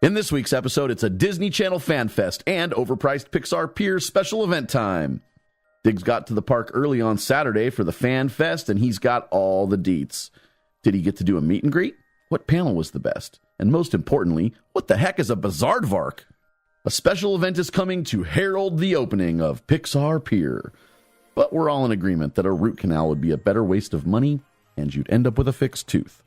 In this week's episode, it's a Disney Channel Fan Fest and overpriced Pixar Pier special event time. Diggs got to the park early on Saturday for the Fan Fest, and he's got all the deets. Did he get to do a meet and greet? What panel was the best? And most importantly, what the heck is a Bizaardvark? A special event is coming to herald the opening of Pixar Pier. But we're all in agreement that a root canal would be a better waste of money, and you'd end up with a fixed tooth.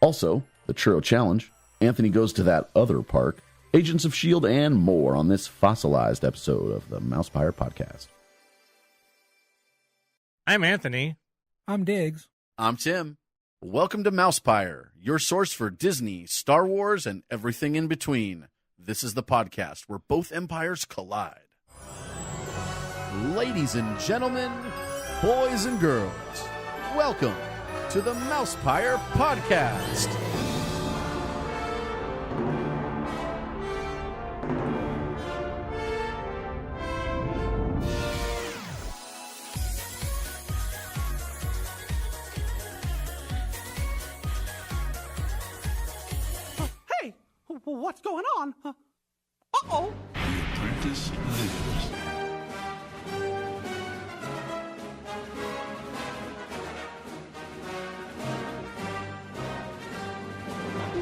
Also, the Churro Challenge, Anthony goes to that other park, Agents of S.H.I.E.L.D., and more on this fossilized episode of the MousePIRE Podcast. I'm Anthony. I'm Diggs. I'm Tim. Welcome to MousePIRE, your source for Disney, Star Wars, and everything in between. This is the podcast where both empires collide. Ladies and gentlemen, boys and girls, welcome to the MousePIRE Podcast. What's going on? Uh-oh. The apprentice lives.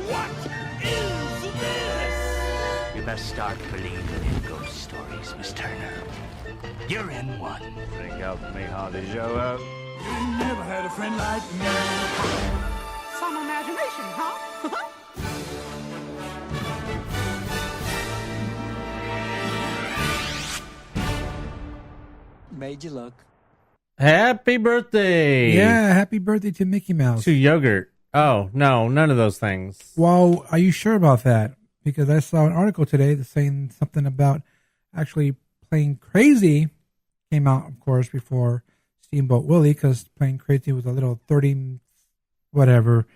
What is this? You best start believing in ghost stories, Miss Turner. You're in one. Think out me how to show up. You never had a friend like me. Some imagination, huh? Made you look. Happy birthday. Yeah, happy birthday to Mickey Mouse. To yogurt. Oh, no, none of those things. Well, are you sure about that? Because I saw an article today that's saying something about actually Playing Crazy came out, of course, before Steamboat Willie, because Playing Crazy was a little 30 whatever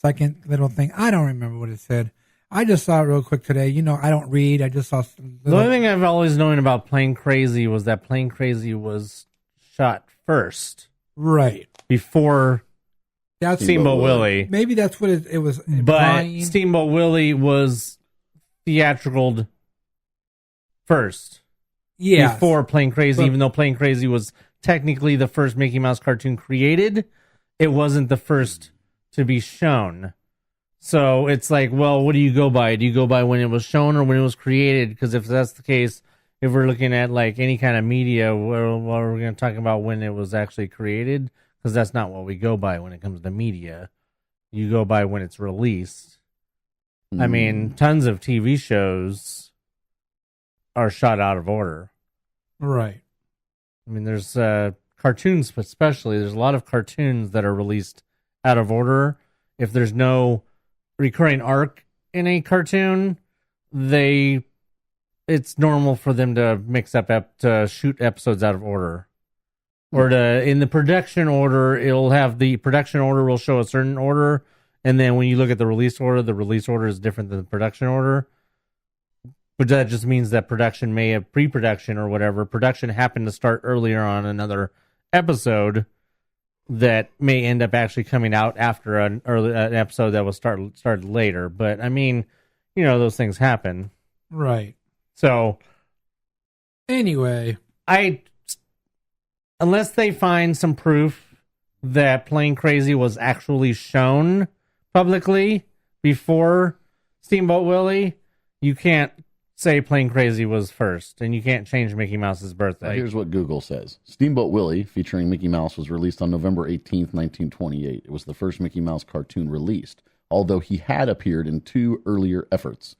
second little thing. I don't remember what it said. I just saw it real quick today. You know, I don't read. I just saw The only thing I've always known about Playing Crazy was that Playing Crazy was shot first. Right. Before That's Steamboat Willie. Maybe that's what it was. But implying. Steamboat Willie was theatrical first. Yeah. Before Playing Crazy, But- even though Playing Crazy was technically the first Mickey Mouse cartoon created, it wasn't the first to be shown. So it's like, well, what do you go by? Do you go by when it was shown or when it was created? Because if that's the case, if we're looking at like any kind of media, well, we're going to talk about when it was actually created, because that's not what we go by when it comes to media. You go by when it's released. I mean, tons of TV shows are shot out of order. Right. I mean, there's cartoons, especially. There's a lot of cartoons that are released out of order. If there's no recurring arc in a cartoon, it's normal for them to mix up to shoot episodes out of order, or in the production order, it'll have the production order will show a certain order, and then when you look at the release order is different than the production order. But that just means that production may have pre-production or whatever. Production happened to start earlier on another episode that may end up actually coming out after an episode that was started later. But I mean, you know, those things happen. Right. So anyway, unless they find some proof that Playing Crazy was actually shown publicly before Steamboat Willie, you can't say Playing Crazy was first, and you can't change Mickey Mouse's birthday. Here's what Google says. Steamboat Willie, featuring Mickey Mouse, was released on November 18th, 1928. It was the first Mickey Mouse cartoon released, although he had appeared in two earlier efforts,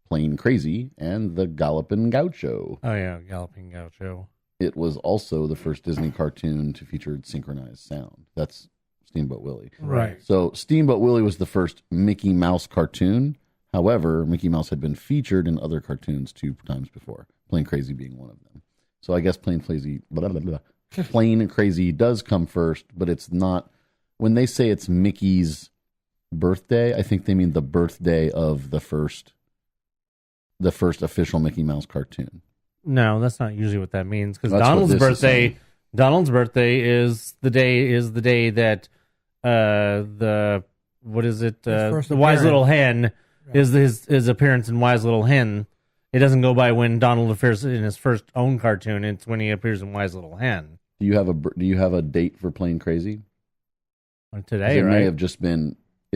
Plain Crazy and The Gallopin' Gaucho. Oh, yeah, Galloping Gaucho. It was also the first Disney cartoon to feature synchronized sound. That's Steamboat Willie. right. So Steamboat Willie was the first Mickey Mouse cartoon. However, Mickey Mouse had been featured in other cartoons 2 times before, Plain Crazy being one of them. So I guess Plain Crazy does come first, but it's not. When they say it's Mickey's birthday, I think they mean the birthday of the first official Mickey Mouse cartoon. No, that's not usually what that means, because That's what Donald's this is birthday. saying. Donald's birthday is the day that the what is it? His first The wise appearance. little hen is his appearance in Wise Little Hen. It doesn't go by when Donald appears in his first own cartoon. It's when he appears in Wise Little Hen. Do you have a date for Plain Crazy? Today, it right? It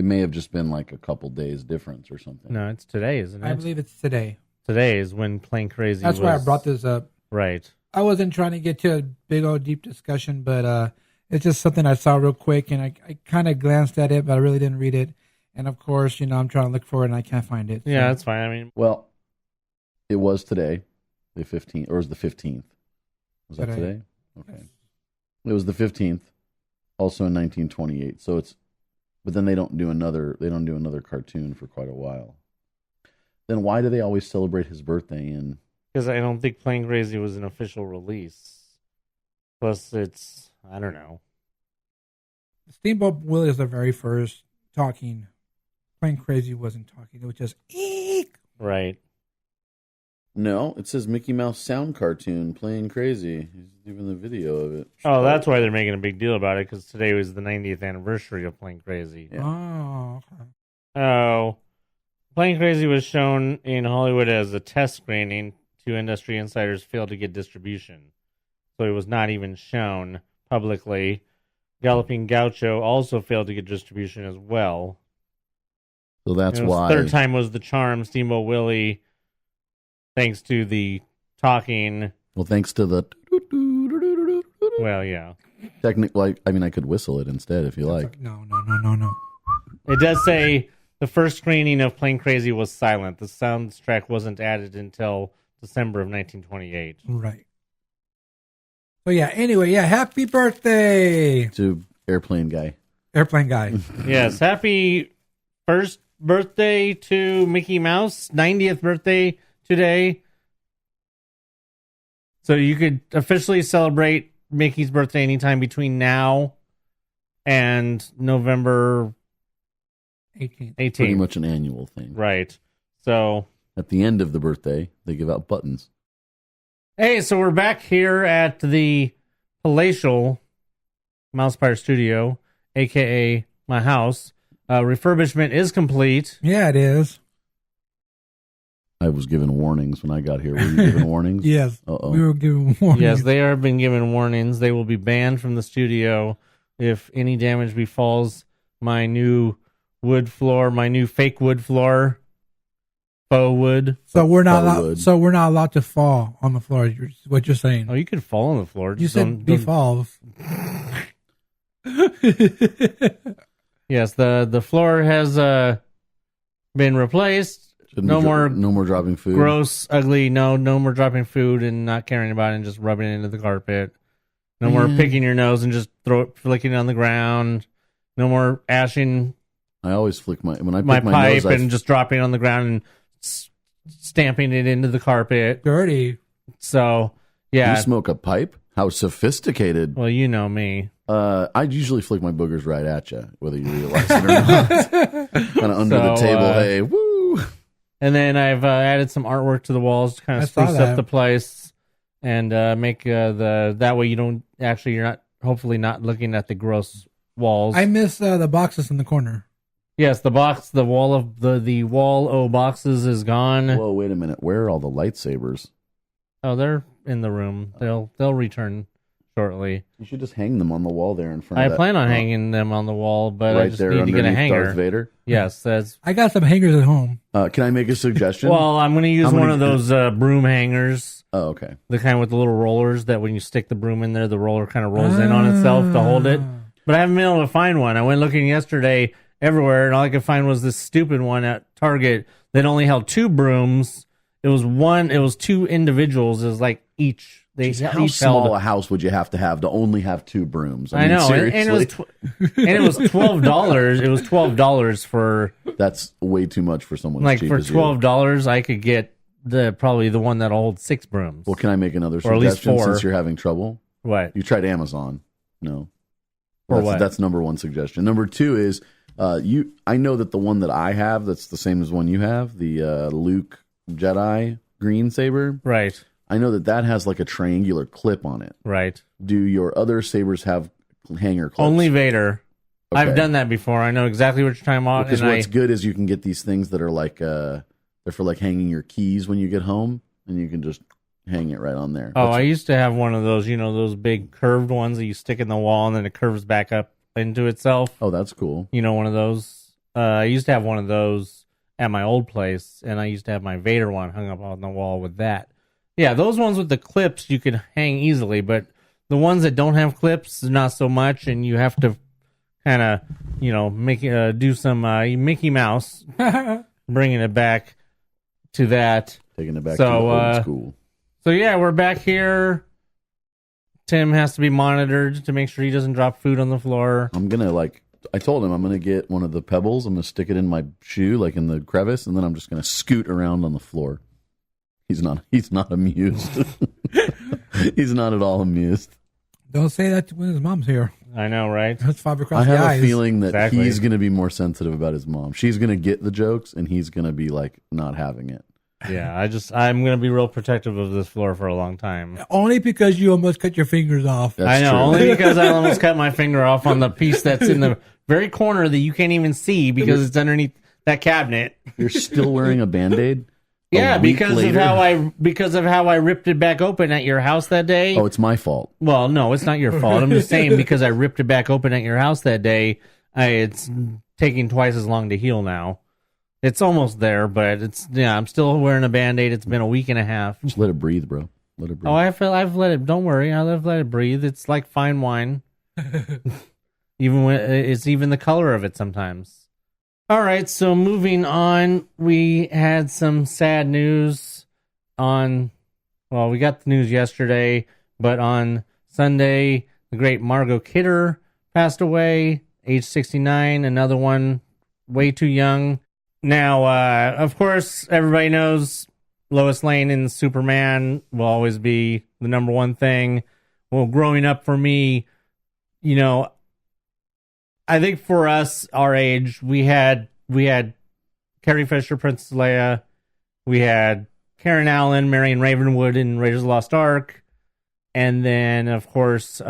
may have just been like a couple days difference or something. No, it's today, isn't it? I believe it's today. Today is when Plain Crazy That's why I brought this up. Right. I wasn't trying to get to a big old deep discussion, but it's just something I saw real quick, and I kind of glanced at it, but I really didn't read it. And of course, I'm trying to look for it, and I can't find it. Yeah, that's fine. I mean, well, it was today, the 15th, or was the 15th? Was that today? Okay. It was the 15th, also in 1928. So but then they don't do another cartoon for quite a while. Then why do they always celebrate his birthday in? Because I don't think Plain Crazy was an official release. Plus, I don't know. Steamboat Willie is the very first talking. Plain Crazy wasn't talking. It was just eek. Right. No, it says Mickey Mouse sound cartoon, Plain Crazy. He's even the video of it. Oh, that's why they're making a big deal about it, because today was the 90th anniversary of Plain Crazy. Yeah. Oh, okay. Oh, Plain Crazy was shown in Hollywood as a test screening. Two industry insiders failed to get distribution, so it was not even shown publicly. Galloping Gaucho also failed to get distribution as well. So that's why. Third time was the charm. Steamboat Willie, thanks to the talking. Well, thanks to the. Well, yeah. Technically, I could whistle it instead if you like. No. It does say the first screening of Plain Crazy was silent. The soundtrack wasn't added until December of 1928. Right. So anyway, happy birthday to Airplane Guy. Yes, happy first birthday to Mickey Mouse. 90th birthday today. So you could officially celebrate Mickey's birthday anytime between now and November 18th. Pretty much an annual thing. Right. So at the end of the birthday, they give out buttons. Hey, so we're back here at the palatial MousePIRE studio, a.k.a. my house. Refurbishment is complete. Yeah, it is. I was given warnings when I got here. Were you given warnings? Yes. Uh-oh. We were given warnings. Yes, they are been given warnings. They will be banned from the studio if any damage befalls my new wood floor, my new fake wood floor. Faux wood. So we're not allowed. So we're not allowed to fall on the floor. What you're saying? Oh, you could fall on the floor. You said befalls. Yes, the floor has been replaced. No more dropping food. Gross, ugly. No more dropping food and not caring about it and just rubbing it into the carpet. No more picking your nose and just flicking it on the ground. No more ashing. I always flick my pipe nose, and just dropping it on the ground and stamping it into the carpet. Dirty. So yeah, you smoke a pipe? How sophisticated. Well, you know me. I usually flick my boogers right at you, whether you realize it or not. Kind of under the table. Hey, woo! And then I've added some artwork to the walls to kind of spruce up the place and make that way you're hopefully not looking at the gross walls. I miss the boxes in the corner. Yes, the wall of the wall o boxes is gone. Whoa, wait a minute. Where are all the lightsabers? Oh, they're in the room. They'll return shortly. You should just hang them on the wall there in front of I plan on hanging them on the wall, but I just need to get a hanger. Darth Vader? Yes, I got some hangers at home. Can I make a suggestion? Well, I'm going to use one of those broom hangers. Oh, okay. The kind with the little rollers that when you stick the broom in there, the roller kind of rolls in on itself to hold it. But I haven't been able to find one. I went looking yesterday everywhere, and all I could find was this stupid one at Target that only held two brooms. It was two individuals. It was like each. How small a house would you have to only have two brooms? I know, seriously. and it was $12. It was $12 for. That's way too much for someone. Like cheap for as you. $12, I could get probably the one that'll hold six brooms. Well, can I make another or at least suggestion four. since you're having trouble? What? You tried Amazon? No. Or what? That's number one suggestion. Number two is I know that the one that I have that's the same as one you have, the Luke Jedi green saber. Right. I know that has like a triangular clip on it. Right. Do your other sabers have hanger clips? Only Vader. I've done that before. I know exactly what you're talking about. Because what's good is you can get these things that are like they're for like hanging your keys when you get home, and you can just hang it right on there. Oh, I used to have one of those, those big curved ones that you stick in the wall and then it curves back up into itself. Oh, that's cool. One of those. I used to have one of those at my old place, and I used to have my Vader one hung up on the wall with that. Yeah, those ones with the clips you can hang easily, but the ones that don't have clips, not so much, and you have to kind of, do some Mickey Mouse, bringing it back to that. Taking it back to the old school. So, yeah, we're back here. Tim has to be monitored to make sure he doesn't drop food on the floor. I'm going to, I told him I'm going to get one of the pebbles. I'm going to stick it in my shoe, like in the crevice, and then I'm just going to scoot around on the floor. He's not amused. He's not at all amused. Don't say that when his mom's here. I know, right? That's 5 across the eyes. I have a feeling that Exactly. he's going to be more sensitive about his mom. She's going to get the jokes, and he's going to be not having it. Yeah, I'm going to be real protective of this floor for a long time. Only because you almost cut your fingers off. That's I know, true. only because I almost cut my finger off on the piece that's in the very corner that you can't even see because it's underneath that cabinet. You're still wearing a Band-Aid? Yeah, because of how I ripped it back open at your house that day. Oh, it's my fault. Well, no, it's not your fault. I'm just saying because I ripped it back open at your house that day, it's taking twice as long to heal now. It's almost there, but I'm still wearing a Band-Aid. It's been a week and a half. Just let it breathe, bro. Let it breathe. Oh, I've let it. Don't worry, I've let it breathe. It's like fine wine. Even when it's even the color of it sometimes. All right, so moving on, we had some sad news we got the news yesterday, but on Sunday, the great Margot Kidder passed away, age 69, another one way too young. Now, of course, everybody knows Lois Lane in Superman will always be the number one thing. Well, growing up for me, I think for us, our age, we had Carrie Fisher, Princess Leia. We had Karen Allen, Marion Ravenwood in Raiders of the Lost Ark. And then, of course,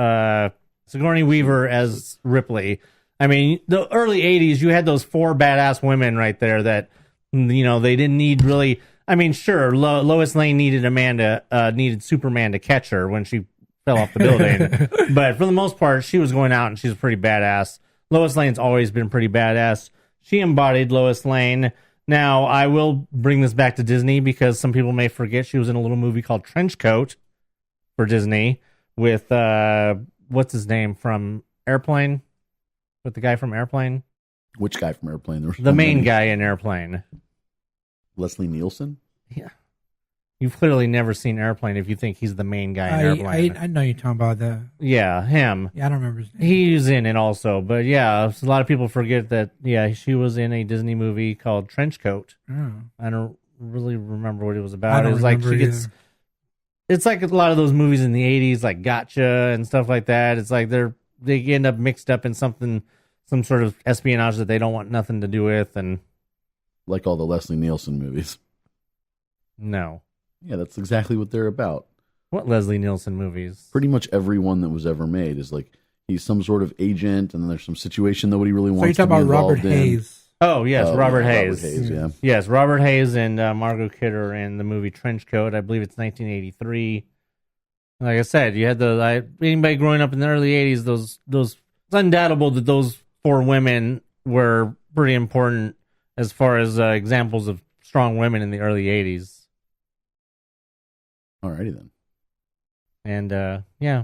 Sigourney Weaver as Ripley. I mean, the early 80s, you had those 4 badass women right there that, they didn't need really... I mean, sure, Lois Lane needed Superman to catch her when she fell off the building. But for the most part, she was going out and she's pretty badass. Lois Lane's always been pretty badass. She embodied Lois Lane. Now, I will bring this back to Disney because some people may forget she was in a little movie called Trenchcoat for Disney with, what's his name from Airplane? With the guy from Airplane? Which guy from Airplane? The main guy in Airplane. Leslie Nielsen? Yeah. You've clearly never seen Airplane if you think he's the main guy in Airplane. I know you're talking about that. Yeah, him. Yeah, I don't remember his name. He's in it also. But yeah, a lot of people forget that, she was in a Disney movie called Trenchcoat. Oh. I don't really remember what it was I about. don't It was like remember she gets... either. It's like a lot of those movies in the 80s, like Gotcha and stuff like that. It's like they end up mixed up in some sort of espionage that they don't want nothing to do with. And Like all the Leslie Nielsen movies. no. Yeah, that's exactly what they're about. What Leslie Nielsen movies? Pretty much every one that was ever made is like he's some sort of agent, and then there's some situation nobody really So you're wants to talking be about Robert involved in. Hayes. Oh, yes, Robert Hayes. Robert Hayes, yeah. Yes, Robert Hayes and Margot Kidder in the movie Trenchcoat. I believe it's 1983. Like I said, you had anybody growing up in the early 80s, those it's undoubtable that those 4 women were pretty important as far as examples of strong women in the early 80s. Alrighty then. And, yeah.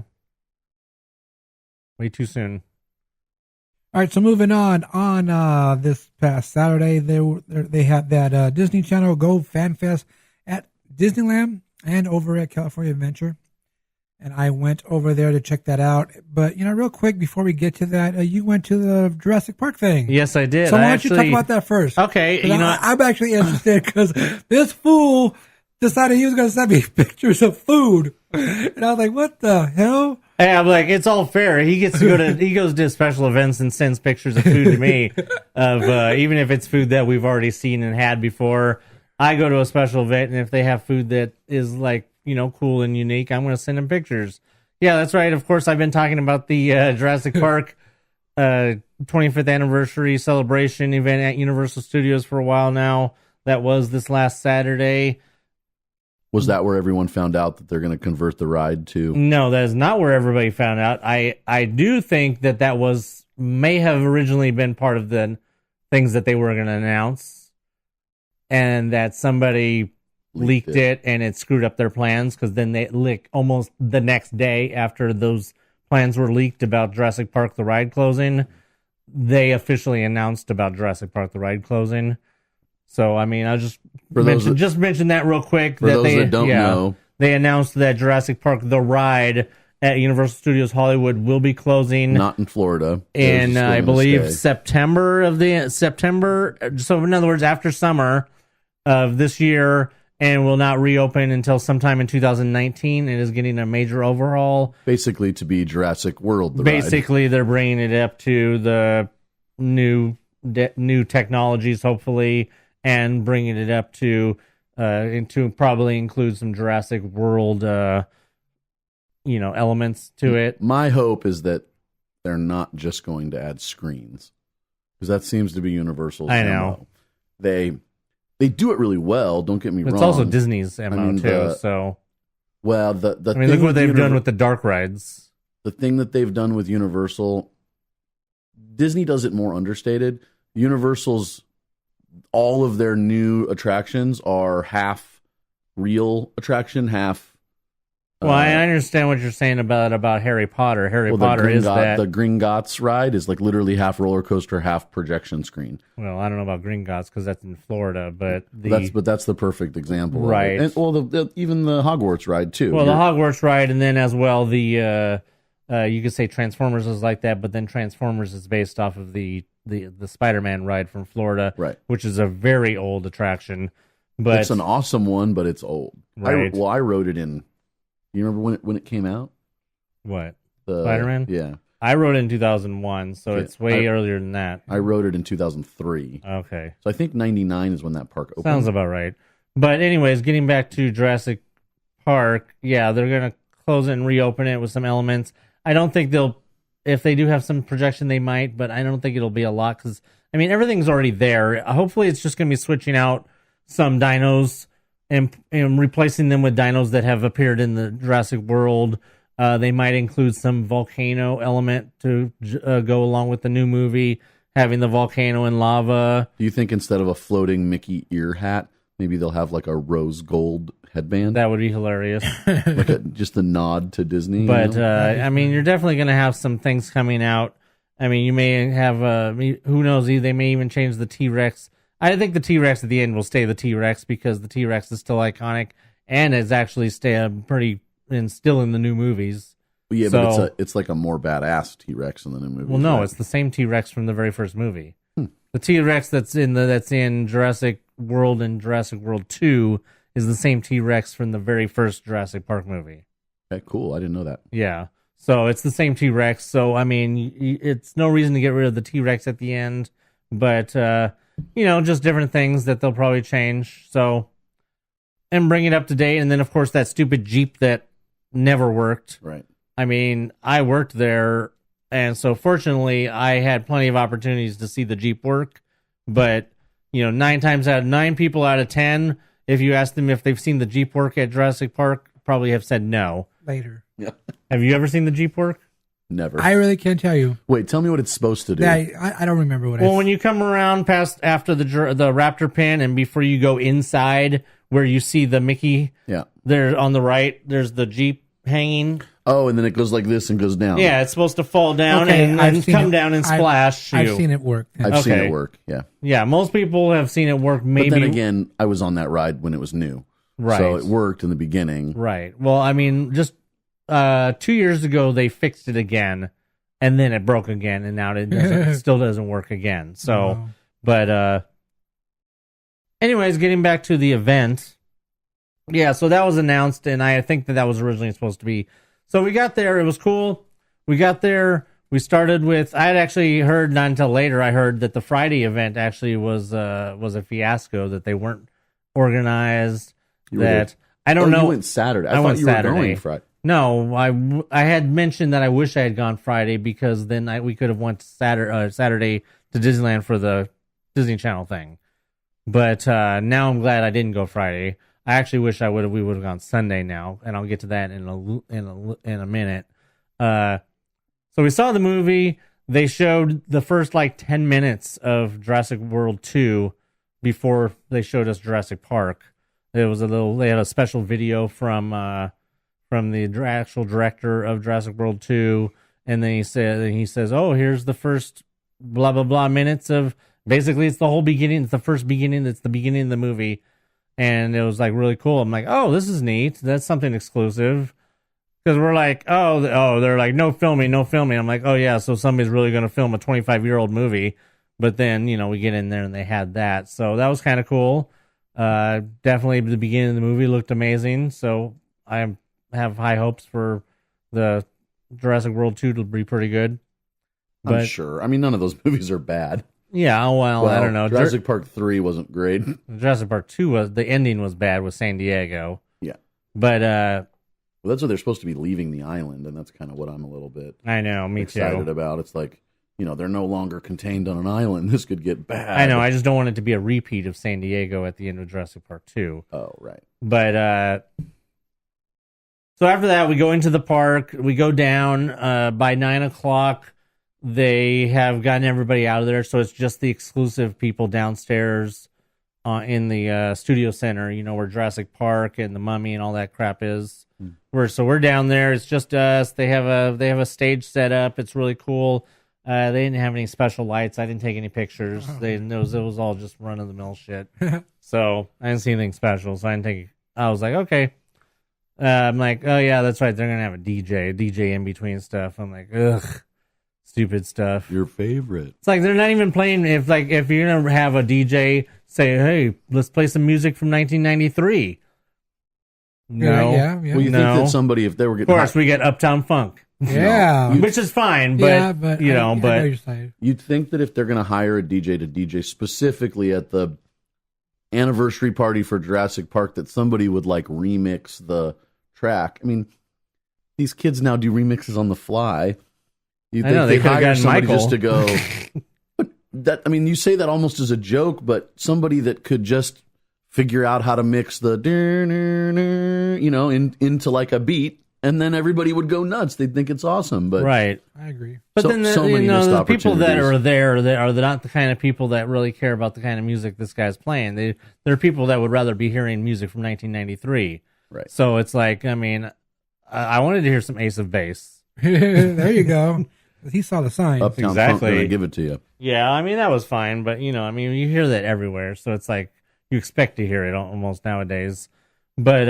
Way too soon. All right, so moving on this past Saturday, they had that Disney Channel Go Fan Fest at Disneyland and over at California Adventure. And I went over there to check that out. But, real quick, before we get to that, you went to the Jurassic Park thing. Yes, I did. So why don't you talk about that first? Okay. I'm actually interested because this fool decided he was going to send me pictures of food. And I was like, what the hell? Hey, I'm like, it's all fair. He gets to he goes to special events and sends pictures of food to me of, even if it's food that we've already seen and had before. I go to a special event, and if they have food that is like, cool and unique, I'm going to send him pictures. Yeah, that's right. Of course, I've been talking about the Jurassic Park 25th anniversary celebration event at Universal Studios for a while now. That was this last Saturday. Was that where everyone found out that they're going to convert the ride to? No, that is not where everybody found out. I do think that may have originally been part of the things that they were going to announce, and that somebody leaked it and it screwed up their plans, because then they almost the next day after those plans were leaked about Jurassic Park the ride closing, they officially announced about Jurassic Park the ride closing. So I mean, I'll just mention that real quick. For those that don't know, they announced that Jurassic Park the ride at Universal Studios Hollywood will be closing, not in Florida, in I believe September. So in other words, after summer of this year, and will not reopen until sometime in 2019. It is getting a major overhaul, basically to be Jurassic World. Basically, they're bringing it up to the new technologies, hopefully, and bringing it up to probably include some Jurassic World, elements to it. My hope is that they're not just going to add screens, because that seems to be Universal's MO. I know. They do it really well. Don't get me wrong. It's also Disney's MO too. Well, look what they've done with the dark rides. The thing that they've done with Universal, Disney does it more understated. Universal's, all of their new attractions are half real attraction, half. Well, I understand what you're saying about Harry Potter. Potter is that the Gringotts ride is like literally half roller coaster, half projection screen. Well, I don't know about Gringotts because that's in Florida, but that's the perfect example, right? And, even the Hogwarts ride too. Well, the Hogwarts ride, and then as well the you could say Transformers is like that, but then Transformers is based off of the Spider-Man ride from Florida, right? Which is a very old attraction, but it's an awesome one, but it's old. Right. I rode it in. You remember when it came out? What? Spider-Man? Yeah. I rode it in 2001, so it's way earlier than that. I rode it in 2003. Okay. So I think 99 is when that park opened. Sounds about right. But anyways, getting back to Jurassic Park, yeah, they're going to close it and reopen it with some elements. I don't think if they do have some projection, they might, but I don't think it'll be a lot, because, I mean, everything's already there. Hopefully it's just going to be switching out some dinos and replacing them with dinos that have appeared in the Jurassic World. They might include some volcano element to go along with the new movie, having the volcano and lava. Do you think instead of a floating Mickey ear hat, maybe they'll have like a rose gold headband? That would be hilarious. Like just a nod to Disney. But, I mean, you're definitely going to have some things coming out. I mean, you may have, who knows, they may even change the T-Rex. I think the T-Rex at the end will stay the T-Rex, because the T-Rex is still iconic and is actually still in the new movies. Yeah, so, but it's like a more badass T-Rex in the new movie. Well, no, right? It's the same T-Rex from the very first movie. The T-Rex that's in Jurassic World and Jurassic World 2 is the same T-Rex from the very first Jurassic Park movie. Okay, cool. I didn't know that. Yeah. So it's the same T-Rex. So, I mean, it's no reason to get rid of the T-Rex at the end, but, just different things that they'll probably change. So, and bring it up to date. And then, of course, that stupid Jeep that never worked. Right. I mean, I worked there, and so fortunately, I had plenty of opportunities to see the Jeep work. But, 9 people out of 10, if you ask them if they've seen the Jeep work at Jurassic Park, probably have said no. Later. Yeah. Have you ever seen the Jeep work? Never. I really can't tell you. Wait, tell me what it's supposed to do. Yeah, I don't remember what. Well, when you come around past after the Raptor pin, and before you go inside where you see the Mickey, there on the right, there's the Jeep hanging. Oh, and then it goes like this and goes down. Yeah, it's supposed to fall down and come down and splash. I've seen it work. I've seen it work. Yeah. Yeah, most people have seen it work. Maybe. But then again, I was on that ride when it was new. Right. So it worked in the beginning. Right. Well, I mean, just 2 years ago they fixed it again, and then it broke again, and now it still doesn't work again. So, but anyways, getting back to the event. Yeah, so that was announced, and I think that was originally supposed to be. So we got there. It was cool. We got there. We started with. I had actually heard, not until later, I heard that the Friday event actually was a fiasco. That they weren't organized. I don't know. You went Saturday. I thought went you Saturday. were going Friday. No, I had mentioned that I wish I had gone Friday because then we could have went Saturday to Disneyland for the Disney Channel thing. But now I'm glad I didn't go Friday. I actually wish we would have gone Sunday now, and I'll get to that in a minute. So we saw the movie. They showed the first 10 minutes of Jurassic World 2 before they showed us Jurassic Park. They had a special video from the actual director of Jurassic World 2, and then he says, "Oh, here's the first blah blah blah minutes of." Basically, it's the whole beginning. It's the first beginning. It's the beginning of the movie, and it was really cool. I'm like, "Oh, this is neat. That's something exclusive." Because we're like, they're like, no filming. I'm like, oh yeah, so somebody's really going to film a 25-year-old movie. But then, we get in there and they had that. So that was kind of cool. Definitely the beginning of the movie looked amazing. So I have high hopes for the Jurassic World 2 to be pretty good. But, I'm sure. I mean, none of those movies are bad. Yeah, well, I don't know. Jurassic Park 3 wasn't great. Jurassic Park 2 the ending was bad with San Diego. Yeah. But, well, that's what they're supposed to be leaving the island, and that's kind of what I'm a little bit I know, me excited too. about. It's like, they're no longer contained on an island. This could get bad. I know, I just don't want it to be a repeat of San Diego at the end of Jurassic Park 2. Oh, right. But, so after that, we go into the park. We go down. By 9 o'clock, they have gotten everybody out of there, so it's just the exclusive people downstairs in the studio center, where Jurassic Park and the Mummy and all that crap is. We're down there. It's just us. They have a stage set up. It's really cool. They didn't have any special lights. I didn't take any pictures. It was all just run of the mill shit. So I didn't see anything special. So I was like, okay. I'm like, oh yeah, that's right. They're gonna have a DJ in between stuff. I'm like, ugh, stupid stuff. Your favorite. It's like they're not even playing. If you're gonna have a DJ say, hey, let's play some music from 1993. No. Yeah. Well, you think that somebody, if they were getting... Of course, we get Uptown Funk. Yeah. Which is fine, but, I know your side. You'd think that if they're going to hire a DJ to DJ specifically at the anniversary party for Jurassic Park, that somebody would remix the track. I mean, these kids now do remixes on the fly. You think they could have gotten somebody Michael just to go... you say that almost as a joke, but somebody that could just figure out how to mix the into a beat, and then everybody would go nuts. They'd think it's awesome. But right, I agree. But then the people that are there are not the kind of people that really care about the kind of music this guy's playing. They're people that would rather be hearing music from 1993. Right. So it's like, I wanted to hear some Ace of Base. There you go. He saw the sign. Uptown exactly. Funk gonna give it to you. Yeah, that was fine, but you hear that everywhere, so it's like you expect to hear it almost nowadays. But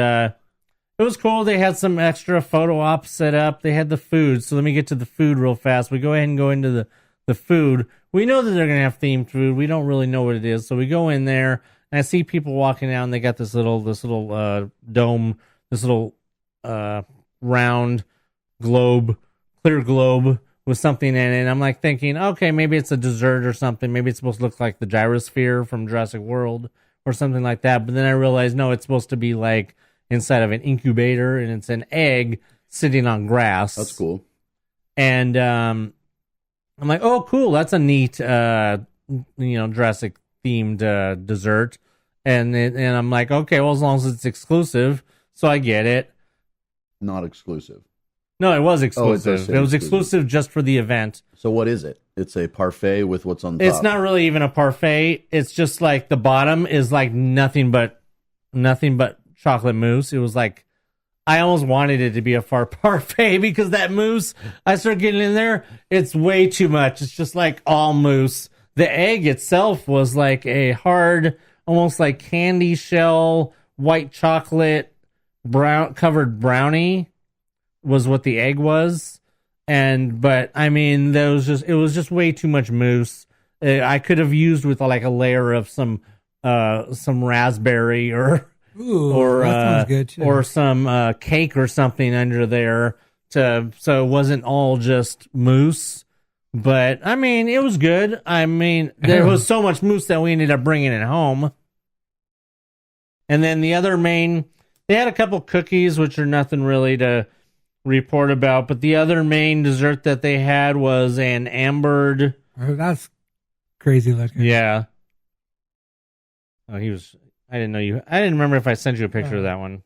it was cool. They had some extra photo ops set up. They had the food, so let me get to the food real fast. We go ahead and go into the food. We know that they're gonna have themed food. We don't really know what it is, so we go in there and I see people walking down. They got this little dome, this little round globe, clear globe with something in it. And I'm thinking, okay, maybe it's a dessert or something. Maybe it's supposed to look like the gyrosphere from Jurassic World or something like that. But then I realized, no, it's supposed to be inside of an incubator, and it's an egg sitting on grass. That's cool. And I'm like, oh, cool. That's a neat, Jurassic themed dessert. And I'm like, okay, well, as long as it's exclusive, so I get it. Not exclusive. No, it was exclusive. Oh, it was exclusive just for the event. So what is it? It's a parfait with what's on top. It's not really even a parfait. It's just the bottom is nothing but chocolate mousse. It was I almost wanted it to be a parfait because that mousse, I started getting in there, it's way too much. It's just all mousse. The egg itself was a hard, almost candy shell, white chocolate, covered brownie. Was what the egg was, but it was just way too much mousse. I could have used with a layer of some raspberry or that sounds good too. Or some cake or something under there so it wasn't all just mousse. But it was good. There was so much mousse that we ended up bringing it home. And then the other they had a couple cookies, which are nothing really to report about. But the other main dessert that they had was an ambered. Oh, that's crazy looking. Yeah. Oh, he was. I didn't know you. I didn't remember if I sent you a picture of that one.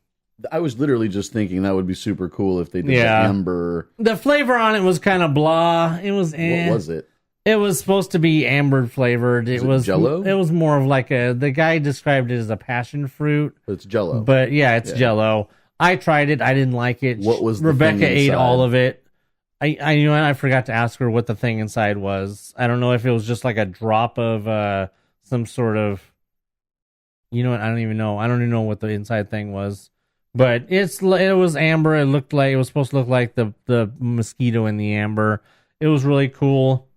I was literally just thinking that would be super cool if they did the amber. The flavor on it was kind of blah. It was. What was it? It was supposed to be amber flavored. It was Jell-O? It was more of like the guy described it as a passion fruit. It's Jell-O. But yeah, it's Jell-O. I tried it. I didn't like it. What was the Rebecca thing ate inside? all of it. I forgot to ask her what the thing inside was. I don't know if it was just like a drop of some sort of. You know what? I don't even know. I don't even know what the inside thing was. But it was amber. It looked like it was supposed to look like the mosquito in the amber. It was really cool.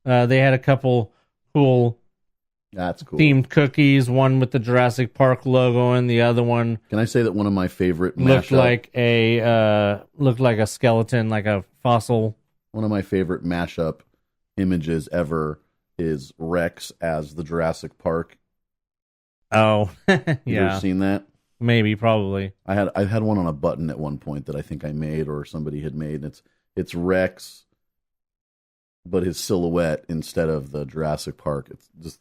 They had a couple cool, That's cool. themed cookies. One with the Jurassic Park logo, and the other one Can I say that one of my favorite looked mashup, like a skeleton, like a fossil. one of my favorite mashup images ever is Rex as the Jurassic Park. Oh, You yeah, ever seen that? maybe, probably. I had one on a button at one point that I think I made or somebody had made. It's Rex, but his silhouette instead of the Jurassic Park. It's just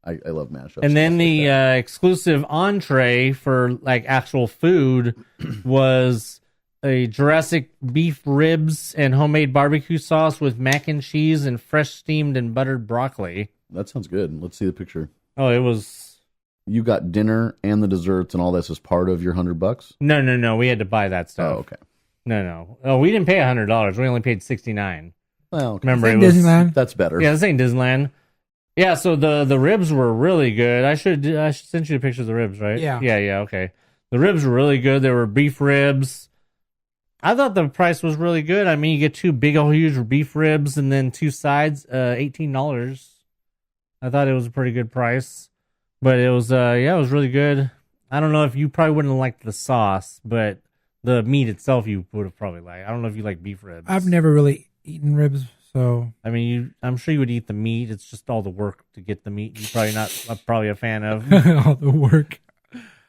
I love mashups. And then the like that. exclusive entree for like actual food was a Jurassic beef ribs and homemade barbecue sauce with mac and cheese and fresh steamed and buttered broccoli. That sounds good. Let's see the picture. Oh, it was. You got dinner and the desserts and all this as part of your $100? No. We had to buy that stuff. Oh, okay. No. Oh, we didn't pay $100. We only paid $69. Well, okay. Remember, Same it was Disneyland. That's better. Yeah, this ain't Disneyland. Yeah, so the ribs were really good. I should send you a picture of the ribs, right? Yeah. Yeah. Okay. The ribs were really good. They were beef ribs. I thought the price was really good. I mean, you get two big old huge beef ribs and then two sides, $18. I thought it was a pretty good price. But it was, it was really good. I don't know if you probably wouldn't have liked the sauce, but the meat itself you would have probably liked. I don't know if you like beef ribs. I've never really eaten ribs, so I mean, I'm sure you would eat the meat. It's just all the work to get the meat. You're probably not probably a fan of. all the work.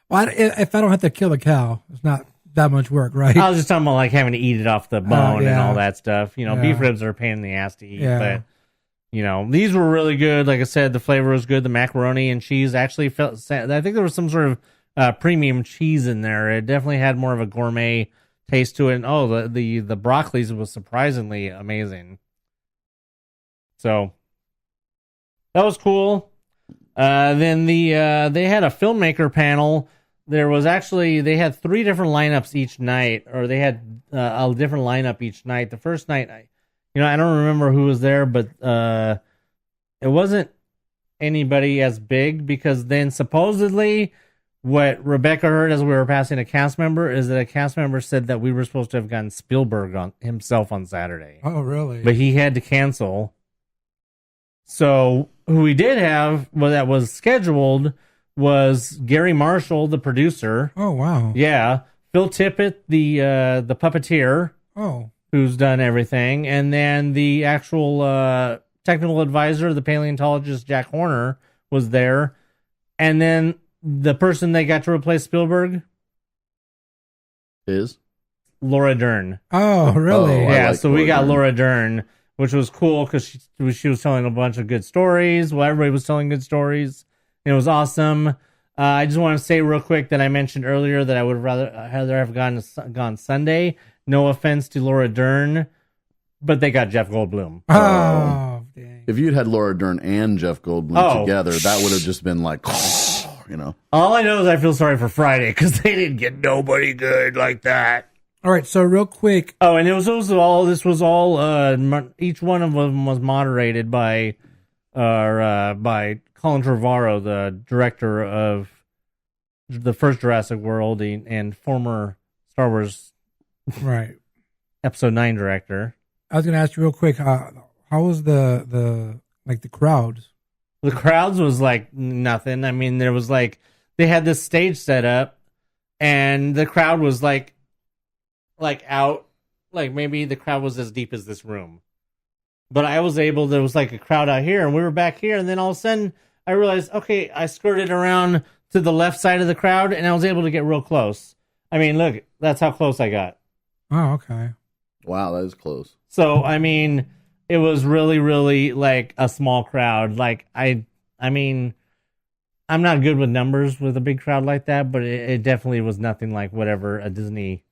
Well, if I don't have to kill a cow, it's not that much work, right? I was just talking about like having to eat it off the bone and yeah. all that stuff. You know, Yeah. beef ribs are a pain in the ass to eat, Yeah. but you know, these were really good. Like I said, the flavor was good. The macaroni and cheese actually felt. I think there was some sort of premium cheese in there. It definitely had more of a gourmet taste to it. And the broccolis was surprisingly amazing. So that was cool. Then they had a filmmaker panel. They had 3 different lineups each night, or they had a different lineup each night. The first night, I don't remember who was there, but it wasn't anybody as big, because then supposedly what Rebecca heard as we were passing a cast member is that a cast member said that we were supposed to have gotten Spielberg on himself on Saturday. Oh, really? But he had to cancel. So who we did have, that was scheduled, was Gary Marshall, the producer. Oh, wow. Yeah. Phil Tippett, the puppeteer. Oh. Who's done everything, and then the actual technical advisor, the paleontologist Jack Horner, was there, and then the person they got to replace Spielberg Is? Laura Dern. Oh, really? Oh, I Yeah, like so we Laura got Dern. Laura Dern, which was cool because she was telling a bunch of good stories. Well, everybody was telling good stories. It was awesome. I just want to say real quick that I mentioned earlier that I would rather have gone Sunday. No offense to Laura Dern, but they got Jeff Goldblum. Oh, dang. If you'd had Laura Dern and Jeff Goldblum together, that would have just been like, you know. All I know is I feel sorry for Friday because they didn't get nobody good like that. All right, so real quick. Oh, and this was all each one of them was moderated by Colin Trevorrow, the director of the first Jurassic World and former Star Wars Right. Episode 9 director. I was going to ask you real quick, how was the crowds? The crowds was like nothing. I mean, there was like, they had this stage set up and the crowd was like out, like maybe the crowd was as deep as this room. But there was like a crowd out here and we were back here. And then all of a sudden I realized, okay, I skirted around to the left side of the crowd and I was able to get real close. I mean, look, that's how close I got. Oh, okay. Wow, that is close. So, I mean, it was really, really like a small crowd. Like, I mean, I'm not good with numbers with a big crowd like that, but it definitely was nothing like whatever a Disney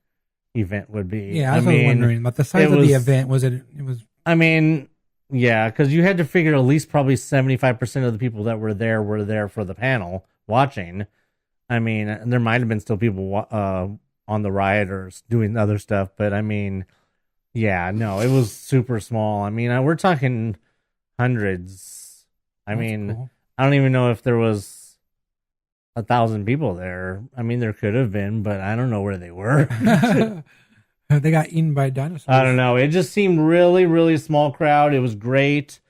event would be. Yeah, I was wondering about the size of the event. It was. I mean, yeah, because you had to figure at least probably 75% of the people that were there for the panel watching. I mean, there might have been still people on the ride or doing other stuff, but I mean, yeah, no, it was super small. I mean, we're talking hundreds. I mean, cool. I don't even know if there was 1,000 people there. I mean, there could have been, but I don't know where they were. They got eaten by dinosaurs. I don't know. It just seemed really, really small crowd. It was great.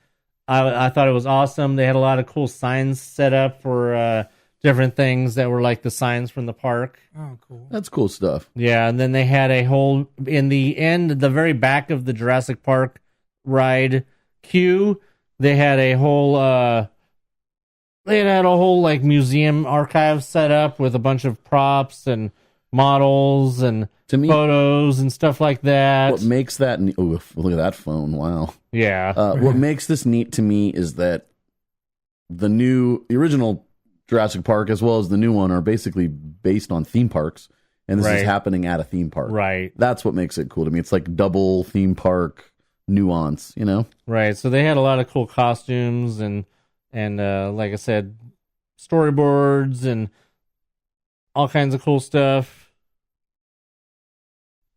I thought it was awesome. They had a lot of cool signs set up for different things that were like the signs from the park. Oh, cool. That's cool stuff. Yeah, and then they had a whole, in the end, the very back of the Jurassic Park ride queue, they had a whole like museum archive set up with a bunch of props and models and photos and stuff like that. What makes that look at that phone, wow. Yeah. What makes this neat to me is that the original Jurassic Park as well as the new one are basically based on theme parks, and this is happening at a theme park. Right. That's what makes it cool to me. It's like double theme park nuance, you know? Right. So they had a lot of cool costumes and like I said, storyboards and all kinds of cool stuff.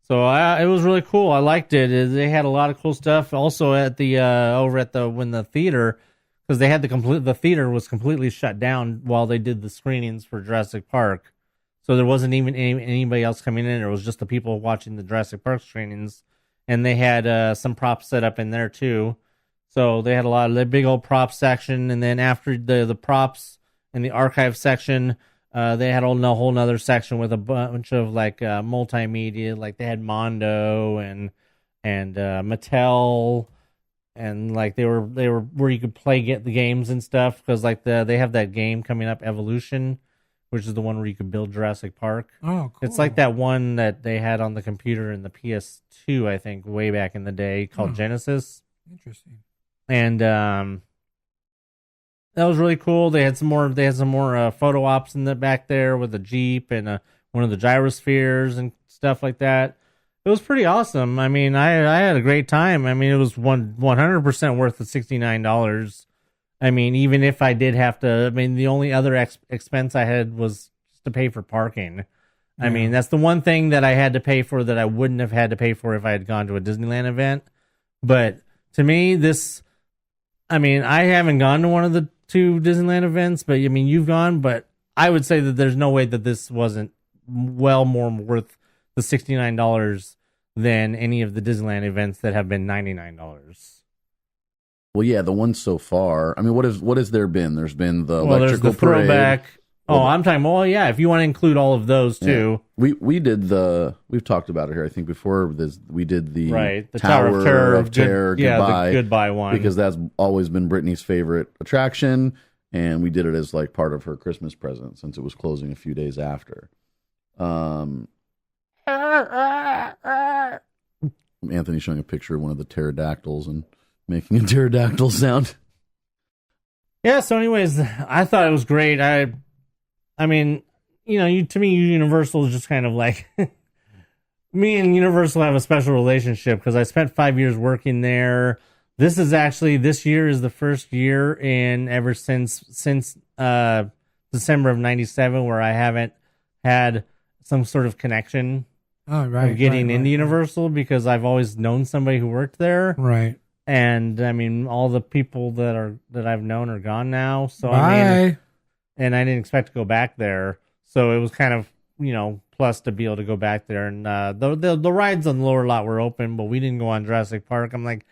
So it was really cool. I liked it. They had a lot of cool stuff. Also at the when the theater, because they had the theater was completely shut down while they did the screenings for Jurassic Park. So there wasn't even anybody else coming in. It was just the people watching the Jurassic Park screenings, and they had some props set up in there too. So they had a lot of the big old props section, and then after the props in the archive section, they had a whole nother section with a bunch of like multimedia, like they had Mondo and Mattel, and like they were where you could get the games and stuff, because like they have that game coming up, Evolution, which is the one where you could build Jurassic Park. Oh, cool. It's like that one that they had on the computer in the PS2, I think, way back in the day, called Genesis. Interesting. And that was really cool. They had some more photo ops in the back there with a Jeep and one of the gyrospheres and stuff like that. It was pretty awesome. I mean, I had a great time. I mean, it was 100% worth the $69. I mean, even if I did have to, I mean, the only other expense I had was just to pay for parking. Yeah. I mean, that's the one thing that I had to pay for that I wouldn't have had to pay for if I had gone to a Disneyland event. But to me, I mean, I haven't gone to one of the two Disneyland events, but I mean, you've gone, but I would say that there's no way that this wasn't well more worth the $69 than any of the Disneyland events that have been $99. Well, yeah, the ones so far. I mean, what has there been? There's been the electrical there's the parade. Throwback. I'm talking. Well, yeah, if you want to include all of those too. Yeah. We've talked about it here, I think, before. We did the Tower of Terror Goodbye. Yeah, the Goodbye one, because that's always been Brittany's favorite attraction, and we did it as like part of her Christmas present since it was closing a few days after. Anthony's showing a picture of one of the pterodactyls and making a pterodactyl sound. Yeah. So, anyways, I thought it was great. I mean, to me, Universal is just kind of like me and Universal have a special relationship because I spent 5 years working there. This year is the first year ever since December of '97 where I haven't had some sort of connection of getting into Universal, because I've always known somebody who worked there. Right. And I mean, all the people that I've known are gone now. So and I didn't expect to go back there. So it was kind of, plus to be able to go back there. And the rides on the lower lot were open, but we didn't go on Jurassic Park. I'm like,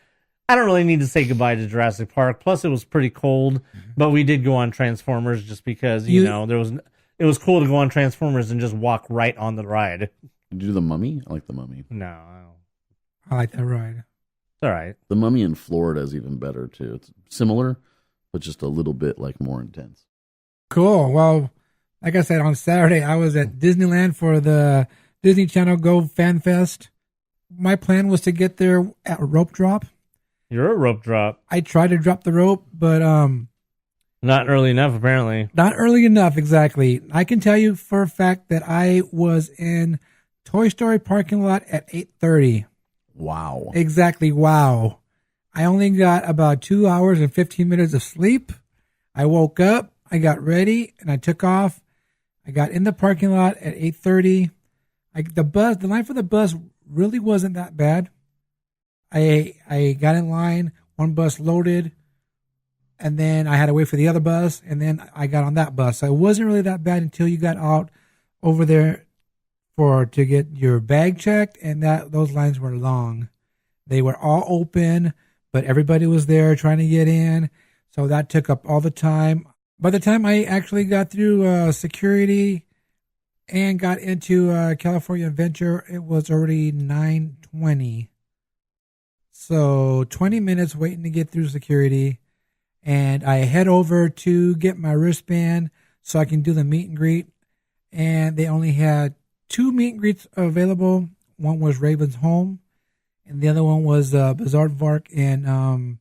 I don't really need to say goodbye to Jurassic Park. Plus, it was pretty cold, but we did go on Transformers just because, it was cool to go on Transformers and just walk right on the ride. Did you do the Mummy? I like the Mummy. No. I like that ride. It's all right. The Mummy in Florida is even better, too. It's similar, but just a little bit like more intense. Cool. Well, like I said, on Saturday, I was at Disneyland for the Disney Channel Go Fan Fest. my plan was to get there at a rope drop. You're a rope drop. I tried to drop the rope, but not early enough, apparently. not early enough, exactly. I can tell you for a fact that I was in Toy Story parking lot at 8:30. Wow. Exactly, wow. I only got about 2 hours and 15 minutes of sleep. I woke up, I got ready, and I took off. I got in the parking lot at 8:30. The line for the bus really wasn't that bad. I got in line, one bus loaded, and then I had to wait for the other bus, and then I got on that bus. So it wasn't really that bad until you got out over there to get your bag checked, and those lines were long. They were all open, but everybody was there trying to get in, so that took up all the time. By the time I actually got through security and got into California Adventure, it was already 9:20. So 20 minutes waiting to get through security, and I head over to get my wristband so I can do the meet and greet, and they only had 2 meet and greets available. One was Raven's Home, and the other one was Bizaardvark and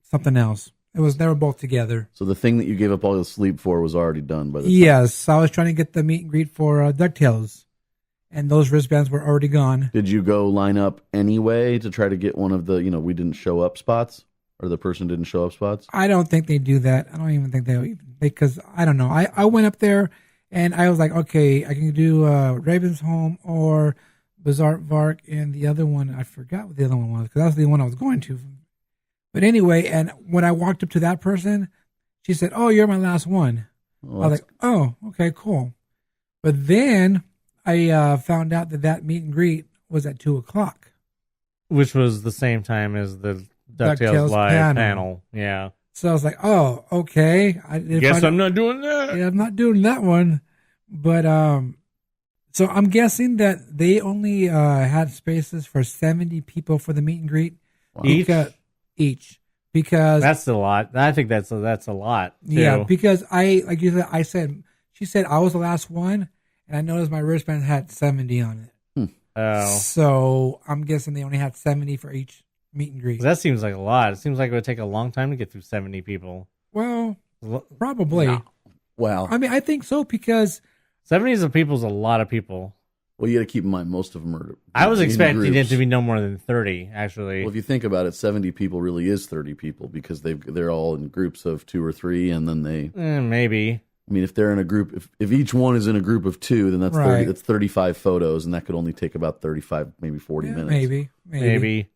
something else. They were both together. So the thing that you gave up all the sleep for was already done by the time. Yes, I was trying to get the meet and greet for DuckTales, and those wristbands were already gone. Did you go line up anyway to try to get one of the, we didn't show up spots? Or the person didn't show up spots? I don't think they do that. I don't even think because I don't know. I went up there and I was like, okay, I can do Raven's Home or Bizaardvark, and the other one, I forgot what the other one was because that's the one I was going to. But anyway, and when I walked up to that person, she said, "Oh, you're my last one." Well, I was like, "Oh, okay, cool." But then I found out that meet and greet was at 2:00, Which was the same time as the DuckTales Live panel. Yeah. So I was like, "Oh, okay." Guess I'm not doing that. Yeah, I'm not doing that one. But so I'm guessing that they only had spaces for 70 people for the meet and greet. Wow. Each. Because that's a lot. I think that's a lot. Too. Yeah, because she said I was the last one, and I noticed my wristband had 70 on it. Oh. So I'm guessing they only had 70 for each meet and greet. That seems like a lot. It seems like it would take a long time to get through 70 people. Well, probably. No. Well, I mean, I think so because 70 people is a lot of people. Well, you got to keep in mind most of them are. I was expecting it to be no more than 30. Actually, well, if you think about it, 70 people really is 30 people because they're all in groups of 2 or 3, and then they maybe. I mean, if they're in a group, if each one is in a group of 2, then that's 30. That's 35 photos, and that could only take about 35, maybe 40 minutes. Maybe.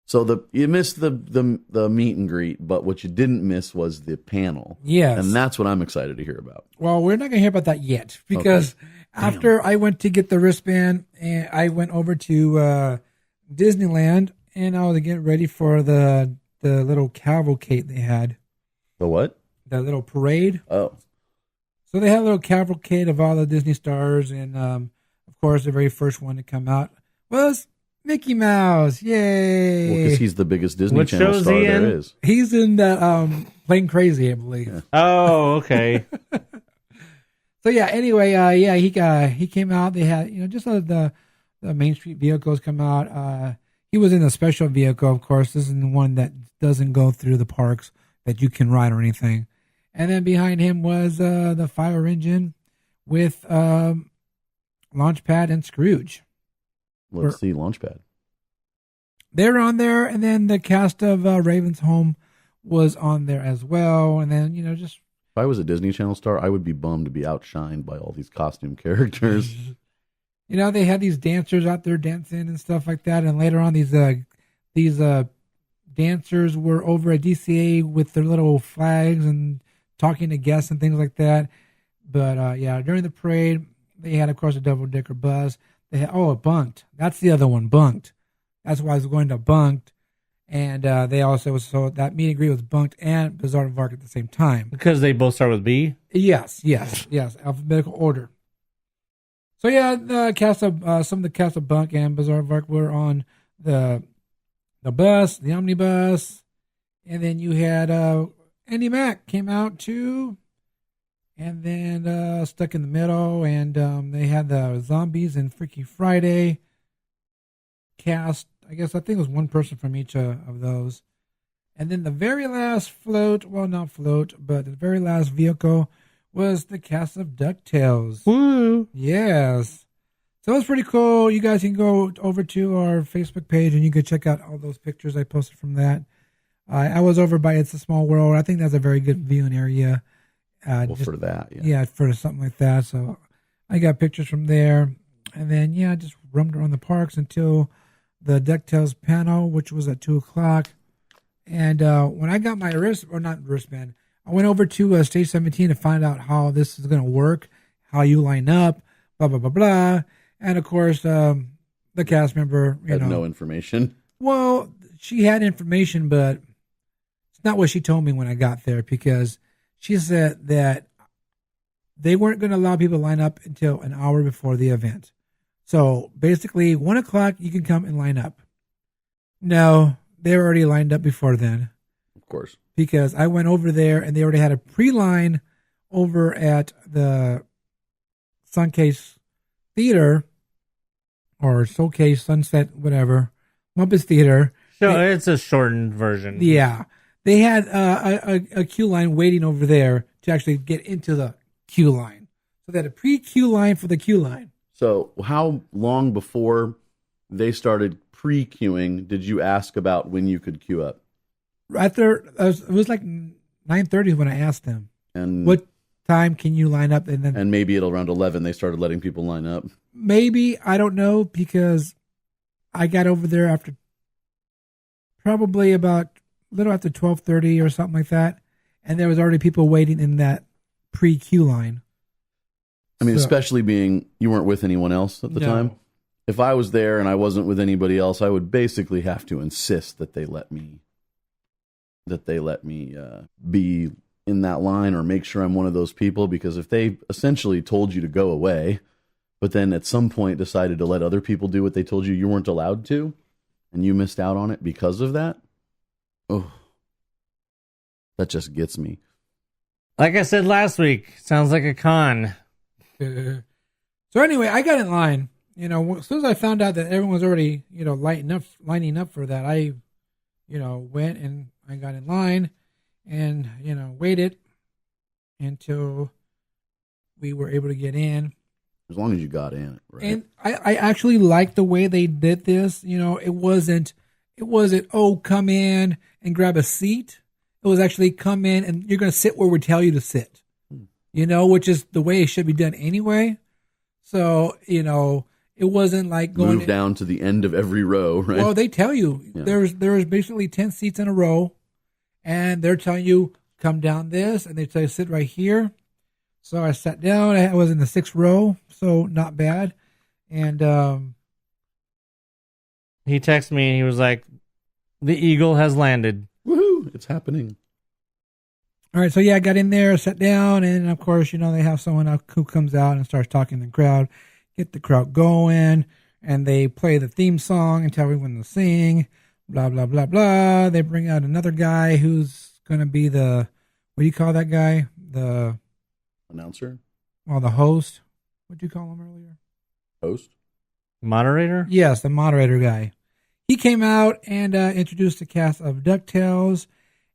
So you missed the meet and greet, but what you didn't miss was the panel. Yes, and that's what I'm excited to hear about. Well, we're not going to hear about that yet because after I went to get the wristband, and I went over to Disneyland, and I was getting ready for the little cavalcade they had. The what? The little parade. Oh. So they had a little cavalcade of all the Disney stars, and of course, the very first one to come out was Mickey Mouse. Yay! Well, because he's the biggest Disney Channel star there is. He's in that Playing Crazy, I believe. Yeah. Oh, okay. So yeah. Anyway, he came out. They had just the Main Street vehicles come out. He was in a special vehicle, of course. This is the one that doesn't go through the parks that you can ride or anything. And then behind him was the fire engine with Launchpad and Scrooge. Let's see, Launchpad. They're on there, and then the cast of Raven's Home was on there as well. And then just if I was a Disney Channel star, I would be bummed to be outshined by all these costume characters. They had these dancers out there dancing and stuff like that. And later on, these dancers were over at DCA with their little flags and talking to guests and things like that. But during the parade, they had, of course, a double-decker bus. They had Bunked. That's the other one, Bunked. That's why I was going to Bunked. And they also, so that meet and greet was Bunked and Bizaardvark at the same time. Because they both start with B? Yes, alphabetical order. So the cast of some of the cast of Bunk and Bizaardvark were on the bus, the omnibus, and then you had Andy Mack came out to And then Stuck in the Middle, and they had the Zombies and Freaky Friday cast. I think it was one person from each of those. And then the very last float, well, not float, but the very last vehicle was the cast of DuckTales. Woo! Yes. So it was pretty cool. You guys can go over to our Facebook page and you can check out all those pictures I posted from that. I was over by It's a Small World. I think that's a very good viewing area. For that, yeah, for something like that. So I got pictures from there. And then, I just roamed around the parks until the DuckTales panel, which was at 2 o'clock. And when I got my wristband, I went over to Stage 17 to find out how this is going to work, how you line up, blah, blah, blah, blah. And, of course, the cast member, had no information. Well, she had information, but it's not what she told me when I got there, because she said that they weren't going to allow people to line up until an hour before the event. So basically, 1 o'clock, you can come and line up. No, they were already lined up before then. Of course. Because I went over there and they already had a pre-line over at the Suncase Theater or Showcase Sunset, whatever, Muppets Theater. So it's a shortened version. Yeah. They had a queue line waiting over there to actually get into the queue line. So they had a pre-queue line for the queue line. So how long before they started pre-queuing did you ask about when you could queue up? Right there, it was like 9:30 when I asked them. And what time can you line up? And maybe at around 11 they started letting people line up. Maybe, I don't know, because I got over there after probably about a little after 12:30 or something like that, and there was already people waiting in that pre-queue line. I mean, especially being you weren't with anyone else at the time. If I was there and I wasn't with anybody else, I would basically have to insist that they let me be in that line or make sure I'm one of those people, because if they essentially told you to go away, but then at some point decided to let other people do what they told you weren't allowed to, and you missed out on it because of that, that just gets me. Like I said last week, sounds like a con. So anyway, I got in line. As soon as I found out that everyone was already, lining up for that, I, went and I got in line and, waited until we were able to get in. As long as you got in, right? And I actually liked the way they did this. It wasn't, come in and grab a seat. It was actually come in and you're going to sit where we tell you to sit, which is the way it should be done anyway. So, it wasn't like going move down to the end of every row, right? Well, they tell you there's basically 10 seats in a row, and they're telling you come down this, and they tell you sit right here. So I sat down. I was in the 6th row, so not bad. And he texted me and he was like, "The eagle has landed. Woohoo! It's happening." All right, so I got in there, sat down, and of course, they have someone who comes out and starts talking to the crowd, get the crowd going, and they play the theme song and tell everyone to sing, blah, blah, blah, blah. They bring out another guy who's going to be what do you call that guy? The announcer? Well, the host. What did you call him earlier? Host? Moderator? Yes, the moderator guy. He came out and introduced the cast of DuckTales,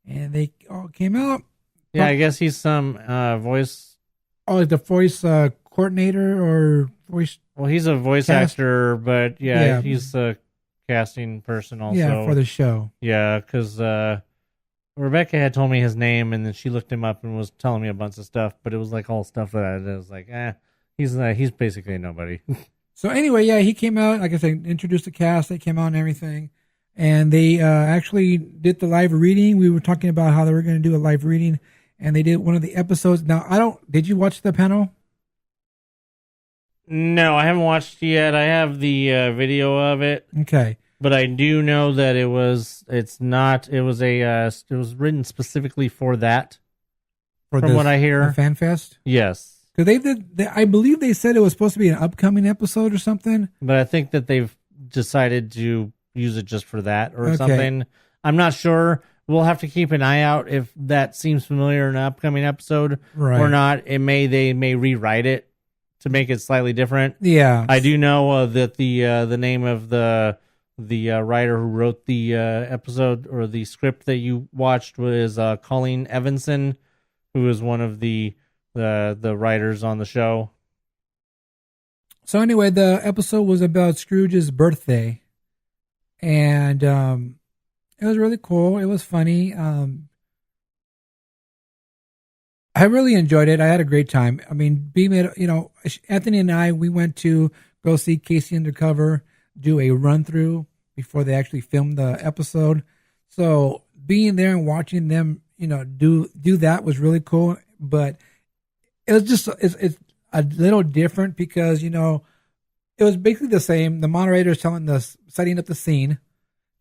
and they all came out. Yeah, I guess he's some voice. Oh, the voice coordinator or voice. Well, he's a voice actor, but he's a casting person also. Yeah, for the show. Yeah, because Rebecca had told me his name, and then she looked him up and was telling me a bunch of stuff, but it was like all stuff that I was like, he's basically nobody. So anyway, he came out, like I said, introduced the cast. They came out and everything, and they actually did the live reading. We were talking about how they were going to do a live reading. And they did one of the episodes. Now, did you watch the panel? No, I haven't watched it yet. I have the video of it. Okay. But I do know that it was written specifically for that. From what I hear. Fan Fest? Yes. Because I believe they said it was supposed to be an upcoming episode or something. But I think that they've decided to use it just for that or something. I'm not sure. we'll have to keep an eye out if that seems familiar in an upcoming episode Right. or not. They may rewrite it to make it slightly different. Yeah. I do know that the name of the writer who wrote the episode or the script that you watched was Colleen Evanson, who is one of the writers on the show. So anyway, the episode was about Scrooge's birthday, and it was really cool. It was funny. I really enjoyed it. I had a great time. I mean, Anthony and I, we went to go see Casey Undercover do a run through before they actually filmed the episode. So being there and watching them, do that was really cool. But it was just it's a little different because it was basically the same. The moderator is telling us, setting up the scene,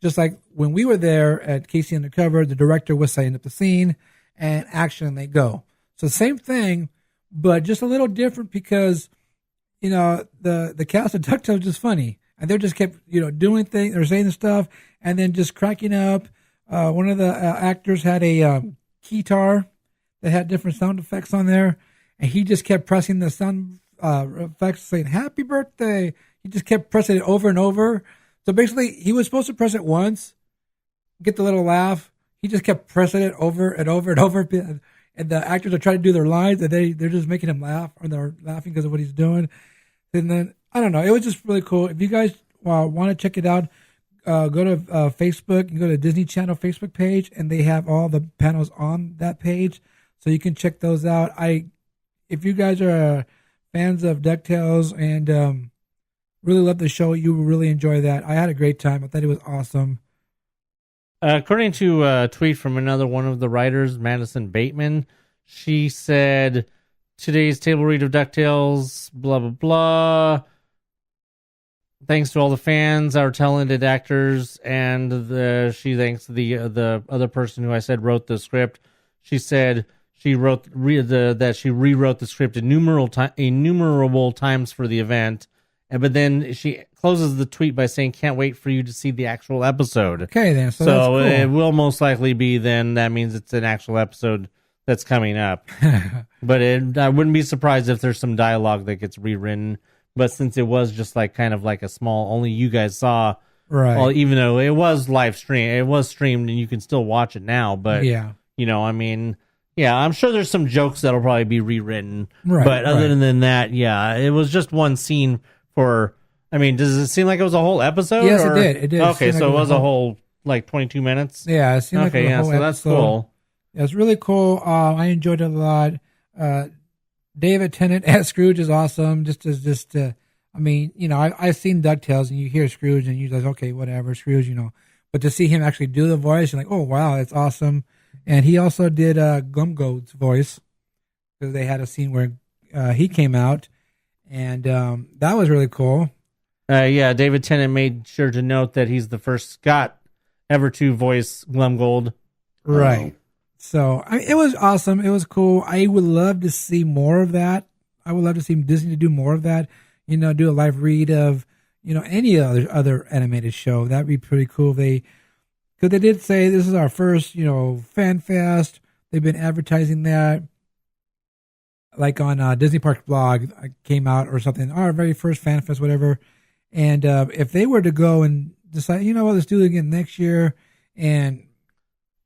just like when we were there at Casey Undercover. The director was setting up the scene, and action, and they go. So same thing, but just a little different because the cast of DuckTales is just funny, and they just kept doing things, they're saying stuff, and then just cracking up. One of the actors had a keytar that had different sound effects on there, and he just kept pressing the sound effects saying "Happy Birthday." He just kept pressing it over and over. So basically, he was supposed to press it once, get the little laugh. He just kept pressing it over and over and over. And the actors are trying to do their lines, and they're just making him laugh, or they're laughing because of what he's doing. And then, I don't know, it was just really cool. If you guys want to check it out, go to Facebook and go to Disney Channel Facebook page, and they have all the panels on that page, so you can check those out. If you guys are fans of DuckTales and really love the show, you will really enjoy that. I had a great time. I thought it was awesome. According to a tweet from another one of the writers, Madison Bateman, she said, "Today's table read of DuckTales, blah, blah, blah. Thanks to all the fans, our talented actors," and she thanks the other person who I said wrote the script. She said she that she rewrote the script innumerable times for the event. But then she closes the tweet by saying, "Can't wait for you to see the actual episode." Okay, then. So that's cool. It will most likely be then. That means it's an actual episode that's coming up. But I wouldn't be surprised if there's some dialogue that gets rewritten. But since it was just kind of like a small, only you guys saw, right? Well, even though it was live streamed, it was streamed, and you can still watch it now. But yeah, I'm sure there's some jokes that'll probably be rewritten. Right. But other than that, yeah, it was just one scene. Does it seem like it was a whole episode? Yes, it did. It did. Okay, so it was a whole 22 minutes. Yeah, it seemed like a whole so episode. That's cool. Yeah, it's really cool. I enjoyed it a lot. David Tennant as Scrooge is awesome. I've seen DuckTales, and you hear Scrooge, and you're like, okay, whatever, Scrooge, But to see him actually do the voice, you're like, oh wow, it's awesome. And he also did Gumgoat's voice, because they had a scene where he came out. And that was really cool. David Tennant made sure to note that he's the first Scot ever to voice Glumgold. Right. So it was awesome. It was cool. I would love to see more of that. I would love to see Disney to do more of that. Do a live read of any other animated show. That'd be pretty cool. Because they did say this is our first fan fest. They've been advertising that. Like on Disney Parks blog came out or something, our very first fan fest, whatever. And if they were to go and decide, let's do it again next year, and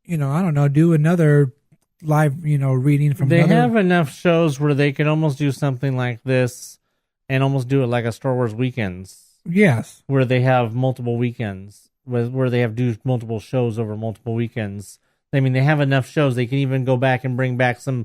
I don't know, do another live, reading from. They have enough shows where they could almost do something like this, and almost do it like a Star Wars weekends. Yes, where they have multiple weekends, where they do multiple shows over multiple weekends. They have enough shows. They can even go back and bring back some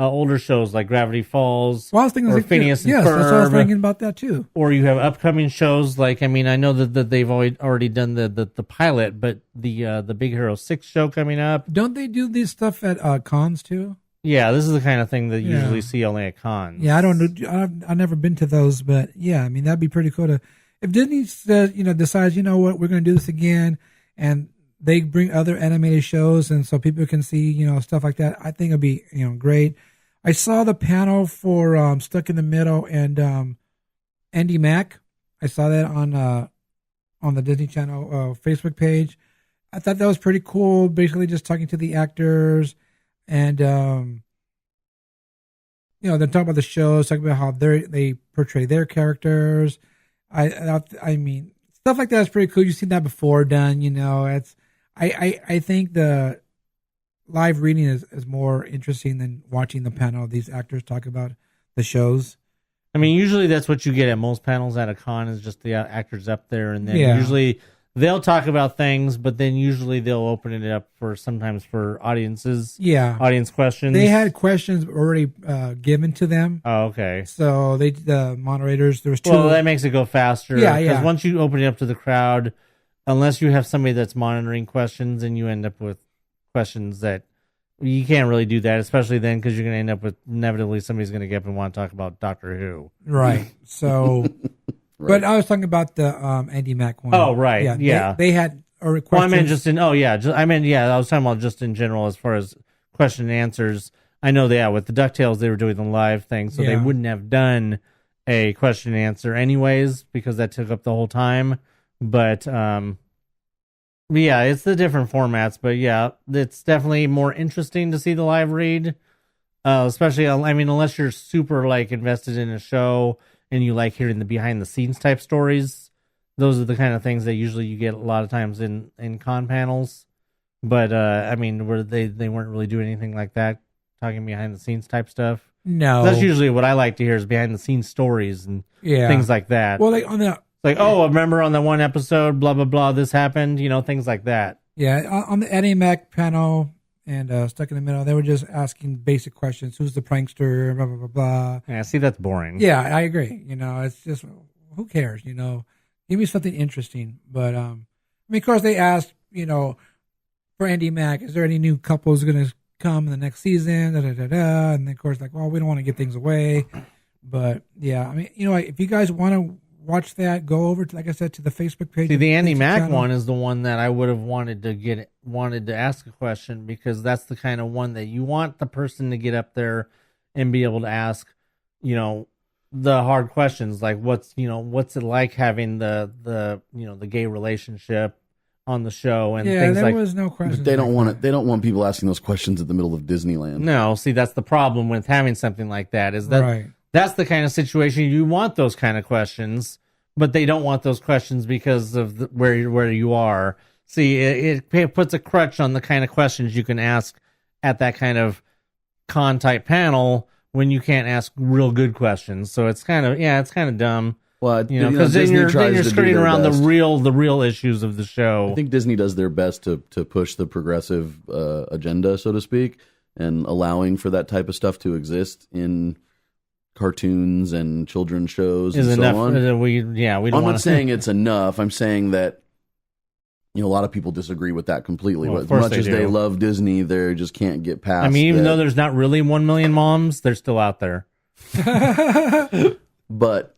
older shows like Gravity Falls, or Phineas and Ferb. Yes, that's what I was thinking about that too. Or you have upcoming shows like, I know that they've already done the pilot, but the Big Hero 6 show coming up. Don't they do this stuff at cons too? Yeah, this is the kind of thing that you usually see only at cons. Yeah, I've never been to those, but yeah, that'd be pretty cool if Disney says, decides, we're going to do this again, and they bring other animated shows, and so people can see, stuff like that. I think it'd be, great. I saw the panel for Stuck in the Middle and Andy Mack. I saw that on the Disney Channel Facebook page, I thought that was pretty cool. Basically, just talking to the actors, and they're talking about the shows, talking about how they portray their characters. I mean, stuff like that is pretty cool. You've seen that before done. It's I think the live reading is more interesting than watching the panel of these actors talk about the shows. I mean, usually that's what you get at most panels at a con is just the actors up there, and then usually they'll talk about things, but then usually they'll open it up sometimes for audiences. Yeah. Audience questions. They had questions already given to them. Oh, okay. So the moderators, there was two. Well, that makes it go faster. Yeah. Because once you open it up to the crowd, unless you have somebody that's monitoring questions, and you end up with questions that you can't really do that, especially then because you're going to end up with inevitably somebody's going to get up and want to talk about Doctor Who. Right. So... Right. But I was talking about the Andy Mack one. Oh, right. Yeah. They had a request. Well, I meant just in, I was talking about just in general as far as question and answers. I know that with the DuckTales, they were doing the live thing, so they wouldn't have done a question and answer anyways, because that took up the whole time. But it's the different formats. But yeah, it's definitely more interesting to see the live read. Especially, I mean, unless you're super invested in a show and you like hearing the behind the scenes type stories, those are the kind of things that usually you get a lot of times in con panels. But I mean, where they weren't really doing anything like that, talking behind the scenes type stuff. No, that's usually what I like to hear is behind the scenes stories and things like that. Well, remember on that one episode, blah blah blah, this happened, things like that. Yeah, on the Andy Mack panel. And Stuck in the Middle, they were just asking basic questions. Who's the prankster? Blah, blah, blah, blah. Yeah, see, that's boring. Yeah, I agree. It's just, who cares? Give me something interesting. But, of course, they asked, for Andy Mack, is there any new couples going to come in the next season? Da, da, da, da. And, of course, we don't want to give things away. But, yeah, I mean, if you guys want to watch that, go over to, like I said, to the Facebook page. See, the Andy Mack one is the one that I would have wanted to ask a question, because that's the kind of one that you want the person to get up there and be able to ask, the hard questions, like what's it like having the gay relationship on the show and things there like. Was no question. They don't want it. They don't want people asking those questions at the middle of Disneyland. No, see, that's the problem with having something like that. Is that right. That's the kind of situation you want those kind of questions, but they don't want those questions because of where you are. See, it puts a crutch on the kind of questions you can ask at that kind of con type panel when you can't ask real good questions. So it's kind of dumb. Well, because then you're skirting around the real issues of the show. I think Disney does their best to push the progressive agenda, so to speak, and allowing for that type of stuff to exist in cartoons and children's shows and so on. We don't. I'm not saying it's enough. I'm saying that a lot of people disagree with that completely. Well, as much as they love Disney, they just can't get past. I mean, even though there's not really 1 million moms, they're still out there. But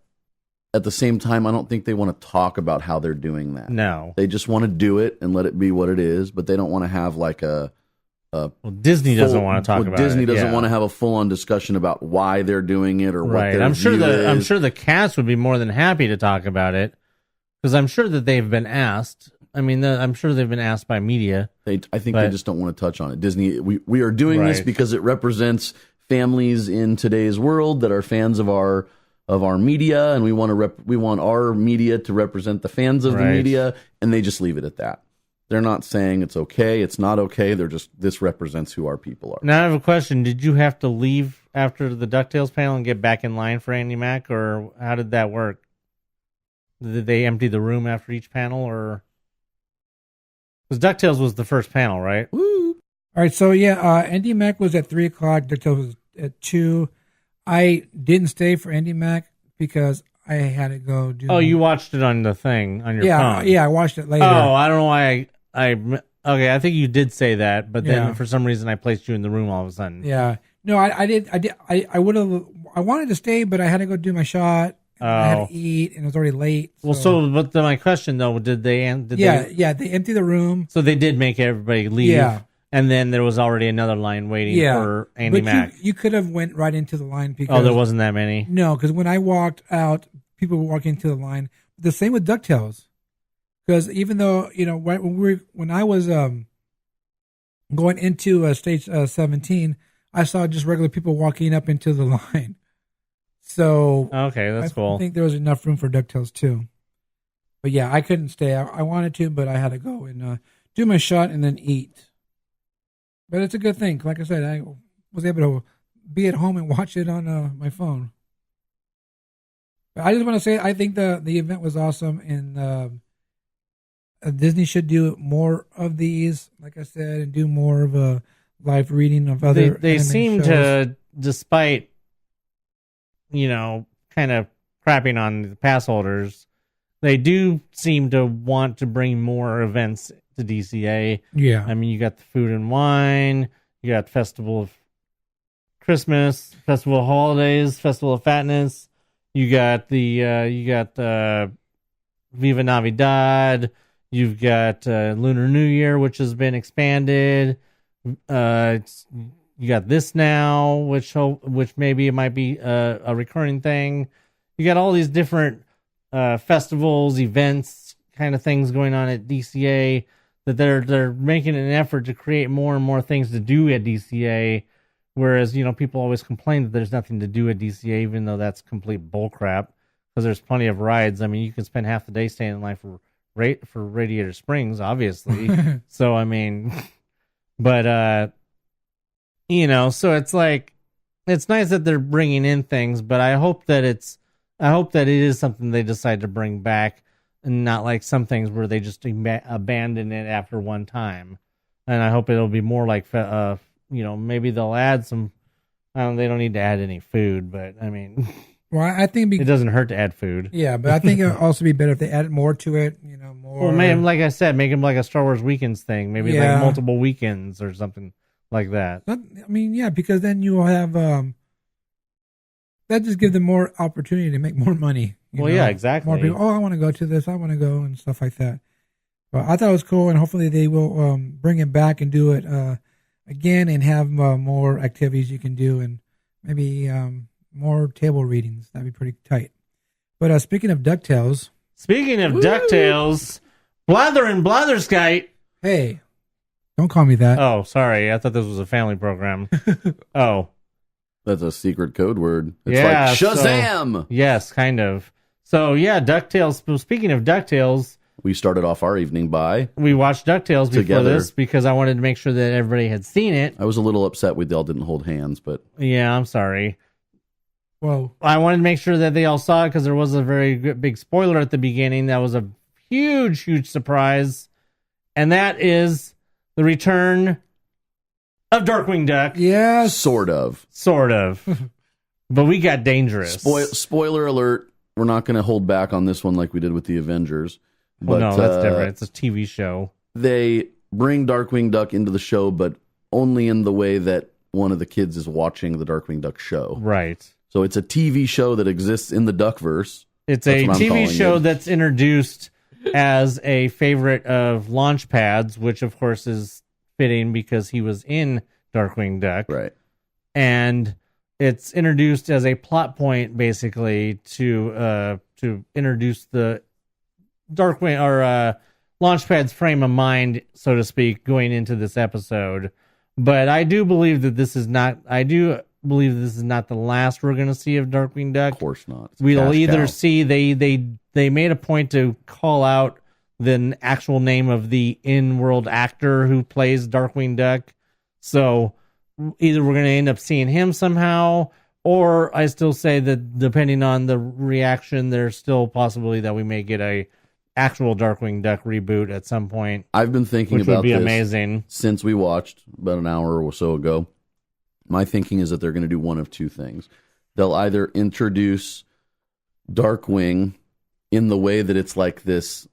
at the same time, I don't think they want to talk about how they're doing that. No, they just want to do it and let it be what it is. But they don't want to have Disney doesn't want to talk about it. Disney doesn't want to have a full-on discussion about why they're doing it or what their view is. I'm sure the cast would be more than happy to talk about it, because I'm sure that they've been asked. I mean, I'm sure they've been asked by media. I think they just don't want to touch on it. Disney, we are doing this because it represents families in today's world that are fans of our media, and we want our media to represent the fans of the media, and they just leave it at that. They're not saying it's okay, it's not okay. They're just, this represents who our people are. Now I have a question. Did you have to leave after the DuckTales panel and get back in line for Andy Mack, or how did that work? Did they empty the room after each panel, or? Because DuckTales was the first panel, right? Woo! All right, so Andy Mack was at 3 o'clock. DuckTales was at 2. I didn't stay for Andy Mack because I had to go do. Oh, you watched it on the thing on your phone? Yeah, I watched it later. Oh, I don't know why okay, I think you did say that, but then for some reason I placed you in the room all of a sudden. Yeah, no, I did. I would have. I wanted to stay, but I had to go do my shot. I had to eat, and it was already late. But my question though, did they empty the room. So they did make everybody leave. Yeah. And then there was already another line waiting for Andy Mack. You could have went right into the line because there wasn't that many. No, because when I walked out, people were walking into the line. The same with DuckTales, Because even though, when I was going into stage 17, I saw just regular people walking up into the line. So Okay, that's cool. I think there was enough room for DuckTales too. But yeah, I couldn't stay. I wanted to, but I had to go and do my shot and then eat. But it's a good thing. Like I said, I was able to be at home and watch it on my phone. But I just want to say, I think the event was awesome, and Disney should do more of these, like I said, and do more of a live reading of other. They seem shows. to, despite kind of crapping on the pass holders, they do seem to want to bring more events to DCA. Yeah. I mean, you got the food and wine, you got Festival of Christmas, Festival of Holidays, Festival of Fatness. You got Viva Navidad. You've got Lunar New Year, which has been expanded. You got this now, which maybe it might be a recurring thing. You got all these different festivals, events, kind of things going on at DCA that they're making an effort to create more and more things to do at DCA. Whereas people always complain that there's nothing to do at DCA, even though that's complete bullcrap. Because there's plenty of rides. I mean, you can spend half the day staying in line for Radiator Springs, obviously. So I mean, but so it's like, it's nice that they're bringing in things, but I hope that it is something they decide to bring back, and not like some things where they just abandon it after one time. And I hope it'll be more like maybe they'll add some. They don't need to add any food, but I mean, well, I think it doesn't hurt to add food. Yeah, but I think it would also be better if they added more to it. More. Well, maybe, like I said, make them like a Star Wars Weekends thing. Maybe like multiple weekends or something like that. I mean, yeah, because then you will have that just gives them more opportunity to make more money. Yeah, exactly. More people. Oh, I want to go to this. I want to go and stuff like that. But I thought it was cool, and hopefully they will bring it back and do it again, and have more activities you can do, and maybe more table readings. That'd be pretty tight. But speaking of DuckTales. Blather and Blatherskite. Hey, don't call me that. Oh, sorry. I thought this was a family program. Oh. That's a secret code word. It's yeah, like Shazam! So, yes, kind of. So, yeah, DuckTales. Well, speaking of DuckTales, we started off our evening by... We watched DuckTales before together. This because I wanted to make sure that everybody had seen it. I was a little upset we all didn't hold hands, but... Yeah, I'm sorry. Whoa. I wanted to make sure that they all saw it because there was a very big spoiler at the beginning. That was a huge, huge surprise. And that is the return of Darkwing Duck. Yes. Sort of. But we got dangerous. Spoiler alert. We're not going to hold back on this one like we did with the Avengers. Well, no, that's different. It's a TV show. They bring Darkwing Duck into the show, but only in the way that one of the kids is watching the Darkwing Duck show. Right. So it's a TV show that exists in the Duckverse. It's a TV show that's introduced as a favorite of Launchpad's, which of course is fitting because he was in Darkwing Duck. Right. And it's introduced as a plot point, basically, to introduce the Darkwing or Launchpad's frame of mind, so to speak, going into this episode. But I do believe that this is not. I do believe this is not the last we're going to see of Darkwing Duck. Of course not. We'll either see they made a point to call out the actual name of the in-world actor who plays Darkwing Duck. So either we're going to end up seeing him somehow, or I still say that depending on the reaction, there's still a possibility that we may get a actual Darkwing Duck reboot at some point. I've been thinking which about would be this amazing. Since we watched about an hour or so ago. My thinking is that they're going to do one of two things. They'll either introduce Darkwing in the way that it's like this,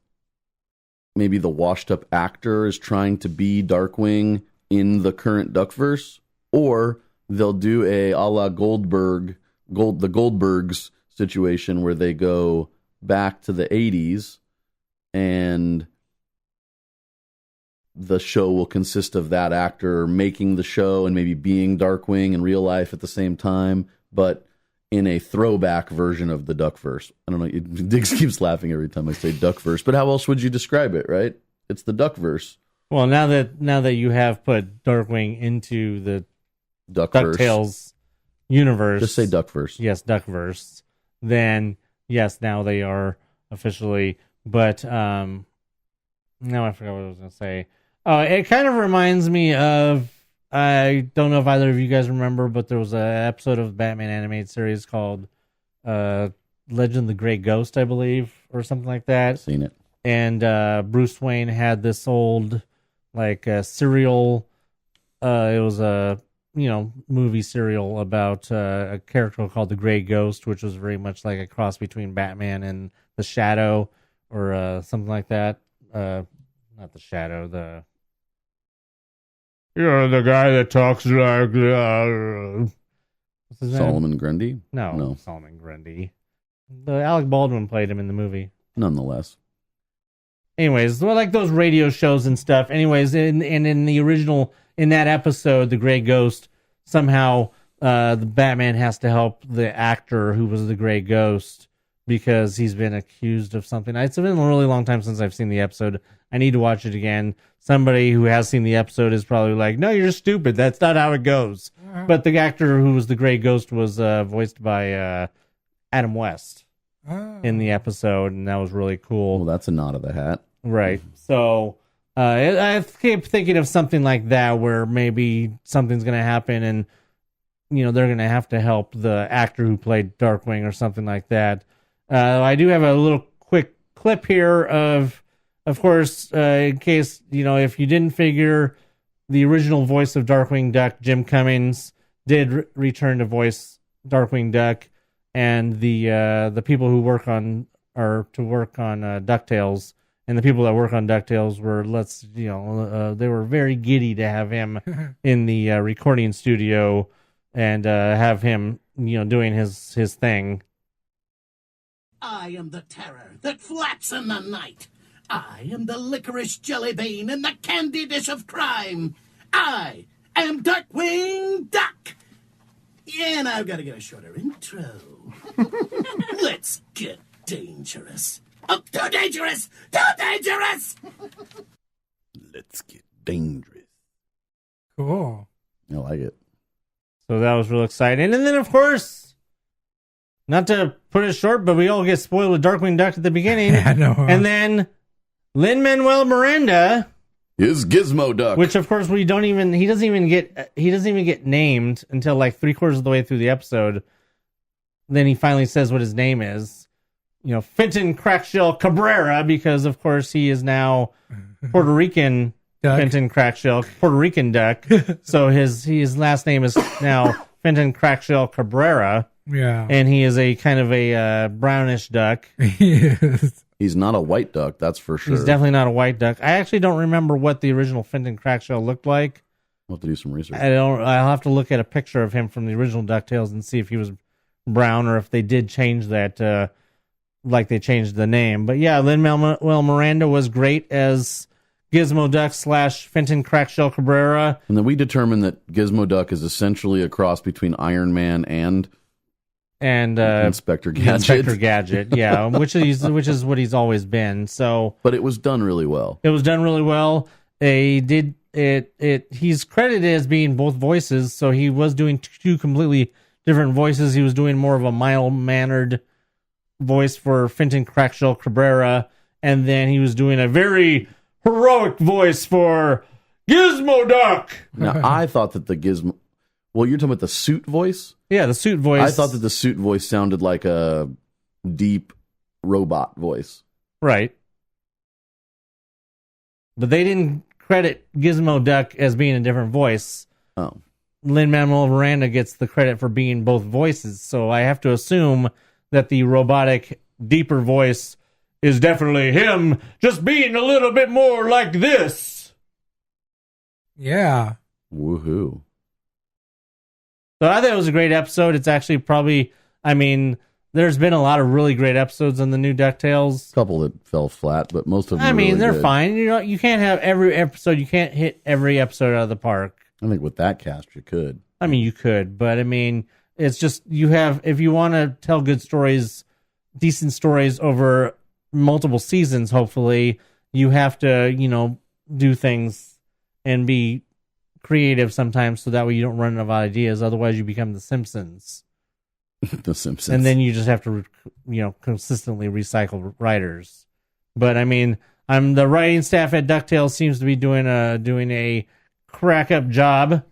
maybe the washed up actor is trying to be Darkwing in the current Duckverse, or they'll do a la the Goldbergs situation where they go back to the 80s and the show will consist of that actor making the show and maybe being Darkwing in real life at the same time. But in a throwback version of the Duckverse. I don't know. Diggs keeps laughing every time I say Duckverse, but how else would you describe it, right? It's the Duckverse. Well, now that you have put Darkwing into the Duckverse. DuckTales universe. Just say Duckverse. Yes, Duckverse. Then, yes, now they are officially. But, now I forgot what I was going to say. It kind of reminds me of, I don't know if either of you guys remember, but there was an episode of the Batman animated series called Legend of the Grey Ghost, I believe, or something like that. Seen it. And Bruce Wayne had this old, serial. It was a movie serial about a character called the Grey Ghost, which was very much like a cross between Batman and the Shadow, or something like that. Not the Shadow, the guy that talks like what's his name? Solomon Grundy? No, Solomon Grundy. Alec Baldwin played him in the movie. Nonetheless. Anyways, like those radio shows and stuff. Anyways, in the original, in that episode, the Grey Ghost, somehow the Batman has to help the actor who was the Grey Ghost because he's been accused of something. It's been a really long time since I've seen the episode. I need to watch it again. Somebody who has seen the episode is probably like, no, you're stupid. That's not how it goes. But the actor who was the Grey Ghost was voiced by Adam West in the episode, and that was really cool. Well, that's a nod of the hat. Right. So I keep thinking of something like that where maybe something's going to happen and, they're going to have to help the actor who played Darkwing or something like that. I do have a little quick clip here of course, in case, if you didn't figure, the original voice of Darkwing Duck, Jim Cummings, did return to voice Darkwing Duck, and the people who work on DuckTales, and the people that work on DuckTales were, they were very giddy to have him in the recording studio and have him, doing his thing. I am the terror that flaps in the night. I am the licorice jelly bean in the candy dish of crime. I am Darkwing Duck. And I've got to get a shorter intro. Let's get dangerous. Oh, too dangerous! Too dangerous! Let's get dangerous. Cool. I like it. So that was real exciting. And then, of course, not to put it short, but we all get spoiled with Darkwing Duck at the beginning. I know. And then Lin-Manuel Miranda Is Gizmo Duck. which, of course, he doesn't even get named until like 3/4 of the way through the episode. Then he finally says what his name is. Fenton Crackshell Cabrera, because of course he is now Puerto Rican Duck. Fenton Crackshell, Puerto Rican Duck. So his last name is now Fenton Crackshell Cabrera. Yeah. And he is a kind of a brownish duck. Yes. He's not a white duck, that's for sure. He's definitely not a white duck. I actually don't remember what the original Fenton Crackshell looked like. We'll have to do some research. I'll have to look at a picture of him from the original DuckTales and see if he was brown or if they did change that, like they changed the name. But yeah, Lin-Manuel Miranda was great as Gizmo Duck / Fenton Crackshell Cabrera. And then we determined that Gizmo Duck is essentially a cross between Iron Man and Inspector Gadget. Inspector Gadget, yeah, which is what he's always been. So, but it was done really well. It was done really well. They did it. He's credited as being both voices, so he was doing two completely different voices. He was doing more of a mild-mannered voice for Fenton Crackshell Cabrera, and then he was doing a very heroic voice for Gizmo Duck. Now, I thought that the Gizmo... Well, you're talking about the suit voice? Yeah, the suit voice. I thought that the suit voice sounded like a deep robot voice. Right. But they didn't credit Gizmo Duck as being a different voice. Oh. Lin-Manuel Miranda gets the credit for being both voices, so I have to assume that the robotic, deeper voice is definitely him just being a little bit more like this. Yeah. Woohoo. So I thought it was a great episode. It's actually probably, there's been a lot of really great episodes on the new DuckTales. A couple that fell flat, but most of them were really they're good. fine. You can't have every episode. You can't hit every episode out of the park. I think with that cast, you could. You could, but It's just if you want to tell good stories, decent stories over multiple seasons, hopefully, you have to, do things and be creative sometimes so that way you don't run out of ideas. Otherwise, you become The Simpsons. The Simpsons. And then you just have to, consistently recycle writers. But I mean, the writing staff at DuckTales seems to be doing a crack up job.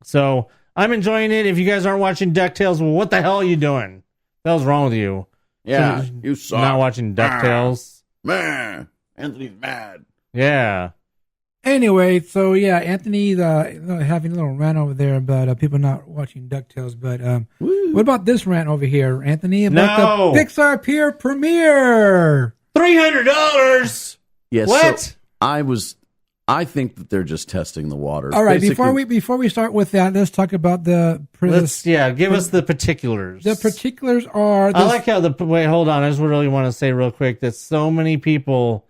So I'm enjoying it. If you guys aren't watching DuckTales, well, what the hell are you doing? What the hell's wrong with you? Yeah, you suck. Not watching DuckTales. Man, Anthony's mad. Yeah. Anyway, so yeah, Anthony's having a little rant over there about people not watching DuckTales. But what about this rant over here, Anthony? About the Pixar Pier premiere. $300. Yes. What? So I think that they're just testing the waters. All right, Basically, before we start with that, let's talk about give us the particulars. The particulars are. I like how wait, hold on. I just really want to say real quick that so many people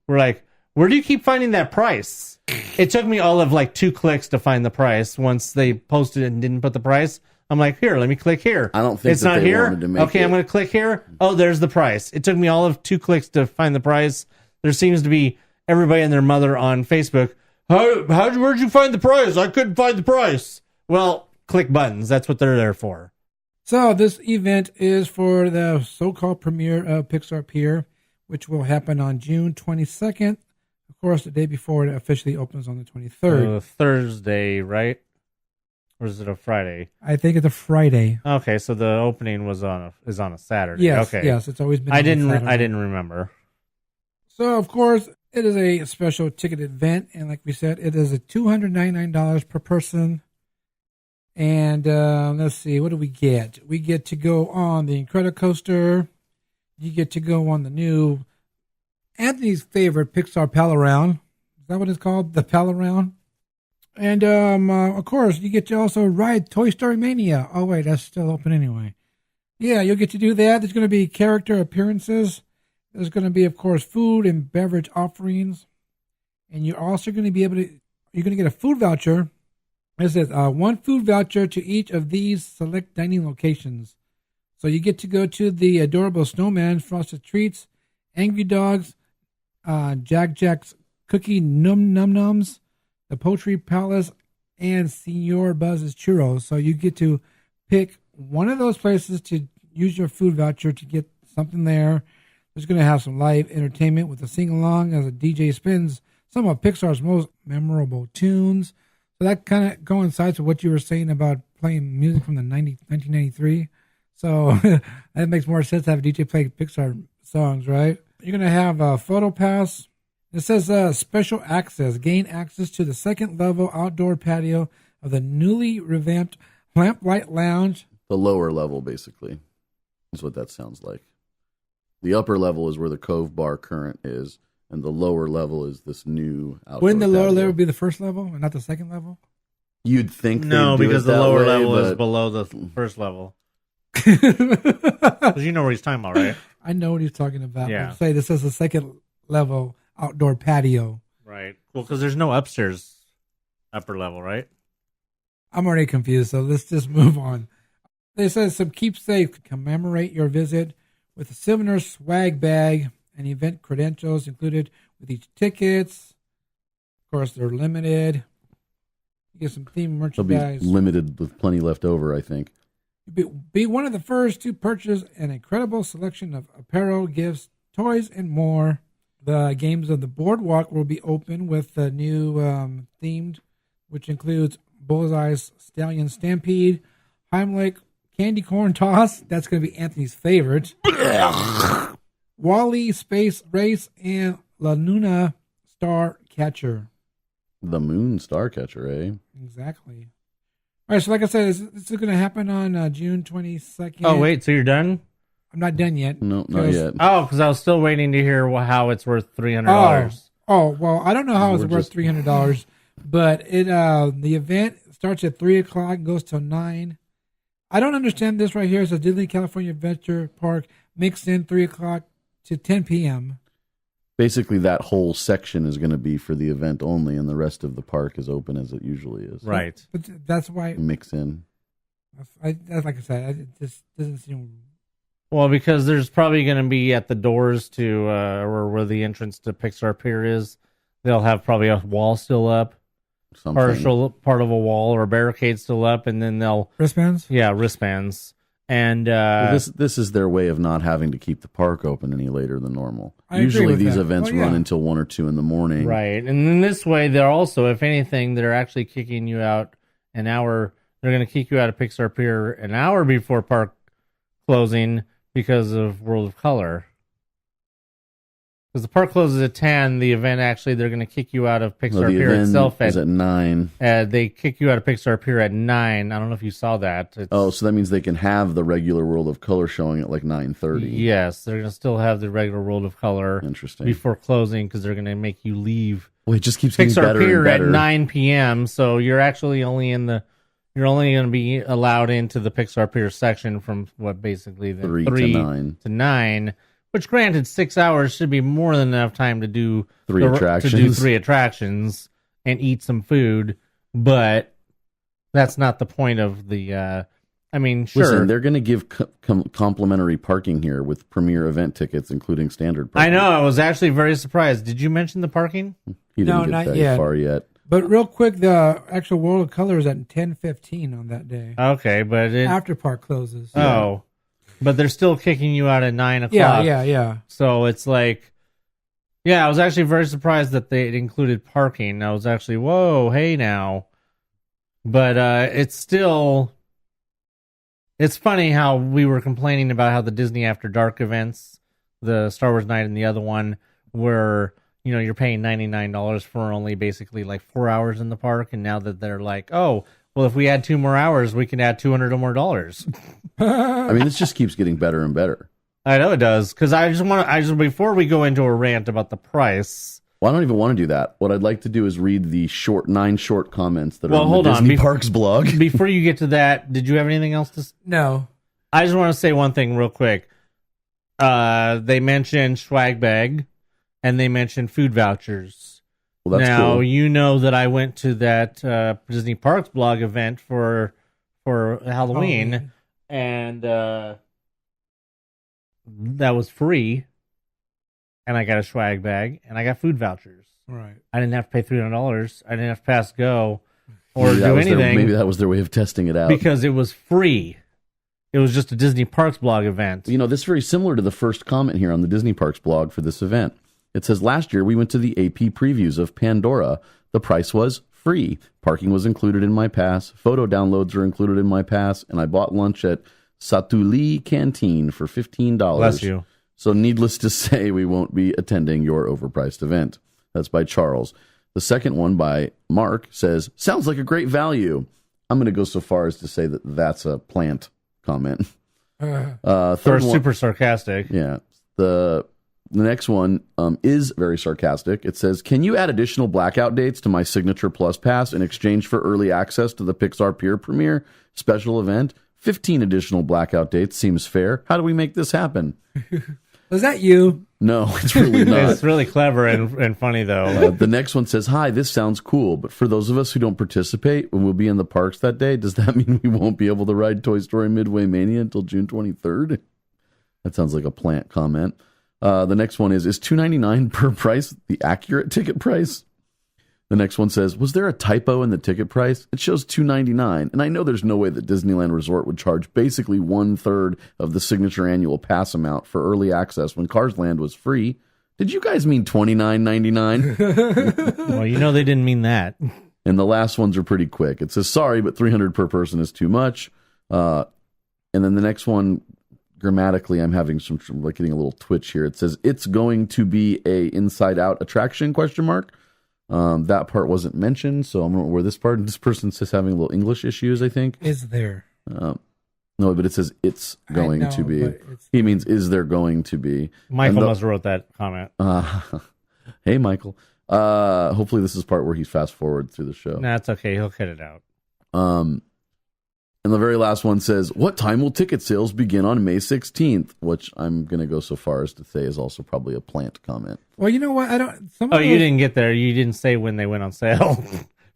were like, where do you keep finding that price? It took me all of like 2 clicks to find the price once they posted it and didn't put the price. I'm like, here, let me click here. I don't think it's that not they here. wanted to make okay, it. I'm going to click here. Oh, there's the price. It took me all of 2 clicks to find the price. There seems to be everybody and their mother on Facebook. Where'd you find the price? I couldn't find the price. Well, click buttons. That's what they're there for. So this event is for the so-called premiere of Pixar Pier, which will happen on June 22nd. Of course, the day before it officially opens on the 23rd. Thursday, right? Or is it a Friday? I think it's a Friday. Okay, so the opening is on a Saturday. Yes, okay. Yes, it's always been. I didn't remember. So of course, it is a special ticket event, and like we said, it is a $299 per person. And let's see, what do we get? We get to go on the Incredicoaster. You get to go on the new Anthony's favorite Pixar Pal Around. Is that what it's called? The Pal Around? And, of course, you get to also ride Toy Story Mania. Oh, wait, that's still open anyway. Yeah, you'll get to do that. There's going to be character appearances. There's going to be, of course, food and beverage offerings. And you're also going to be able to, you're going to get a food voucher. It says 1 food voucher to each of these select dining locations. So you get to go to the Adorable Snowman, Frosted Treats, Angry Dogs, Jack Jack's Cookie Num Num Nums, the Poultry Palace, and Senor Buzz's Churro. So you get to pick one of those places to use your food voucher to get something there. There's going to have some live entertainment with a sing-along as a DJ spins some of Pixar's most memorable tunes. So that kind of coincides with what you were saying about playing music from the 1993. So that makes more sense to have a DJ play Pixar songs, right? You're going to have a photo pass. It says special access. Gain access to the second level outdoor patio of the newly revamped Lamplight Lounge. The lower level, basically, is what that sounds like. The upper level is where the Cove Bar current is, and the lower level is this new outdoor Wouldn't the lower patio. level be the first level and not the second level? You'd think No, they'd do because it the that lower way, level is but below the first level. Because you know what he's talking about, right? I know what he's talking about. Yeah. I'll say this is the second level outdoor patio. Right. Well, because there's no upstairs upper level, right? I'm already confused, so let's just move on. They says some keepsakes commemorate your visit with a souvenir swag bag and event credentials included with each tickets. Of course, they're limited. You get some themed they'll be merchandise. limited with plenty left over, I think. Be one of the first to purchase an incredible selection of apparel, gifts, toys, and more. The games of the boardwalk will be open with the new themed, which includes Bullseye's Stallion Stampede, Heimlich Candy Corn Toss. That's going to be Anthony's favorite. Wally Space Race and La Luna Star Catcher. The Moon Star Catcher, eh? Exactly. All right, so like I said, this is going to happen on June 22nd. Oh, wait, so you're done? I'm not done yet. No, not yet. Oh, because I was still waiting to hear how it's worth $300. Oh, well, I don't know how it's worth $300, but it the event starts at 3 o'clock and goes till 9. I don't understand this right here. It's a Disney California Adventure Park mixed in 3 o'clock to 10 p.m. Basically, that whole section is going to be for the event only, and the rest of the park is open as it usually is. Right. But that's why. Mix in. Like I said, it just doesn't seem. Well, because there's probably going to be at the doors to, or where the entrance to Pixar Pier is, they'll have probably a wall still up. Partial part of a wall or a barricade still up, and then they'll Wristbands? Yeah, wristbands. And Well, this is their way of not having to keep the park open any later than normal. I agree Usually with these that. events Oh, yeah. run until 1 or 2 in the morning. right, and in this way, they're also, if anything, they're actually kicking you out an hour. They're going to kick you out of Pixar Pier an hour before park closing because of World of Color. Because the park closes at 10, the event actually, they're going to kick you out of Pixar Well, the Pier event itself is at 9. They kick you out of Pixar Pier at 9. I don't know if you saw that. Oh, so that means they can have the regular World of Color showing at like 9:30. Yes, they're going to still have the regular World of Color Interesting. before closing because they're going to make you leave Well, it just keeps getting Pixar better Pier and better. at 9 p.m. So you're actually only you're only going to be allowed into the Pixar Pier section from what basically the 3 to 9. Which, granted, 6 hours should be more than enough time to do 3 attractions. to do 3 attractions and eat some food, but that's not the point of the. I mean, sure. Listen, they're going to give complimentary parking here with premier event tickets, including standard I parking. know. I was actually very surprised. Did you mention the parking? He didn't No, get not very yet. far yet. But real quick, the actual World of Color is at 10:15 on that day. Okay, but After park closes. Oh, but they're still kicking you out at 9 o'clock. Yeah. So it's like, yeah, I was actually very surprised that they included parking. I was actually, whoa, hey now. But it's still, it's funny how we were complaining about how the Disney After Dark events, the Star Wars Night and the other one, were, you're paying $99 for only basically like 4 hours in the park. And now that they're like, oh, well, if we add 2 more hours, we can add $200 or more. I mean, this just keeps getting better and better. I know it does, because I just before we go into a rant about the price. Well, I don't even want to do that. What I'd like to do is read the 9 short comments that are on hold the on. Disney Parks blog. Before you get to that, did you have anything else to? No. I just want to say one thing real quick. They mentioned swag bag, and they mentioned food vouchers. Well, that's now cool. you know that I went to that Disney Parks blog event for Halloween. And that was free, and I got a swag bag, and I got food vouchers. Right. I didn't have to pay $300. I didn't have to pass go or Maybe that do was anything. maybe that was their way of testing it out. Because it was free. It was just a Disney Parks blog event. This is very similar to the first comment here on the Disney Parks blog for this event. It says, last year we went to the AP previews of Pandora. The price was free. Parking was included in my pass. Photo downloads are included in my pass. And I bought lunch at Satuli Canteen for $15. Bless you. So needless to say, we won't be attending your overpriced event. That's by Charles. The second one by Mark says, sounds like a great value. I'm going to go so far as to say that that's a plant comment. Third one, super sarcastic. yeah. The next one is very sarcastic. It says, can you add additional blackout dates to my Signature Plus Pass in exchange for early access to the Pixar Pier premiere special event? 15 additional blackout dates seems fair. How do we make this happen? Was that you? No, it's really not. It's really clever and funny, though. The next one says, hi, this sounds cool, but for those of us who don't participate when we'll be in the parks that day, does that mean we won't be able to ride Toy Story Midway Mania until June 23rd? That sounds like a plant comment. The next one is $2.99 per price the accurate ticket price? The next one says, was there a typo in the ticket price? It shows $2.99, and I know there's no way that Disneyland Resort would charge basically 1/3 of the signature annual pass amount for early access when Cars Land was free. Did you guys mean $29.99? Well, they didn't mean that. And the last ones are pretty quick. It says, sorry, but $300 per person is too much. And then the next one, grammatically, I'm having some getting a little twitch here. It says, it's going to be a Inside Out attraction, ? That part wasn't mentioned, so I'm going to where this person's just having a little English issues, I think. Is there? No, but it says it's going to be. He means, is there going to be? Michael must have wrote that comment. Hey, Michael. Hopefully this is part where he's fast forward through the show. That's okay. He'll cut it out. And the very last one says, what time will ticket sales begin on May 16th? Which I'm going to go so far as to say is also probably a plant comment. Well, you know what? I don't. You didn't get there. You didn't say when they went on sale.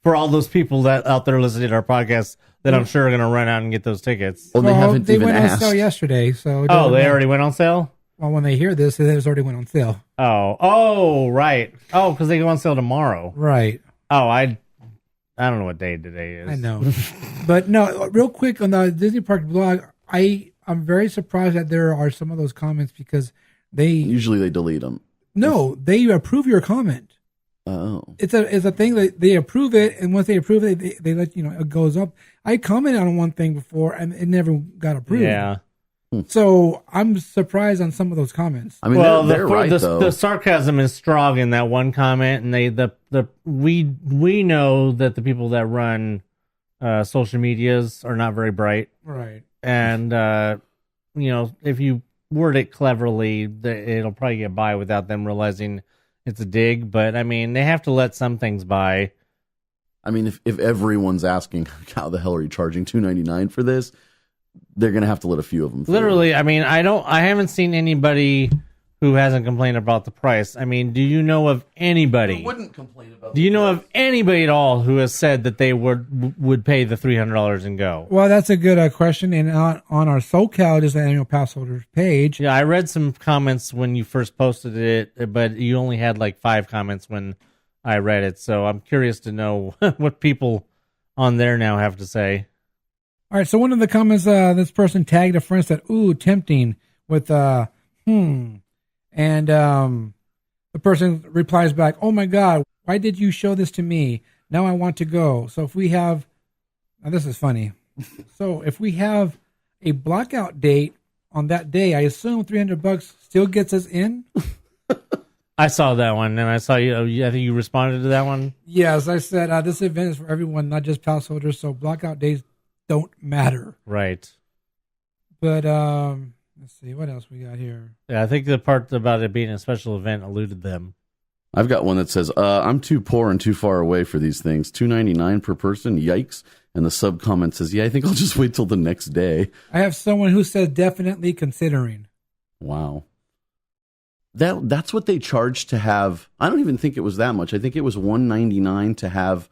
For all those people that out there listening to our podcast that I'm sure are going to run out and get those tickets. Well, they haven't even went asked. on sale yesterday. So they already went on sale? Well, when they hear this, it already went on sale. Oh, right. Oh, because they go on sale tomorrow. Right. Oh, I don't know what day today is. I know. But no, real quick on the Disney Park blog, I'm very surprised that there are some of those comments because usually they delete them. No, they approve your comment. Oh. It's a thing that they approve it, and once they approve it, they let you know it goes up. I commented on one thing before, and it never got approved. Yeah. So I'm surprised on some of those comments. I mean, they're right, though. The sarcasm is strong in that one comment, and we know that the people that run social medias are not very bright, right? And if you word it cleverly, it'll probably get by without them realizing it's a dig. But I mean, they have to let some things by. I mean, if everyone's asking, how the hell are you charging $2.99 for this? They're gonna have to let a few of them through. Literally, I mean, I haven't seen anybody who hasn't complained about the price. I mean, do you know of anybody? Who wouldn't complain about? Do you know of anybody at all who has said that they would pay the $300 and go? Well, that's a good question. And on our SoCal, just the annual pass holders page. Yeah, I read some comments when you first posted it, but you only had like 5 comments when I read it. So I'm curious to know what people on there now have to say. All right, so one of the comments, this person tagged a friend, said, "Ooh, tempting," with and the person replies back, "Oh my God, why did you show this to me? Now I want to go." So if we have, now this is funny. So if we have a blackout date on that day, I assume $300 still gets us in. I saw that one, and I saw you. I think you responded to that one. Yes, I said this event is for everyone, not just pass holders. So blackout days don't matter. Right. But let's see what else we got here. Yeah, I think the part about it being a special event eluded them. I've got one that says, I'm too poor and too far away for these things. $2.99 per person. Yikes. And the sub comment says, yeah, I think I'll just wait till the next day. I have someone who says definitely considering. Wow. That's what they charged to have. I don't even think it was that much. I think it was $1.99 to have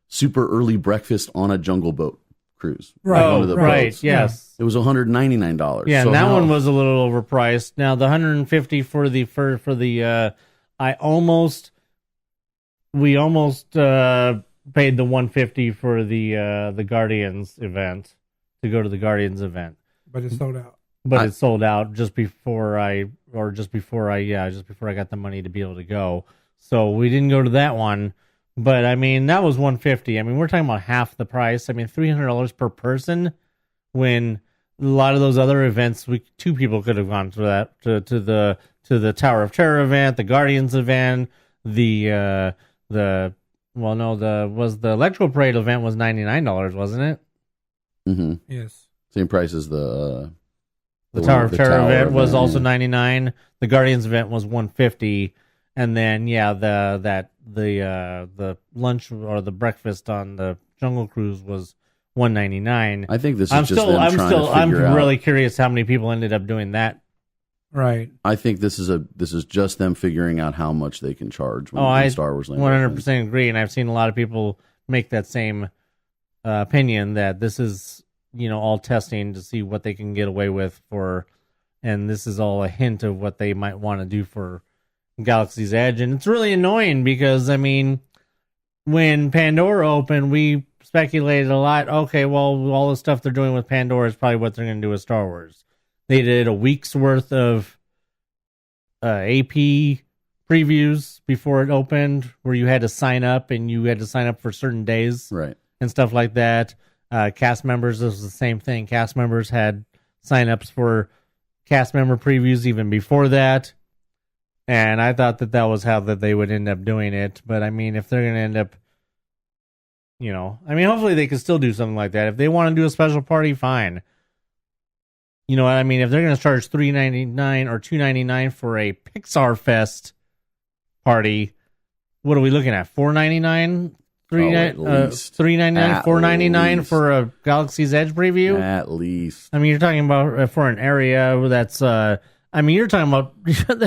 super early breakfast on a Jungle Boat cruise. Right. One of the right. boats. Yes. It was $199. Yeah, so and that one was a little overpriced. Now the $150 for the we almost paid the $150 for the Guardians event to go to the Guardians event. But it's sold out. But it sold out just before I got the money to be able to go. So we didn't go to that one. But I mean, that was $150. I mean, we're talking about half the price. I mean, $300 per person. When a lot of those other events, 2 people could have gone to that to the Tower of Terror event, the Guardians event, the Electro Parade event was $99, wasn't it? Mm-hmm. Yes. Same price as the Tower of Terror event was also $99. The Guardians event was $150. And then the lunch or the breakfast on the Jungle Cruise was $199. I think this is I'm really curious how many people ended up doing that. Right. I think this is just them figuring out how much they can charge when Star Wars Land. 100% agree, and I've seen a lot of people make that same opinion that this is all testing to see what they can get away with and this is all a hint of what they might want to do for Galaxy's Edge. And it's really annoying because, I mean, when Pandora opened, we speculated a lot. Okay, well, all the stuff they're doing with Pandora is probably what they're going to do with Star Wars. They did a week's worth of AP previews before it opened where you had to sign up and you had to sign up for certain days. Right. And stuff like that. Cast members, this was the same thing. Cast members had sign-ups for cast member previews even before that. And I thought that was how that they would end up doing it. But, I mean, if they're going to end up, hopefully they can still do something like that. If they want to do a special party, fine. You know what I mean? If they're going to charge $3.99 or $2.99 for a Pixar Fest party, what are we looking at? $4.99? least. $3.99, At $4.99 least. for a Galaxy's Edge preview. At least. I mean, you're talking about for an area that's. I mean, you're talking about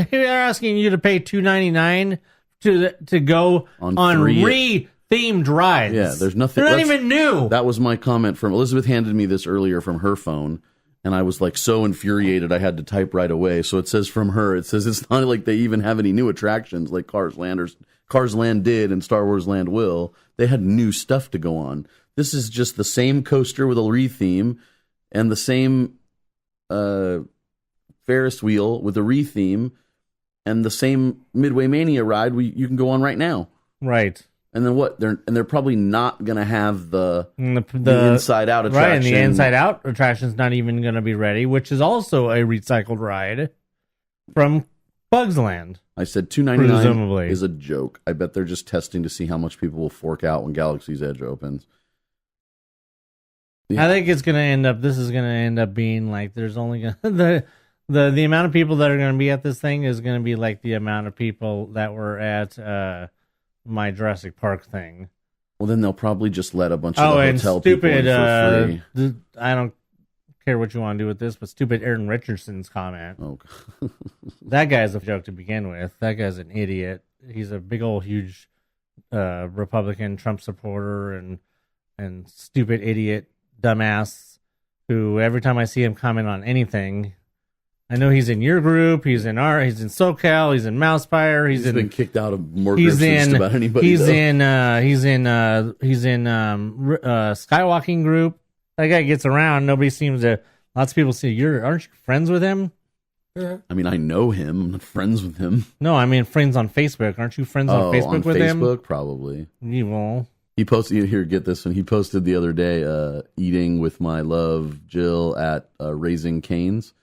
they're asking you to pay $2.99 to go on re-themed rides. Yeah, there's nothing. They're not even new. That was my comment from Elizabeth. Handed me this earlier from her phone, and I was like so infuriated I had to type right away. So it says from her. It says it's not like they even have any new attractions like Cars Land did and Star Wars Land will. They had new stuff to go on. This is just the same coaster with a re-theme and the same Ferris wheel with a re-theme and the same Midway Mania ride you can go on right now. Right. And then what? They're probably not going to have the Inside Out attraction. Right, and the Inside Out attraction's not even going to be ready, which is also a recycled ride from Bugs Land. I said $2.99 presumably is a joke. I bet they're just testing to see how much people will fork out when Galaxy's Edge opens. Yeah. I think it's going to end up. This is going to end up being like there's only going the amount of people that are going to be at this thing is going to be like the amount of people that were at my Jurassic Park thing. Well, then they'll probably just let a bunch of the and hotel stupid, people in for free. I don't care what you want to do with this, but stupid Aaron Richardson's comment. Oh. That guy's a joke to begin with. That guy's an idiot. He's a big old huge Republican Trump supporter and stupid idiot dumbass who every time I see him comment on anything, I know he's in your group, he's in SoCal, he's in MousePIRE, he's been kicked out of more groups than just about anybody. He's in Skywalking group. That guy gets around. Nobody seems to. Lots of people say, aren't you friends with him? I mean, I know him. I'm not friends with him. No, I mean friends on Facebook. Aren't you friends on Facebook with him? Facebook, probably. You will. He posted, here, get this one. He posted the other day, eating with my love, Jill, at Raising Cane's.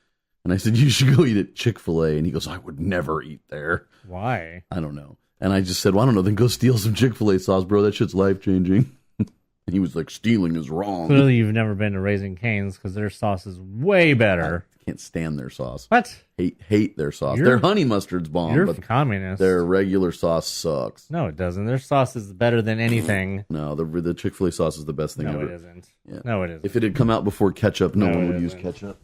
And I said, you should go eat at Chick-fil-A. And he goes, I would never eat there. Why? I don't know. And I just said, well, I don't know. Then go steal some Chick-fil-A sauce, bro. That shit's life-changing. And he was like, stealing is wrong. Clearly you've never been to Raising Cane's because their sauce is way better. I can't stand their sauce. What? Hate their sauce. Their honey mustard's bomb. You're but a communist. Their regular sauce sucks. No, it doesn't. Their sauce is better than anything. No, the Chick-fil-A sauce is the best thing ever. No, it isn't. Yeah. No, it isn't. If it had come out before ketchup, no one would use ketchup.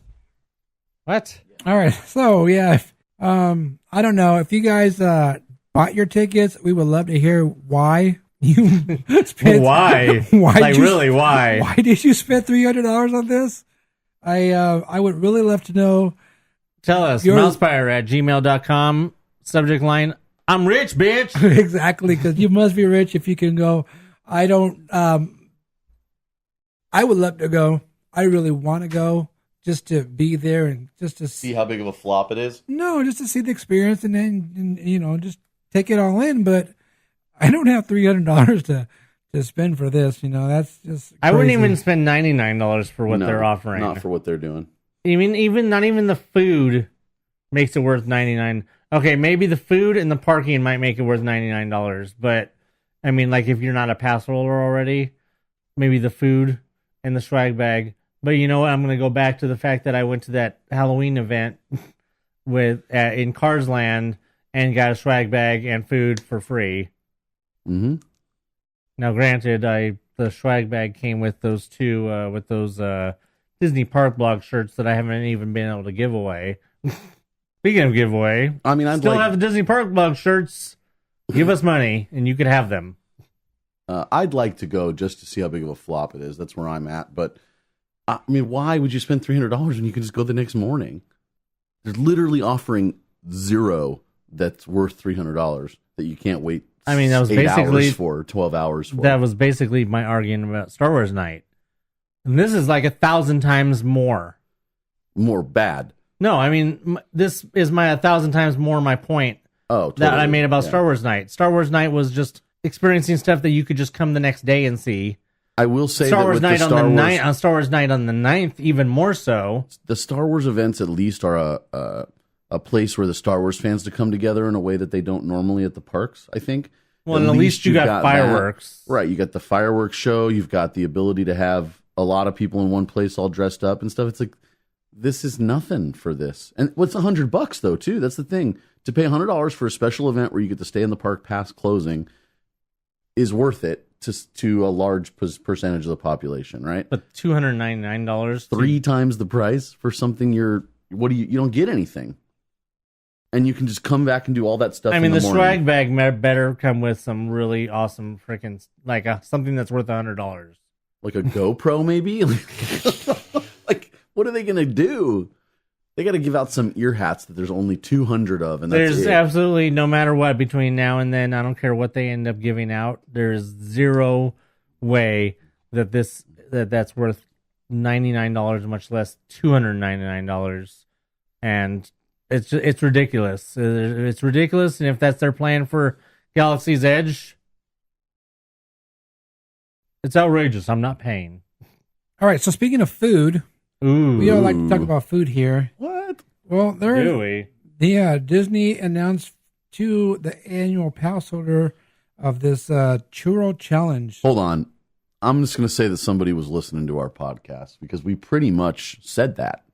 What? All right. So, yeah. I don't know. If you guys bought your tickets, we would love to hear why you spent. Why? Really, why? Why did you spend $300 on this? I would really love to know. Tell us. MousePIRE@gmail.com. Subject line, I'm rich, bitch. Exactly, because you must be rich if you can go. I don't. I would love to go. I really want to go. Just to be there and just to see how big of a flop it is. No, just to see the experience and then just take it all in. But I don't have $300 to spend for this. That's just crazy. I wouldn't even spend $99 for what they're offering. Not for what they're doing. Even not even the food makes it worth $99. Okay, maybe the food and the parking might make it worth $99. But I mean, like if you're not a pass holder already, maybe the food and the swag bag. But you know what? I'm going to go back to the fact that I went to that Halloween event in Cars Land and got a swag bag and food for free. Mm-hmm. Now, granted, the swag bag came with those Disney Park blog shirts that I haven't even been able to give away. Speaking of giveaway, I mean, I'd still have the Disney Park blog shirts. Give us money, and you could have them. I'd like to go just to see how big of a flop it is. That's where I'm at, but. I mean, why would you spend $300 when you can just go the next morning? They're literally offering zero that's worth $300 that you can't wait. I mean, that was 8 basically hours for 12 hours for. That was basically my argument about Star Wars Night, and this is like 1,000 times more. More bad. No, I mean this is my 1,000 times more my point. Oh, totally. That I made about Star Wars Night. Star Wars Night was just experiencing stuff that you could just come the next day and see. I will say Star that Wars with Night the Star Wars Night on the 9th, even more so. The Star Wars events at least are a place where the Star Wars fans to come together in a way that they don't normally at the parks, I think. Well, and at least you got fireworks. That. Right, you got the fireworks show. You've got the ability to have a lot of people in one place all dressed up and stuff. It's like, this is nothing for this. And what's $100 though, too? That's the thing. To pay $100 for a special event where you get to stay in the park past closing is worth it. to a large percentage of the population, right? But $299. 3 times the price for something you don't get anything. And you can just come back and do all that stuff. I mean, in the the morning. swag bag better come with some really awesome freaking, like something that's worth $100. Like a GoPro, maybe? Like, what are they going to do? They got to give out some ear hats that there's only 200 of, and that's There's it. absolutely, no matter what, between now and then, I don't care what they end up giving out, there's zero way that that's worth $99, much less $299. And it's ridiculous. It's ridiculous, and if that's their plan for Galaxy's Edge, it's outrageous. I'm not paying. All right, so speaking of food, Ooh. we all like to talk about food here. What? Well, Do we? Yeah, Disney announced to the annual pass holder of this Churro challenge. Hold on. I'm just going to say that somebody was listening to our podcast because we pretty much said that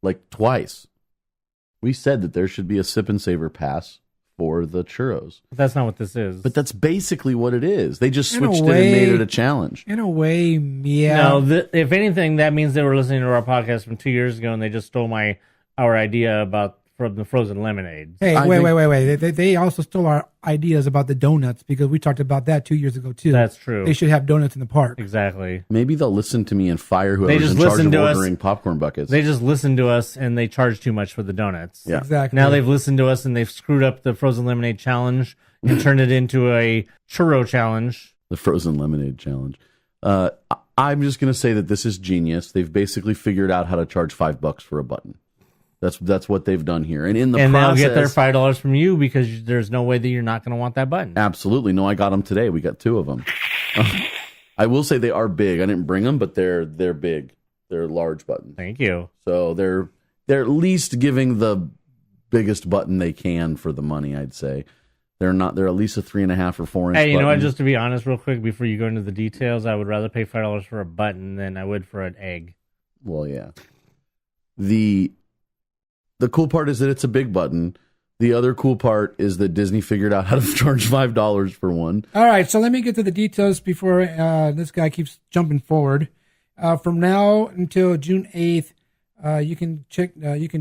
like twice. We said that there should be a sip and savor pass for the churros. But that's not what this is. But that's basically what it is. They just In a switched it way- and made it a challenge. In a way, yeah. No, if anything, that means they were listening to our podcast from 2 years ago and they just stole our idea from the frozen lemonade. Hey, I wait. think- They also stole our ideas about the donuts because we talked about that 2 years ago too. That's true. They should have donuts in the park. Exactly. Maybe they'll listen to me and fire whoever's just in charge listened of to us. ordering popcorn buckets. They just listened to us and they charged too much for the donuts. Yeah. Exactly. Now they've listened to us and they've screwed up the frozen lemonade challenge and turned it into a churro challenge. The frozen lemonade challenge. I'm just going to say that this is genius. They've basically figured out how to charge $5 for a button. That's what they've done here. And in the And process, they'll get their $5 from you because there's no way that you're not going to want that button. absolutely. No, I got them today. We got 2 of them. I will say they are big. I didn't bring them, but they're big. They're large buttons. Thank you. So they're at least giving the biggest button they can for the money, I'd say. They're at least a 3.5 or 4 inch. Hey, you know what? button. Just to be honest, real quick, before you go into the details, I would rather pay $5 for a button than I would for an egg. Well, yeah. The cool part is that it's a big button. The other cool part is that Disney figured out how to charge $5 for one. All right, so let me get to the details before this guy keeps jumping forward. From now until June 8th, you can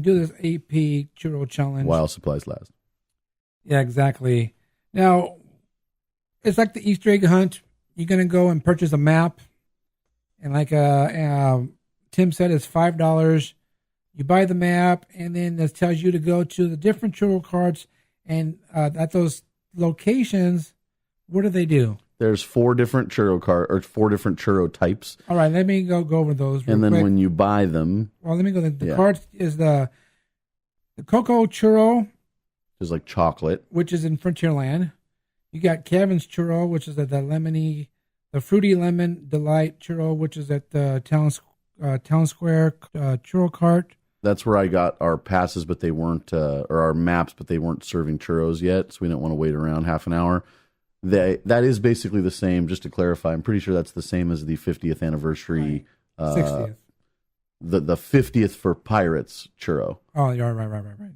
do this AP Churro challenge. While supplies last. Yeah, exactly. Now, it's like the Easter egg hunt. You're going to go and purchase a map. And like Tim said, it's $5. You buy the map, and then it tells you to go to the different churro carts. And at those locations, what do they do? There's 4 different 4 different churro types. All right, let me go over those real And then quick. when you buy them, Well, let me go. The Yeah. carts is the Cocoa Churro, there's like chocolate. which is in Frontierland. You got Kevin's Churro, which is at the Fruity Lemon Delight Churro, which is at the Town Square Churro Cart. That's where I got our passes, but they weren't, or our maps, but they weren't serving churros yet, so we didn't want to wait around half an hour. That is basically the same, just to clarify. I'm pretty sure that's the same as the 50th anniversary, 60th. The 50th for Pirates churro. Oh, yeah, right.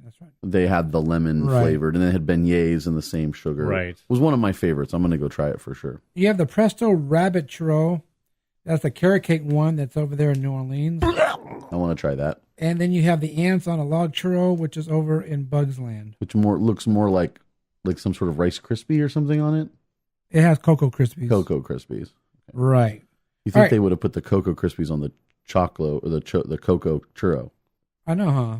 That's right. They had the lemon Right. flavored, and it had beignets and the same sugar. Right. It was one of my favorites. I'm going to go try it for sure. You have the Presto Rabbit Churro. That's the carrot cake one that's over there in New Orleans. I want to try that, And then you have the Ants on a Log Churro, which is over in Bugs Land. which looks more like some sort of Rice Krispie or something on it. It has Cocoa Krispies. Cocoa Krispies. Right. You think All right. they would have put the Cocoa Krispies on the chocolate or the Cocoa churro? I know, huh?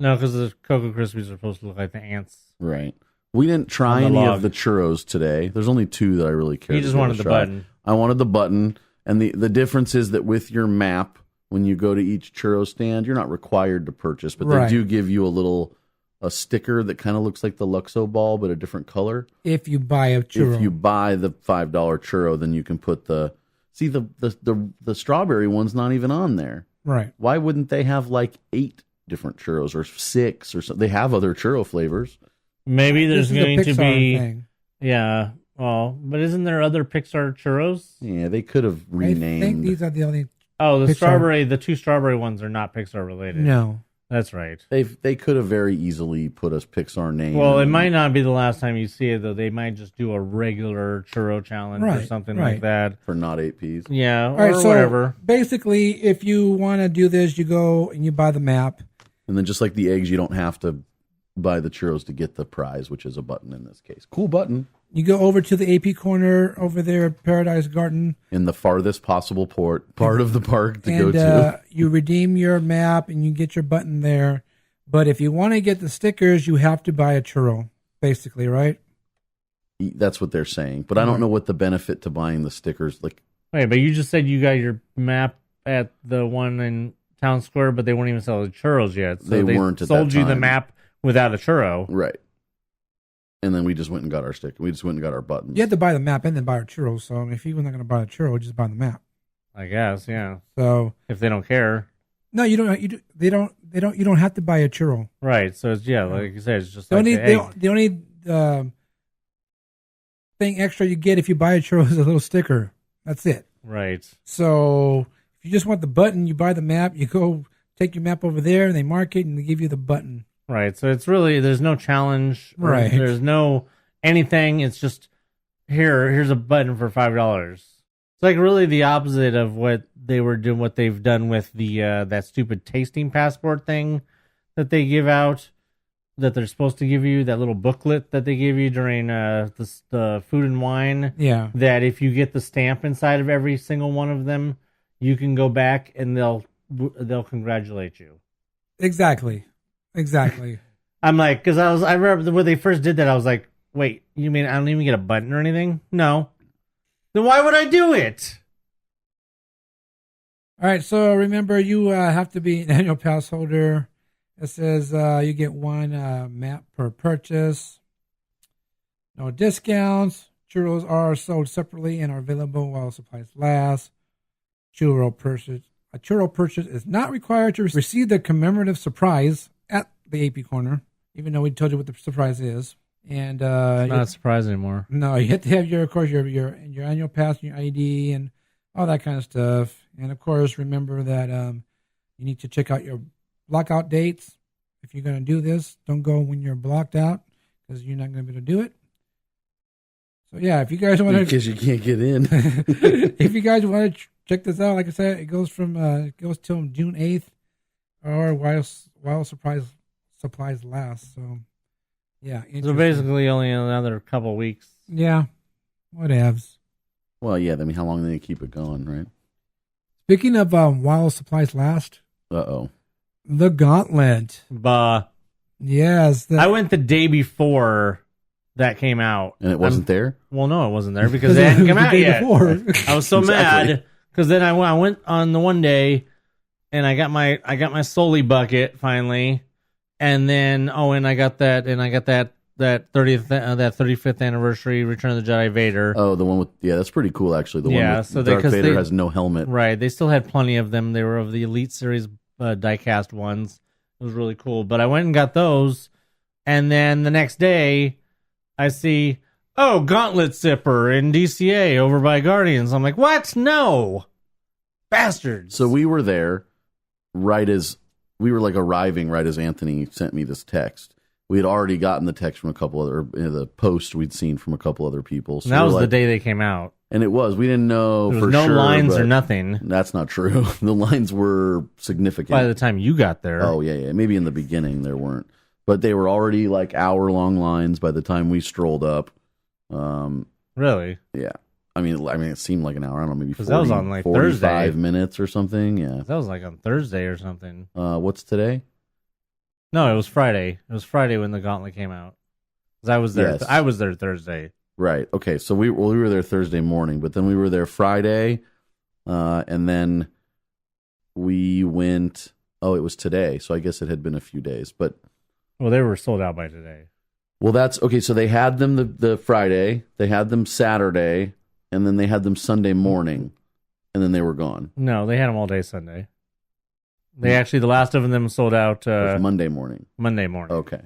No, because the Cocoa Krispies are supposed to look like the ants. Right. We didn't try On the any log. of the churros today. There's only 2 that I really cared. You just to give wanted a the shot. button. I wanted the button, and the difference is that with your map, when you go to each churro stand, you're not required to purchase, but Right. they do give you a sticker that kind of looks like the Luxo ball, but a different color. If you buy a churro. If you buy the $5 churro, then you can put the strawberry one's not even on there. Right. Why wouldn't they have like 8 different churros or 6 or something? They have other churro flavors. Maybe This there's is a going to Pixar be... thing. Yeah. Well, but isn't there other Pixar churros? Yeah, they could have I think renamed. these are the only. Oh, the Pixar. the 2 strawberry ones are not Pixar related. No. That's right. They could have very easily put a Pixar name. Well, it might not be the last time you see it, though. They might just do a regular churro challenge or something like that. For not 8Ps. Yeah, All right, or so whatever. basically, if you want to do this, you go and you buy the map. And then just like the eggs, you don't have to buy the churros to get the prize, which is a button in this case. Cool button. You go over to the AP corner over there at Paradise Garden. In the farthest possible part of the park to go And to. you redeem your map and you get your button there. But if you want to get the stickers, you have to buy a churro, basically, right? That's what they're saying. But I don't know what the benefit to buying the stickers. Like, Wait, but you just said you got your map at the one in Town Square, but they weren't even selling churros yet. So They weren't at that sold you the time. map without a churro. right. And then we just went and got our sticker. We just went and got our buttons. You have to buy the map and then buy a churro. So if you're not going to buy a churro, just buy the map. I guess, yeah. So If they don't care. no, you don't. They don't. You don't have to buy a churro. Right. So it's, like you said, it's just The like only the egg. the only thing extra you get if you buy a churro is a little sticker. That's it. Right. So if you just want the button, you buy the map. You go take your map over there, and they mark it, and they give you the button. Right. So it's really, there's no challenge. Right. There's no anything. It's just, here's a button for $5. It's like really the opposite of what they were doing, what they've done with the that stupid tasting passport thing that they give out, that they're supposed to give you, that little booklet that they give you during the food and wine. Yeah. That if you get the stamp inside of every single one of them, you can go back and they'll congratulate you. Exactly. I'm like, because I remember when they first did that, I was like, wait, you mean I don't even get a button or anything? No. Then why would I do it? All right. So remember, you have to be an annual pass holder. It says you get one map per purchase. No discounts. Churros are sold separately and are available while supplies last. A churro purchase is not required to receive the commemorative surprise at the AP corner, even though we told you what the surprise is. And It's not a surprise anymore. no, you have to have your annual pass, your ID, and all that kind of stuff. And of course, remember that you need to check out your blockout dates. If you're going to do this, don't go when you're blocked out because you're not going to be able to do it. So yeah, if you guys want to, Because you can't get in. if you guys want to check this out, like I said, it goes till June 8th, or while supplies last. So yeah, So interesting. basically only another couple weeks. Yeah, whatevs. Well, yeah. I mean, how long are they going to keep it going, right? Speaking of while supplies last, Uh-oh. the Gauntlet. But Yes, I went the day before that came out. And it wasn't there? Well, no, it wasn't there because it hadn't come out yet. Before. I was so Exactly. mad because then I went on the one day and I got my Soli bucket finally, and then I got that 35th anniversary Return of the Jedi Vader. Oh, the one with, that's pretty cool, actually. The one with so Darth Vader has no helmet. Right, they still had plenty of them. They were of the Elite Series die-cast ones. It was really cool. But I went and got those, and then the next day, I see, Gauntlet Zipper in DCA over by Guardians. I'm like, what? No! Bastards! So we were there arriving right as Anthony sent me this text. We had already gotten the text from a couple other, the post we'd seen from a couple other people. So and that was we're the day they came out. And it was. We didn't know There for was no sure. lines or but nothing That's not true. The lines were significant. by the time you got there. Oh, yeah. Maybe in the beginning there weren't. But they were already like hour-long lines by the time we strolled up. Really? Yeah. I mean, it seemed like an hour. I don't know, maybe 'Cause 40, that was on, like, 45 Thursday. minutes or something. Yeah. That was like on Thursday or something. What's today? No, it was Friday. It was Friday when the Gauntlet came out. 'Cause I was there. Yes. I was there Thursday. Right. Okay. So we were there Thursday morning, but then we were there Friday, and then we went. Oh, it was today. So I guess it had been a few days. But Well, they were sold out by today. well, that's okay. So they had them the Friday, they had them Saturday, and then they had them Sunday morning, and then they were gone. No, they had them all day Sunday. They actually, the last of them sold out It was Monday morning. Monday morning. Okay.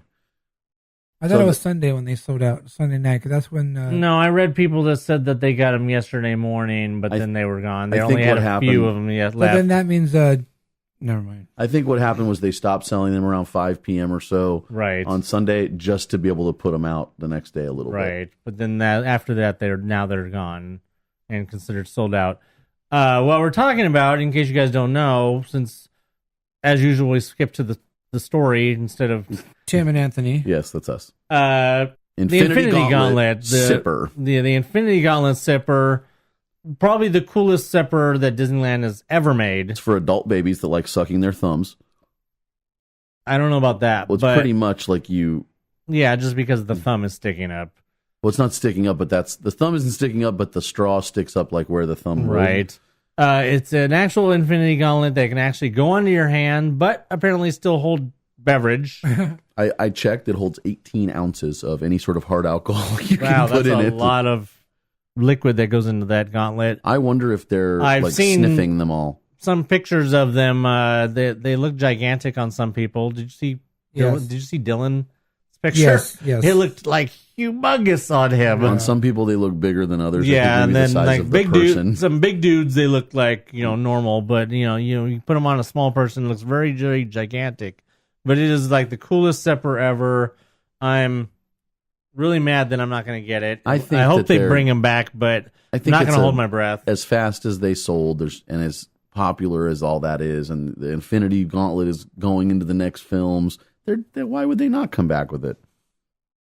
I thought So it was Sunday when they sold out. Sunday night, because that's when. No, I read people that said that they got them yesterday morning, but then they were gone. They I only think had what a happened- few of them yet But left. then that means Never mind. I think what happened was they stopped selling them around 5 p.m. or so on Sunday just to be able to put them out the next day a little bit. Right. But then after that, they're gone and considered sold out. What we're talking about, in case you guys don't know, since as usual we skip to the story instead of Tim and Anthony. Yes, that's us. The Infinity Gauntlet Sipper. The Infinity Gauntlet Sipper, probably the coolest Sipper that Disneyland has ever made. It's for adult babies that like sucking their thumbs. I don't know about that. Well, it's pretty much like you. Yeah, just because the thumb is sticking up. Well, it's not sticking up, but the thumb isn't sticking up, but the straw sticks up like where the thumb would. Right. It's an actual Infinity Gauntlet that can actually go onto your hand, but apparently still hold beverage. I checked. It holds 18 ounces of any sort of hard alcohol you can put in it. That's a lot of liquid that goes into that gauntlet. I wonder if they're seen sniffing them all. Some pictures of them. They look gigantic on some people. Did you see? Yes. Did you see Dylan's picture? Yes. It looked like humongous on him. On some people, they look bigger than others. Yeah, and then the size like of big the person. dudes, some big dudes, they look like normal, but you put them on a small person, it looks very, very gigantic. But it is like the coolest Sipper ever. I'm really mad that I'm not going to get it. I hope they bring them back, but I'm not going to hold my breath. As fast as they sold, and as popular as all that is, and the Infinity Gauntlet is going into the next films, why would they not come back with it?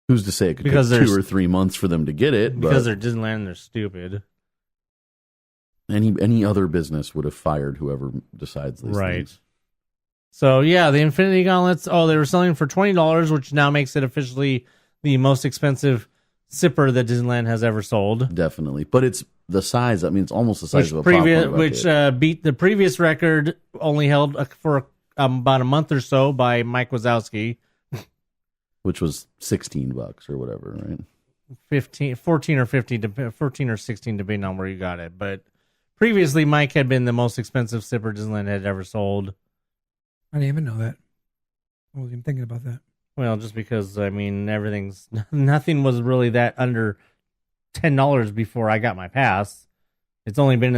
Who's to say it could take 2 or 3 months for them to get it? Because they're Disneyland and they're stupid. Any other business would have fired whoever decides these things. So, yeah, the Infinity Gauntlets, they were selling for $20, which now makes it officially the most expensive Sipper that Disneyland has ever sold. Definitely. But it's the size. I mean, it's almost the size of a popcorn bucket. Beat the previous record, only held for about a month or so, by Mike Wazowski. Which was $16 or whatever, right? 14 or 16, depending on where you got it. But previously, Mike had been the most expensive Sipper Disneyland had ever sold. I didn't even know that. I wasn't even thinking about that. Well, just because, nothing was really that under $10 before I got my pass. It's only been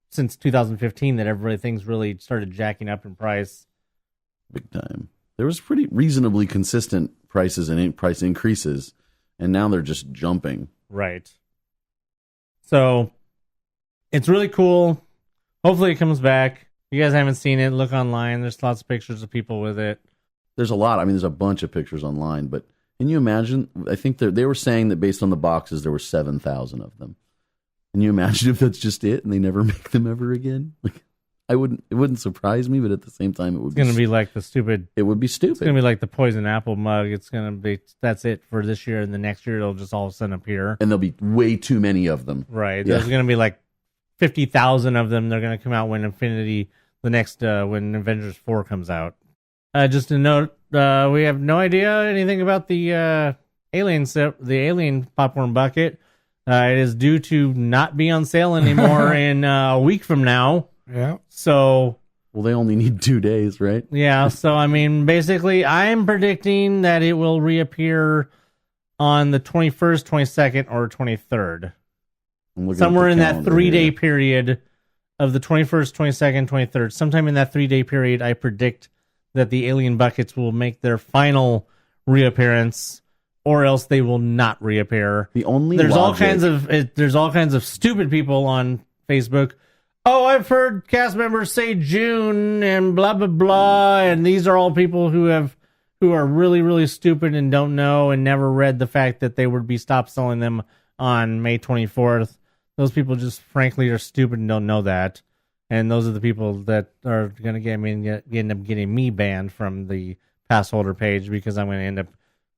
since 2015 that everything's really started jacking up in price. Big time. There was pretty reasonably consistent prices and price increases, and now they're just jumping. Right. So, it's really cool. Hopefully it comes back. If you guys haven't seen it, look online. There's lots of pictures of people with it. There's a lot. I mean, there's a bunch of pictures online, but can you imagine? I think they were saying that based on the boxes, there were 7,000 of them. Can you imagine if that's just it and they never make them ever again? It wouldn't surprise me, but at the same time, it's going to be like the stupid. It would be stupid. It's going to be like the poison apple mug. It's going to be, that's it for this year, and the next year it'll just all of a sudden appear. And there'll be way too many of them. Right. Yeah. There's going to be like 50,000 of them. They're going to come out when when Avengers 4 comes out. Just a note, we have no idea anything about the alien popcorn bucket. It is due to not be on sale anymore in a week from now. Yeah. So. Well, they only need 2 days, right? Yeah. So, basically, I'm predicting that it will reappear on the 21st, 22nd, or 23rd. Somewhere in that 3-day period of the 21st, 22nd, 23rd. Sometime in that 3-day period, I predict that the alien buckets will make their final reappearance, or else they will not reappear. There's all kinds of stupid people on Facebook. Oh, I've heard cast members say June and blah blah blah, and these are all people who are really, really stupid and don't know and never read the fact that they would be stopped selling them on May 24th. Those people just frankly are stupid and don't know that. And those are the people that are going to end up getting me banned from the pass holder page, because I'm going to end up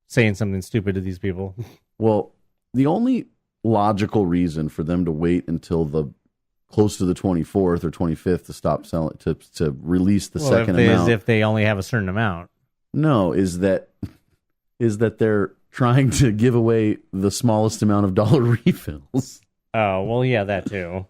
saying something stupid to these people. Well, the only logical reason for them to wait until close to the 24th or 25th to stop selling, to release the second amount. If they only have a certain amount. No, is that they're trying to give away the smallest amount of dollar refills. Oh, well, yeah, that too.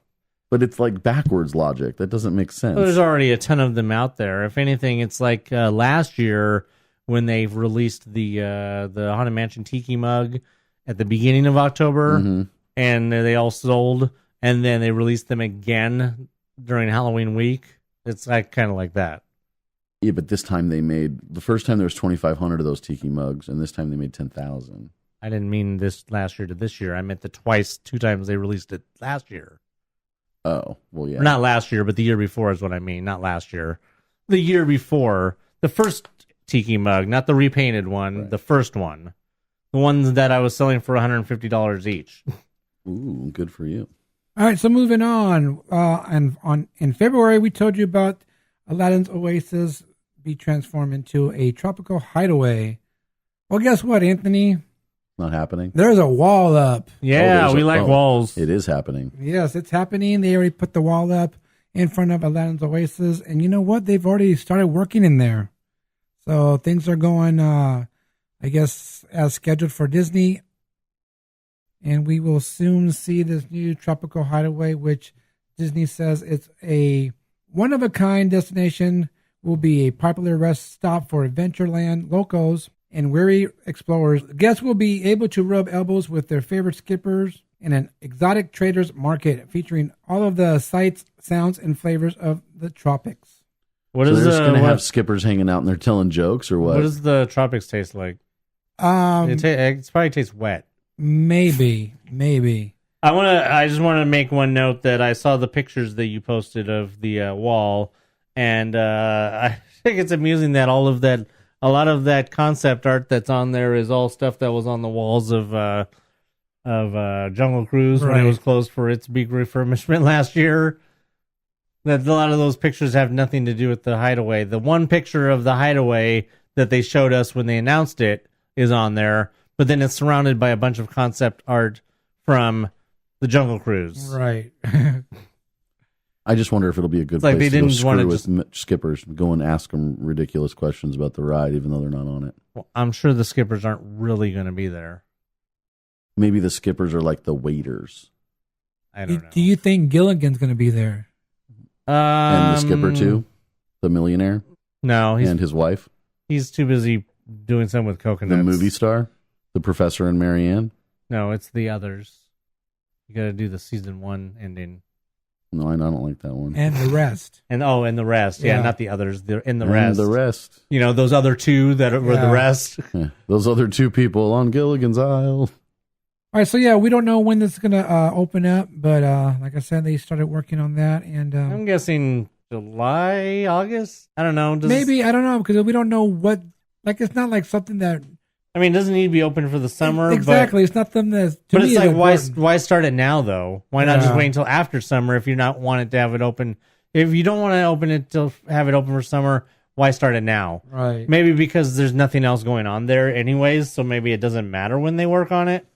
But it's like backwards logic. That doesn't make sense. Well, there's already a ton of them out there. If anything, it's like last year when they released the Haunted Mansion Tiki mug at the beginning of October, and they all sold, and then they released them again during Halloween week. It's like kind of like that. Yeah, but this time the first time there was 2,500 of those tiki mugs, and this time they made 10,000. I didn't mean this last year to this year. I meant the 2 times they released it last year. Oh, well, yeah. Or not last year, but the year before is what I mean. Not last year. The year before. The first tiki mug, not the repainted one, right. The first one. The ones that I was selling for $150 each. Ooh, good for you. All right, so moving on. In February, we told you about Aladdin's Oasis be transformed into a tropical hideaway. Well, guess what, Anthony? Not happening. There's a wall up. Yeah, we like walls. It is happening. Yes, it's happening. They already put the wall up in front of Aladdin's Oasis, and you know what? They've already started working in there. So things are going, I guess, as scheduled for Disney. And we will soon see this new tropical hideaway, which Disney says it's a one-of-a-kind destination, will be a popular rest stop for Adventureland locals and weary explorers. Guests will be able to rub elbows with their favorite skippers in an exotic traders market featuring all of the sights, sounds, and flavors of the tropics. What is they're just going to have skippers hanging out and they're telling jokes, or what? What does the tropics taste like? It probably tastes wet. Maybe. I just want to make one note that I saw the pictures that you posted of the wall, and I think it's amusing that a lot of that concept art that's on there is all stuff that was on the walls of Jungle Cruise when it was closed for its big refurbishment last year. That a lot of those pictures have nothing to do with the hideaway. The one picture of the hideaway that they showed us when they announced it is on there, but then it's surrounded by a bunch of concept art from the Jungle Cruise. Right. I just wonder if it'll be a good place to go screw with skippers, go and ask them ridiculous questions about the ride, even though they're not on it. Well, I'm sure the skippers aren't really going to be there. Maybe the skippers are like the waiters. I don't know. Do you think Gilligan's going to be there? And the skipper too? The millionaire? No. And his wife? He's too busy doing something with coconuts. The movie star? The Professor and Marianne? No, it's the others. You got to do the season 1 ending. No, I don't like that one. And the rest. And the rest. Yeah, not the others. They're in the and rest. The rest. You know, those other two that were the rest. Yeah, those other 2 people on Gilligan's Isle. All right, so we don't know when this is going to open up, but like I said, they started working on that. And I'm guessing July, August? I don't know. Maybe, I don't know, because we don't know what, it's not like something that... I mean, it doesn't need to be open for the summer. Exactly. It's not something that's... But it's like, why start it now, though? Why not just wait until after summer if you not want it to have it open? If you don't want to open it to have it open for summer, why start it now? Right. Maybe because there's nothing else going on there anyways, so maybe it doesn't matter when they work on it.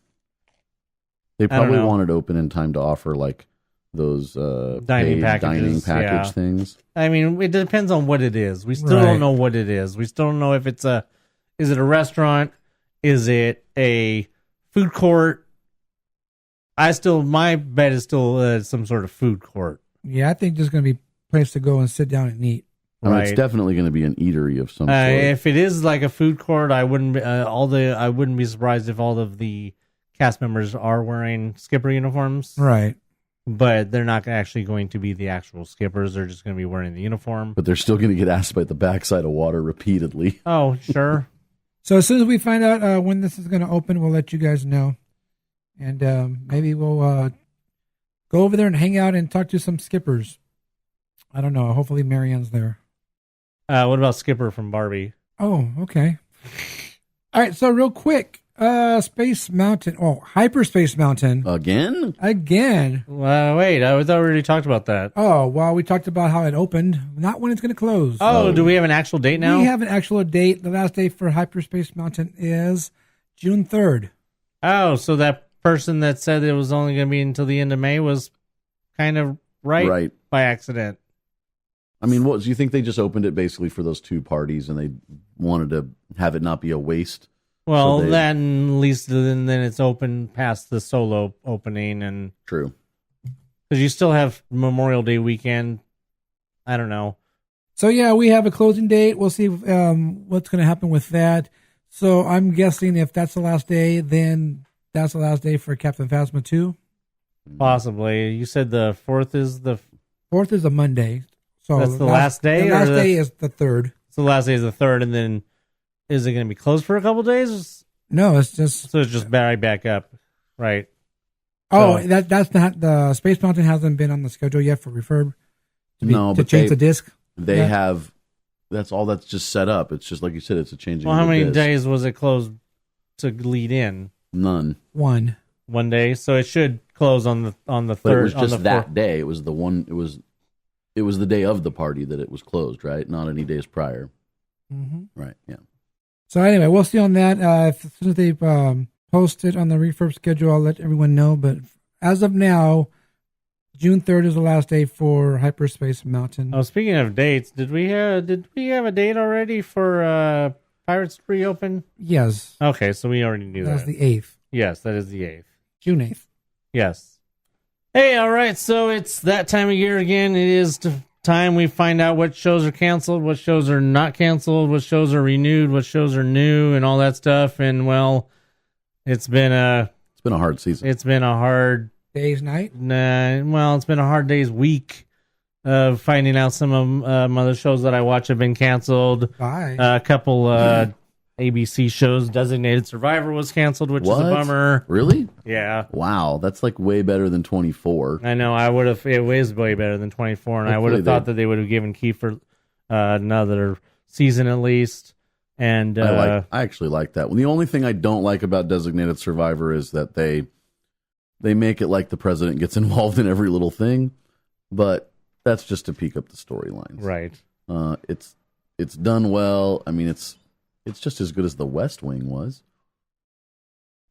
They probably want it open in time to offer, those dining package things. I mean, it depends on what it is. We still don't know what it is. We still don't know if it's is it a restaurant? Is it a food court? My bet is still some sort of food court. Yeah, I think there's going to be a place to go and sit down and eat. I mean, it's definitely going to be an eatery of some sort. If it is like a food court, I wouldn't be surprised if all of the cast members are wearing skipper uniforms. Right. But they're not actually going to be the actual skippers. They're just going to be wearing the uniform. But they're still going to get asked about the backside of water repeatedly. Oh, sure. So as soon as we find out when this is going to open, we'll let you guys know. And maybe we'll go over there and hang out and talk to some skippers. I don't know. Hopefully Marianne's there. What about Skipper from Barbie? Oh, okay. All right. So real quick, Space Mountain. Oh, Hyperspace Mountain. Again? Wait, I thought we already talked about that. Oh, well, we talked about how it opened, not when it's going to close. Oh, do we have an actual date now? We have an actual date. The last day for Hyperspace Mountain is June 3rd. Oh, so that person that said it was only going to be until the end of May was kind of right by accident. I mean, do you think they just opened it basically for those 2 parties and they wanted to have it not be a waste? Well, then at least then it's open past the solo opening. And true. Because you still have Memorial Day weekend. I don't know. So, yeah, we have a closing date. We'll see what's going to happen with that. So I'm guessing if that's the last day, then that's the last day for Captain Phasma 2. Possibly. You said the 4th is the... 4th is a Monday. So That's the last day? The last or day is the 3rd. So the last day is the 3rd, and then is it going to be closed for a couple days? No, it's just... So it's just right back up, right? Oh, So- that's not... The Space Mountain hasn't been on the schedule yet for refurb. To change the disc. They have... That's all that's just set up. It's just, like you said, it's a changing Well, how of the many disc. days was it closed to lead in? None. 1. 1 day, so it should close on the 3rd. But it was on the just that 4th. day. It was the one... It was the day of the party that it was closed, right? Not any days prior. Mm-hmm. Right, yeah. So anyway, we'll see on that. As soon as they post it on the refurb schedule, I'll let everyone know. But as of now, June 3rd is the last day for Hyperspace Mountain. Oh, speaking of dates, did we have a date already for Pirates to reopen? Yes. Okay, so we already knew That's that. the 8th. Yes, that is the 8th. June 8th. Yes. Hey, all right, so it's that time of year again. It is time we find out what shows are canceled, what shows are not canceled, what shows are renewed, what shows are new, and all that stuff. And, well, it's been a hard season. It's been a hard... Day's night? It's been a hard day's week of finding out some of other shows that I watch have been canceled. Bye. A couple ABC shows. Designated Survivor was canceled, which is a bummer. Really? Yeah. Wow, that's like way better than 24. I know. I would have. It was way better than 24, and I would have thought that they would have given Kiefer another season at least. And I actually like that. The only thing I don't like about Designated Survivor is that they make it like the president gets involved in every little thing, but that's just to peak up the storylines. Right. It's done well. I mean, it's just as good as The West Wing was.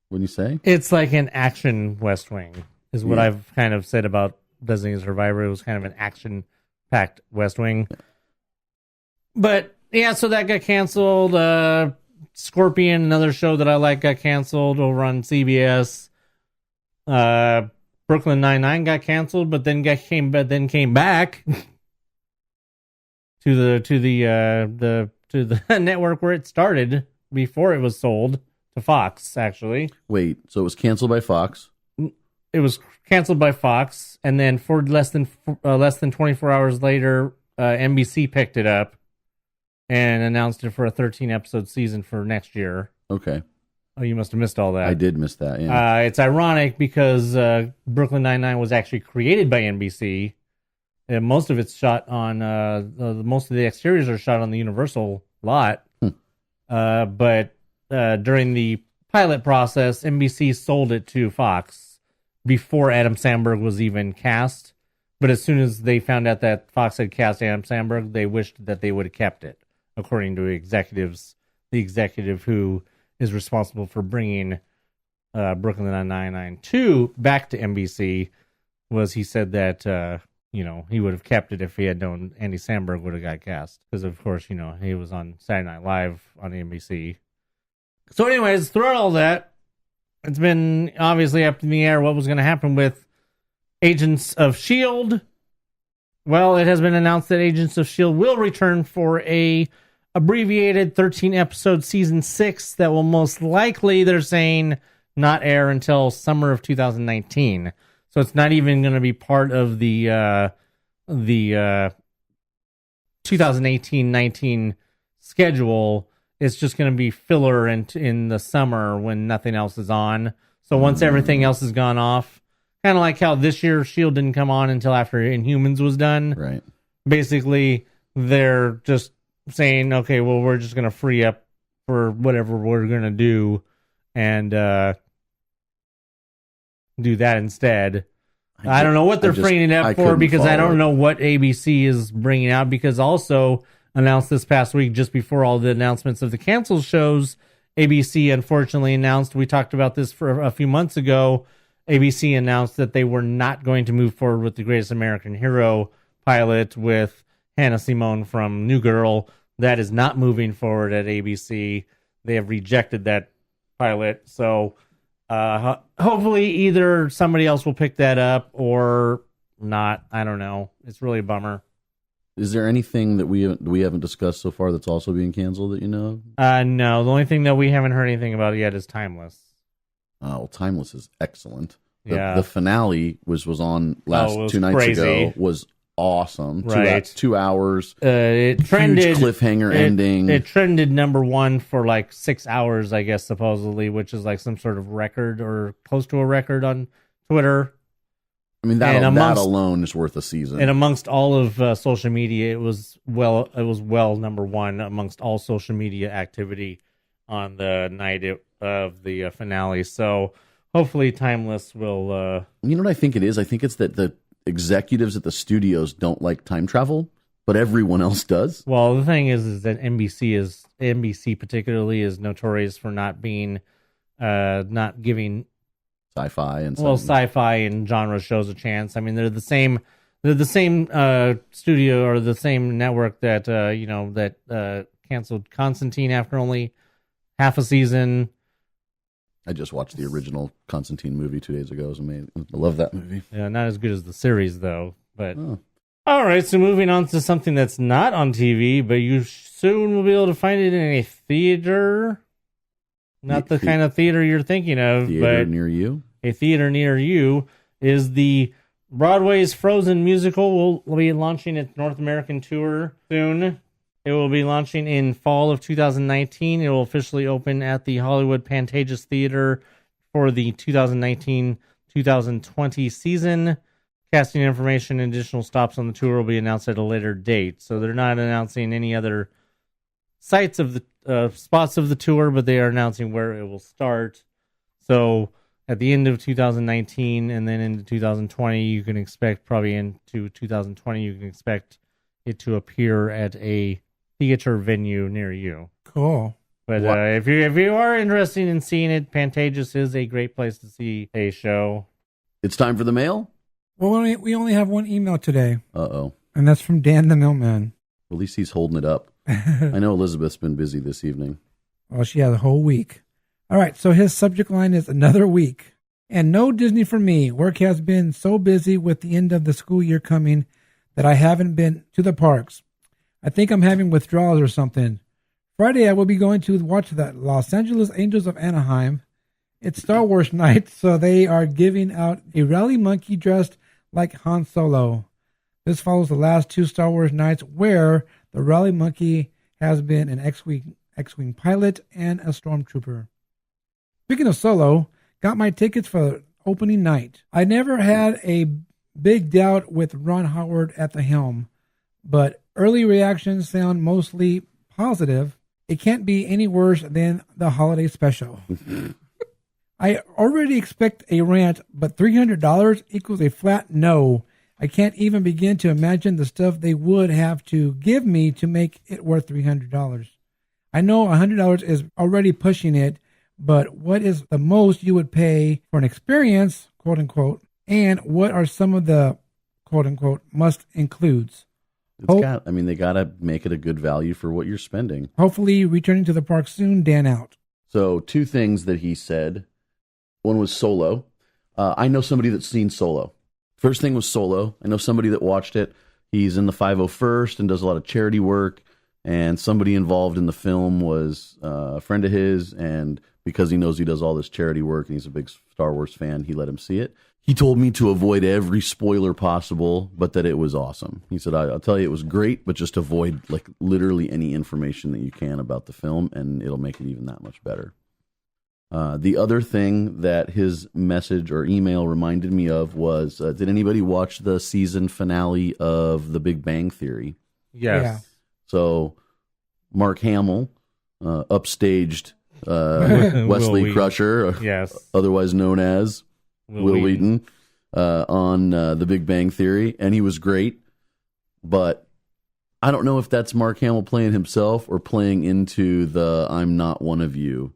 Wouldn't you say? It's like an action West Wing, is what I've kind of said about Designated Survivor. It was kind of an action-packed West Wing. Yeah. But, yeah, so that got canceled. Scorpion, another show that I like, got canceled over on CBS. Brooklyn Nine-Nine got canceled, but then came back to the network where it started before it was sold to Fox. Actually, wait, so it was canceled by Fox? It was canceled by Fox, and then for less than 24 hours later, NBC picked it up and announced it for a 13-episode season for next year. Okay. Oh, you must have missed all that. I did miss that, yeah. It's ironic because Brooklyn Nine-Nine was actually created by NBC. And most of it's shot on... most of the exteriors are shot on the Universal lot. But during the pilot process, NBC sold it to Fox before Adam Sandberg was even cast. But as soon as they found out that Fox had cast Adam Sandberg, they wished that they would have kept it, according to executives. The executive who is responsible for bringing Brooklyn Nine-Nine 2 back to NBC he said that he would have kept it if he had known Andy Samberg would have got cast, because of course he was on Saturday Night Live on NBC. So anyways, throughout all that, it's been obviously up in the air what was going to happen with Agents of S.H.I.E.L.D. Well, it has been announced that Agents of S.H.I.E.L.D. will return for a abbreviated 13-episode season 6 that will most likely, they're saying, not air until summer of 2019. So it's not even going to be part of the 2018-19 schedule. It's just going to be filler in the summer when nothing else is on. So once everything else has gone off, kind of like how this year S.H.I.E.L.D. didn't come on until after Inhumans was done. Right. Basically, they're just saying, okay, well, we're just going to free up for whatever we're going to do and do that instead. I don't know what they're freeing it up for, because I don't know what ABC is bringing out, because also announced this past week, just before all the announcements of the canceled shows, ABC unfortunately announced, we talked about this for a few months ago, ABC announced that they were not going to move forward with the Greatest American Hero pilot with Hannah Simone from New Girl. That is not moving forward at ABC. They have rejected that pilot. So hopefully either somebody else will pick that up or not. I don't know. It's really a bummer. Is there anything that we haven't discussed so far that's also being canceled that you know of? No. The only thing that we haven't heard anything about yet is Timeless. Oh, well, Timeless is excellent. Yeah. The finale was on last 2 nights crazy. ago. Was awesome. Right. 2 hours. It trended huge cliffhanger ending. It trended number 1 for like 6 hours, I guess, supposedly, which is like some sort of record or close to a record on Twitter. I mean, that alone is worth a season. And amongst all of social media, it was well number 1 amongst all social media activity on the night of the finale. So hopefully Timeless will... You know what I think it is? I think it's that the executives at the studios don't like time travel, but everyone else does. Well, the thing is that NBC particularly is notorious for not giving sci-fi and sci-fi and genre shows a chance. I mean, they're the same studio or the same network that canceled Constantine after only half a season. I just watched the original Constantine movie 2 days ago. It was amazing. I love that movie. Yeah, not as good as the series though. But all right, so moving on to something that's not on TV, but you soon will be able to find it in a theater. Not the kind of theater you're thinking of, but near you. A theater near you is the Broadway's Frozen musical. Will be launching its North American tour soon. It will be launching in fall of 2019. It will officially open at the Hollywood Pantages Theater for the 2019-2020 season. Casting information and additional stops on the tour will be announced at a later date. So they're not announcing any other sites of the spots of the tour, but they are announcing where it will start. So at the end of 2019 and then into 2020, you can expect probably into 2020, you can expect it to appear at a theater venue near you. Cool. But if you are interested in seeing it, Pantages is a great place to see a show. It's time for the mail? Well, we only have one email today. Uh-oh. And that's from Dan the Mailman. At least he's holding it up. I know Elizabeth's been busy this evening. Well, she has a whole week. All right, so his subject line is another week. And no Disney for me. Work has been so busy with the end of the school year coming that I haven't been to the parks. I think I'm having withdrawals or something. Friday, I will be going to watch the Los Angeles Angels of Anaheim. It's Star Wars night, so they are giving out a rally monkey dressed like Han Solo. This follows the last 2 Star Wars nights where the rally monkey has been an X-Wing pilot and a stormtrooper. Speaking of Solo, got my tickets for opening night. I never had a big doubt with Ron Howard at the helm, but early reactions sound mostly positive. It can't be any worse than the holiday special. I already expect a rant, but $300 equals a flat no. I can't even begin to imagine the stuff they would have to give me to make it worth $300. I know $100 is already pushing it, but what is the most you would pay for an experience, quote unquote, and what are some of the, quote unquote, must includes? They got to make it a good value for what you're spending. Hopefully returning to the park soon, Dan out. So 2 things that he said. One was Solo. I know somebody that's seen Solo. First thing was Solo. I know somebody that watched it. He's in the 501st and does a lot of charity work. And somebody involved in the film was a friend of his. And because he knows he does all this charity work and he's a big Star Wars fan, he let him see it. He told me to avoid every spoiler possible, but that it was awesome. He said, I'll tell you it was great, but just avoid like literally any information that you can about the film, and it'll make it even that much better. The other thing that his message or email reminded me of was, did anybody watch the season finale of The Big Bang Theory? Yes. Yeah. So Mark Hamill, upstaged Wesley Crusher, yes, otherwise known as Will Wheaton, on The Big Bang Theory, and he was great. But I don't know if that's Mark Hamill playing himself or playing into the I'm not one of you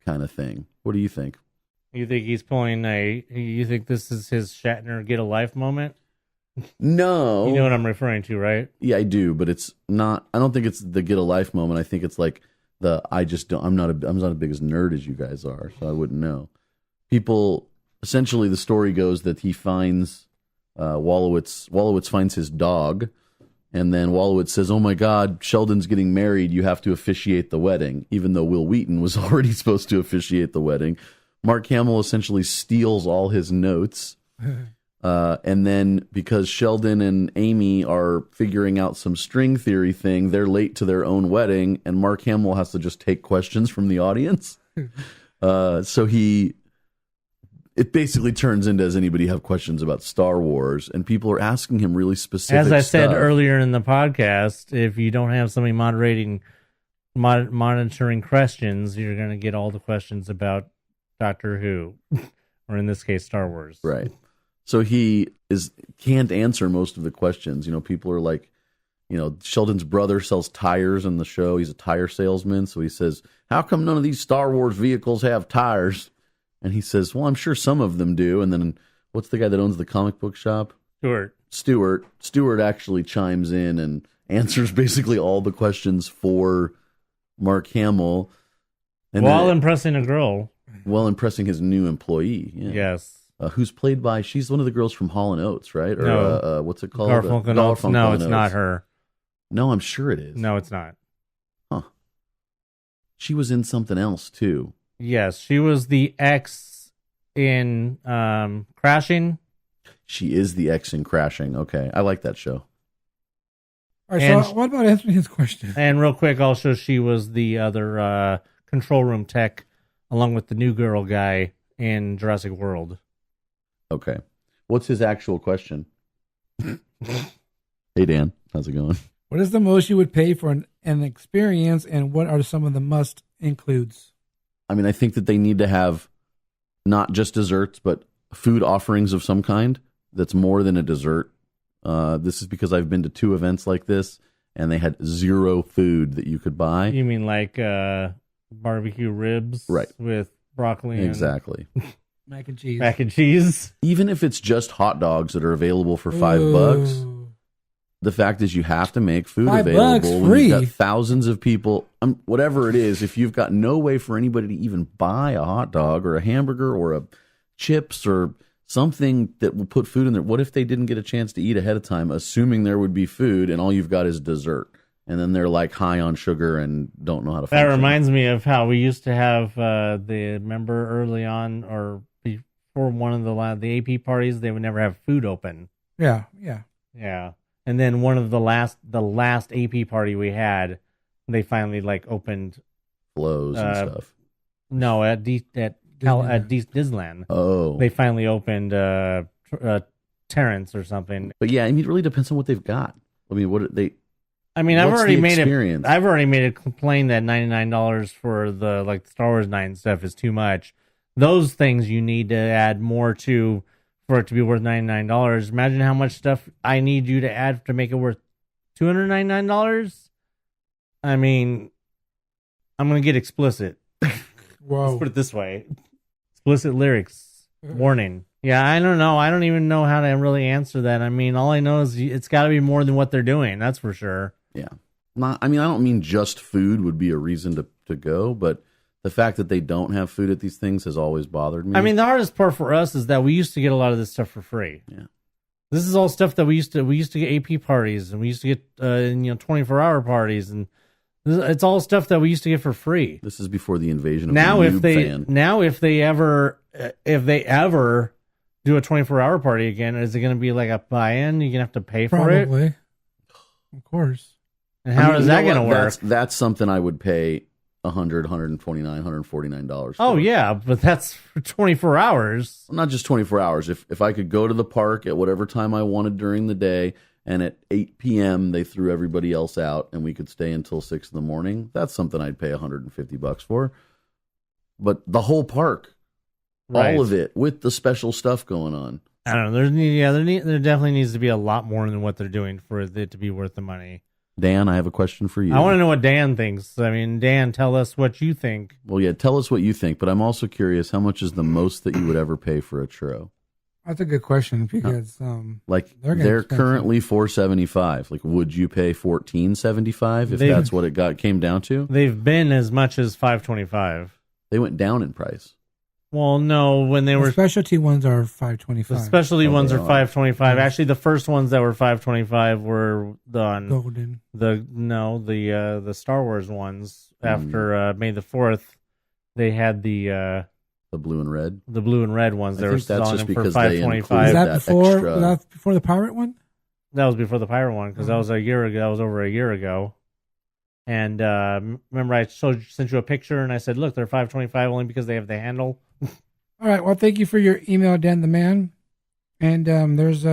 kind of thing. What do you think? You think he's pulling you think this is his Shatner get a life moment? No. You know what I'm referring to, right? Yeah, I do, but it's not, I don't think it's the get a life moment. I think it's like I'm not as big as nerd as you guys are, so I wouldn't know. People, essentially the story goes that he finds, Wolowitz finds his dog, and then Wolowitz says, oh my God, Sheldon's getting married, you have to officiate the wedding, even though Will Wheaton was already supposed to officiate the wedding. Mark Hamill essentially steals all his notes, And then because Sheldon and Amy are figuring out some string theory thing, they're late to their own wedding, and Mark Hamill has to just take questions from the audience. It basically turns into, does anybody have questions about Star Wars? And people are asking him really specific As I stuff. said earlier in the podcast, if you don't have somebody monitoring questions, you're going to get all the questions about Doctor Who, or in this case, Star Wars. Right. So he can't answer most of the questions. People are like, Sheldon's brother sells tires in the show. He's a tire salesman. So he says, how come none of these Star Wars vehicles have tires? And he says, well, I'm sure some of them do. And then what's the guy that owns the comic book shop? Stewart actually chimes in and answers basically all the questions for Mark Hamill. And while impressing a girl. While impressing his new employee. Yeah. Yes. Who's played by, she's one of the girls from Hall & Oates, right? Or no. What's it called? Garfunkel Oates. No, it's not her. No, I'm sure it is. No, it's not. Huh. She was in something else, too. Yes, she was the ex in Crashing. She is the ex in Crashing. Okay, I like that show. All right, so what about answering his question? And real quick, also, she was the other control room tech, along with the new girl guy in Jurassic World. Okay. What's his actual question? Hey, Dan. How's it going? What is the most you would pay for an experience, and what are some of the must includes? I mean, I think that they need to have not just desserts, but food offerings of some kind that's more than a dessert. This is because I've been to 2 events like this, and they had 0 food that you could buy. You mean like barbecue ribs? Right. With broccoli? Exactly. Mac and cheese. Mac and cheese. Even if it's just hot dogs that are available for $5, the fact is you have to make food available when you've got thousands of people. Whatever it is, if you've got no way for anybody to even buy a hot dog or a hamburger or a chips or something that will put food in there, what if they didn't get a chance to eat ahead of time, assuming there would be food, and all you've got is dessert? And then they're like high on sugar and don't know how to function. That reminds me of how we used to have remember early on, or before one of the AP parties, they would never have food open. Yeah. And then one of the last AP party we had, they finally opened flows and stuff. No, at Disneyland. Oh, they finally opened Terrence or something. But yeah, I mean, it really depends on what they've got. I mean, I've already made a complaint that $99 for the Star Wars night and stuff is too much. Those things you need to add more to for it to be worth $99. Imagine how much stuff I need you to add to make it worth $299. I mean, I'm gonna get explicit. Whoa. Let's put it this way: explicit lyrics warning. Yeah, I don't know. I don't even know how to really answer that. I mean, all I know is it's got to be more than what they're doing. That's for sure. Yeah. I don't mean just food would be a reason to go, but the fact that they don't have food at these things has always bothered me. I mean, the hardest part for us is that we used to get a lot of this stuff for free. Yeah. This is all stuff that we used to get AP parties, and we used to get 24-hour parties, and it's all stuff that we used to get for free. This is before the invasion of now the if noob they fan. Now if they ever do a 24-hour party again, is it going to be like a buy-in? You're going to have to pay for it? Probably. Of course. And how is that going to work? That's something I would pay $100, $129, $149 for. Oh, yeah, but that's for 24 hours. Not just 24 hours. If I could go to the park at whatever time I wanted during the day, and at 8 p.m. they threw everybody else out, and we could stay until 6 in the morning, that's something I'd pay $150 for. But the whole park, all of it, with the special stuff going on. I don't know. There definitely needs to be a lot more than what they're doing for it to be worth the money. Dan, I have a question for you. I want to know what Dan thinks. I mean, Dan, tell us what you think. Well, yeah, tell us what you think, but I'm also curious, how much is the most that you would ever pay for a churro? That's a good question because they're currently $4.75. Like, would you pay $14.75 if that's what it came down to? They've been as much as $5.25. They went down in price. Well, no, when they were specialty ones are $5.25. The specialty ones are $5.25. Actually, the first ones that were $5.25 were golden. The Star Wars ones after May the 4th. They had the The blue and red. The blue and red ones. They were think that's selling just them for because they $5.25. included Was that before? extra- Was that before the pirate one? That was before the pirate one because that was a year ago. That was over a year ago. And remember, I sent you a picture and I said, "Look, they're $5.25 only because they have the handle." All right. Well, thank you for your email, Dan the Man. And there's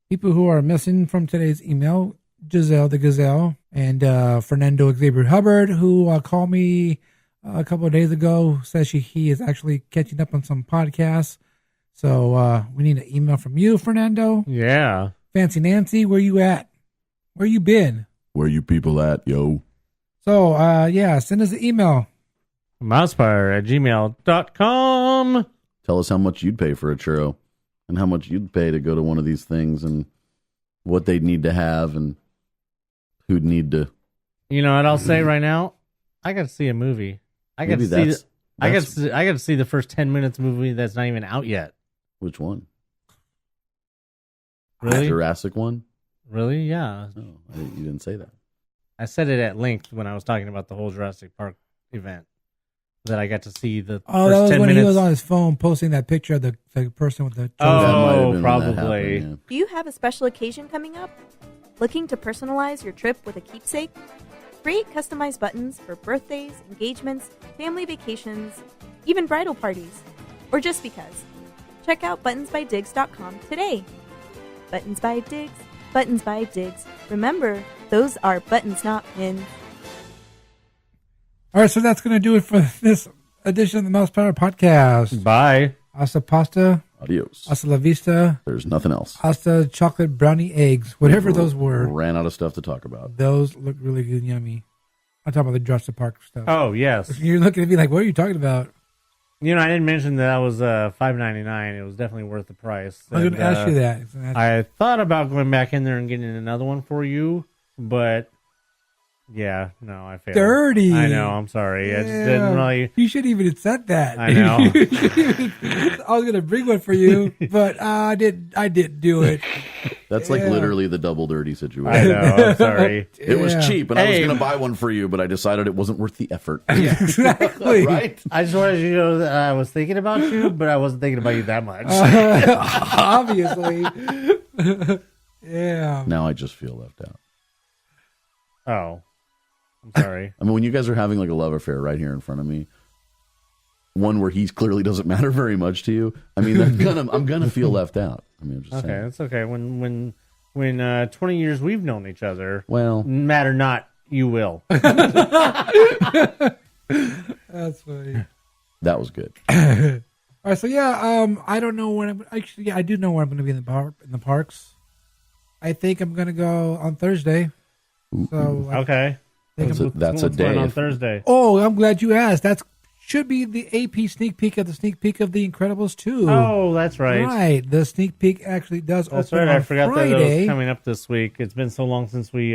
people who are missing from today's email: Giselle the Gazelle and Fernando Xavier Hubbard, who called me a couple of days ago. Says he is actually catching up on some podcasts. So we need an email from you, Fernando. Yeah. Fancy Nancy, where you at? Where you been? Where you people at, yo? So send us an email. MousePIRE@gmail.com. Tell us how much you'd pay for a churro and how much you'd pay to go to one of these things and what they'd need to have and who'd need to. You know what I'll say right now? I got to see a movie. I got to see. I got to see the first 10 minutes movie that's not even out yet. Which one? Really? The Jurassic one? Really? Yeah. Oh, you didn't say that. I said it at length when I was talking about the whole Jurassic Park event. That I got to see the Oh, first that was 10 when minutes. he was on his phone posting that picture of the person with the. That might have Oh, been when that probably. happened, Do you have a special occasion coming up? Looking to personalize your trip with a keepsake? Create customized buttons for birthdays, engagements, family vacations, even bridal parties, or just because. Check out buttonsbydigs.com today. Buttons by Digs, Buttons by Digs. Remember, those are buttons, not pins. All right, so that's going to do it for this edition of the MousePIRE Podcast. Bye. Hasta pasta, Adios. hasta la vista, There's nothing else. hasta chocolate brownie eggs, whatever those were. Ran out of stuff to talk about. Those look really good and yummy. I'm talking about the Jurassic Park stuff. Oh, yes. You're looking at me like, what are you talking about? You know, I didn't mention that was $5.99. It was definitely worth the price. I was going to ask you that. I thought about going back in there and getting another one for you, but yeah, no, I failed. Dirty. I know. I'm sorry. I just didn't really. You shouldn't even have said that. I know. I was going to bring one for you, but I didn't do it. That's like literally the double dirty situation. I know. I'm sorry. It was cheap, and I was Hey. going to buy one for you, but I decided it wasn't worth the effort. Exactly. Right? I just wanted you to know that I was thinking about you, but I wasn't thinking about you that much. Obviously. Yeah. Now I just feel left out. Oh, I'm sorry. I mean, when you guys are having like a love affair right here in front of me, one where he clearly doesn't matter very much to you, I mean, I'm gonna feel left out. I mean, I'm just Okay, saying. that's okay. When 20 years we've known each other, Well, matter not, you will. That's funny. that was good. All right, so I don't know when I do know where I'm going to be in the parks. I think I'm going to go on Thursday. So Okay. That's a What's day. going on Thursday. Oh, I'm glad you asked. That should be the AP sneak peek of The Incredibles 2. Oh, that's right. Right. The sneak peek actually does That's open right. I on forgot Friday. that it was coming up this week. It's been so long since we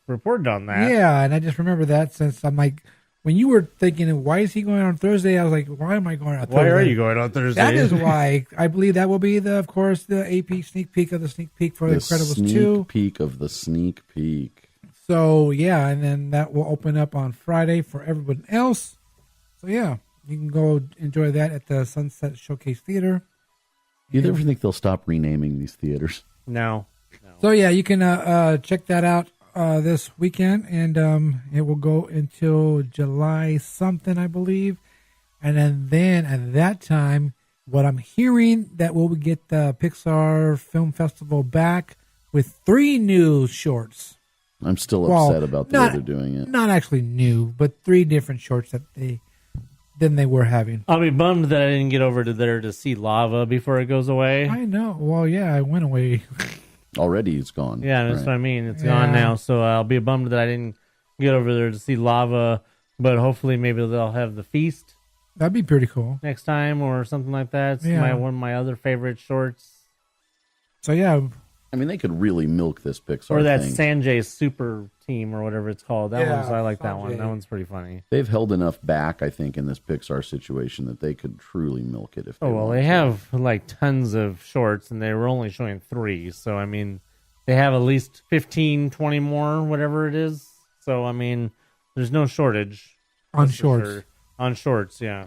reported on that. Yeah, and I just remember that since I'm like, when you were thinking, why is he going on Thursday? I was like, why am I going on Thursday? Why are you going on Thursday? That is why. I believe that will be, of course, the AP sneak peek of the sneak peek for The Incredibles sneak 2. peek of the sneak peek. So, yeah, and then that will open up on Friday for everyone else. So, yeah, you can go enjoy that at the Sunset Showcase Theater. Do you ever think they'll stop renaming these theaters? No. So, yeah, you can check that out this weekend, and it will go until July something, I believe. And then at that time, what I'm hearing, that we'll get the Pixar Film Festival back with 3 new shorts. I'm still Well, upset about the way they're doing it. Not actually new, but 3 different shorts that they were having. I'll be bummed that I didn't get over to there to see lava before it goes away. I know. Well, yeah, I went away. Already it's gone. Yeah, that's what I mean. It's gone now, so I'll be bummed that I didn't get over there to see lava. But hopefully, maybe they'll have the feast That'd be pretty cool. next time or something like that. It's Yeah. one of my other favorite shorts. So yeah, I mean, they could really milk this Pixar Or that thing. Sanjay Super Team or whatever it's called. That Yeah, one's I like that one. Sanjay. That one's pretty funny. They've held enough back, I think, in this Pixar situation that they could truly milk it. If they Oh well, wanted they to. have like tons of shorts, and they were only showing 3. So I mean, they have at least 15, 20 more, whatever it is. So I mean, there's no shortage on that's for shorts. sure. On shorts, yeah.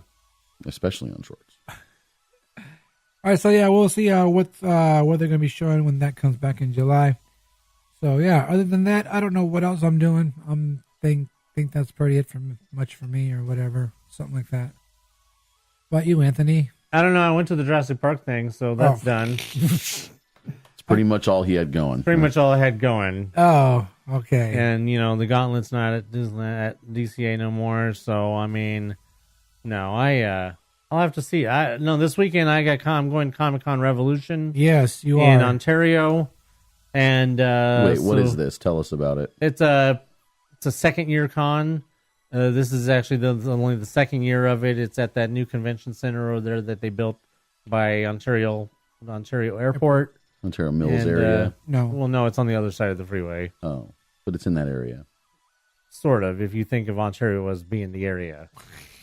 especially on shorts. All right, so yeah, we'll see what they're gonna be showing when that comes back in July. So yeah, other than that, I don't know what else I'm doing. Think that's pretty it for me or whatever, something like that. What about you, Anthony? I don't know. I went to the Jurassic Park thing, so that's done. It's pretty much all he had going. Pretty much all I had going. Oh, okay. And the Gauntlet's not at Disneyland, at DCA no more. So I mean, no, I'll have to see. This weekend I'm going to Comic-Con Revolution. Yes, you are in Ontario. And wait, what is this? Tell us about it. It's a second year con. This is actually only the second year of it. It's at that new convention center over there that they built by Ontario Airport. Ontario Mills area. No, it's on the other side of the freeway. Oh, but it's in that area. Sort of, if you think of Ontario as being the area.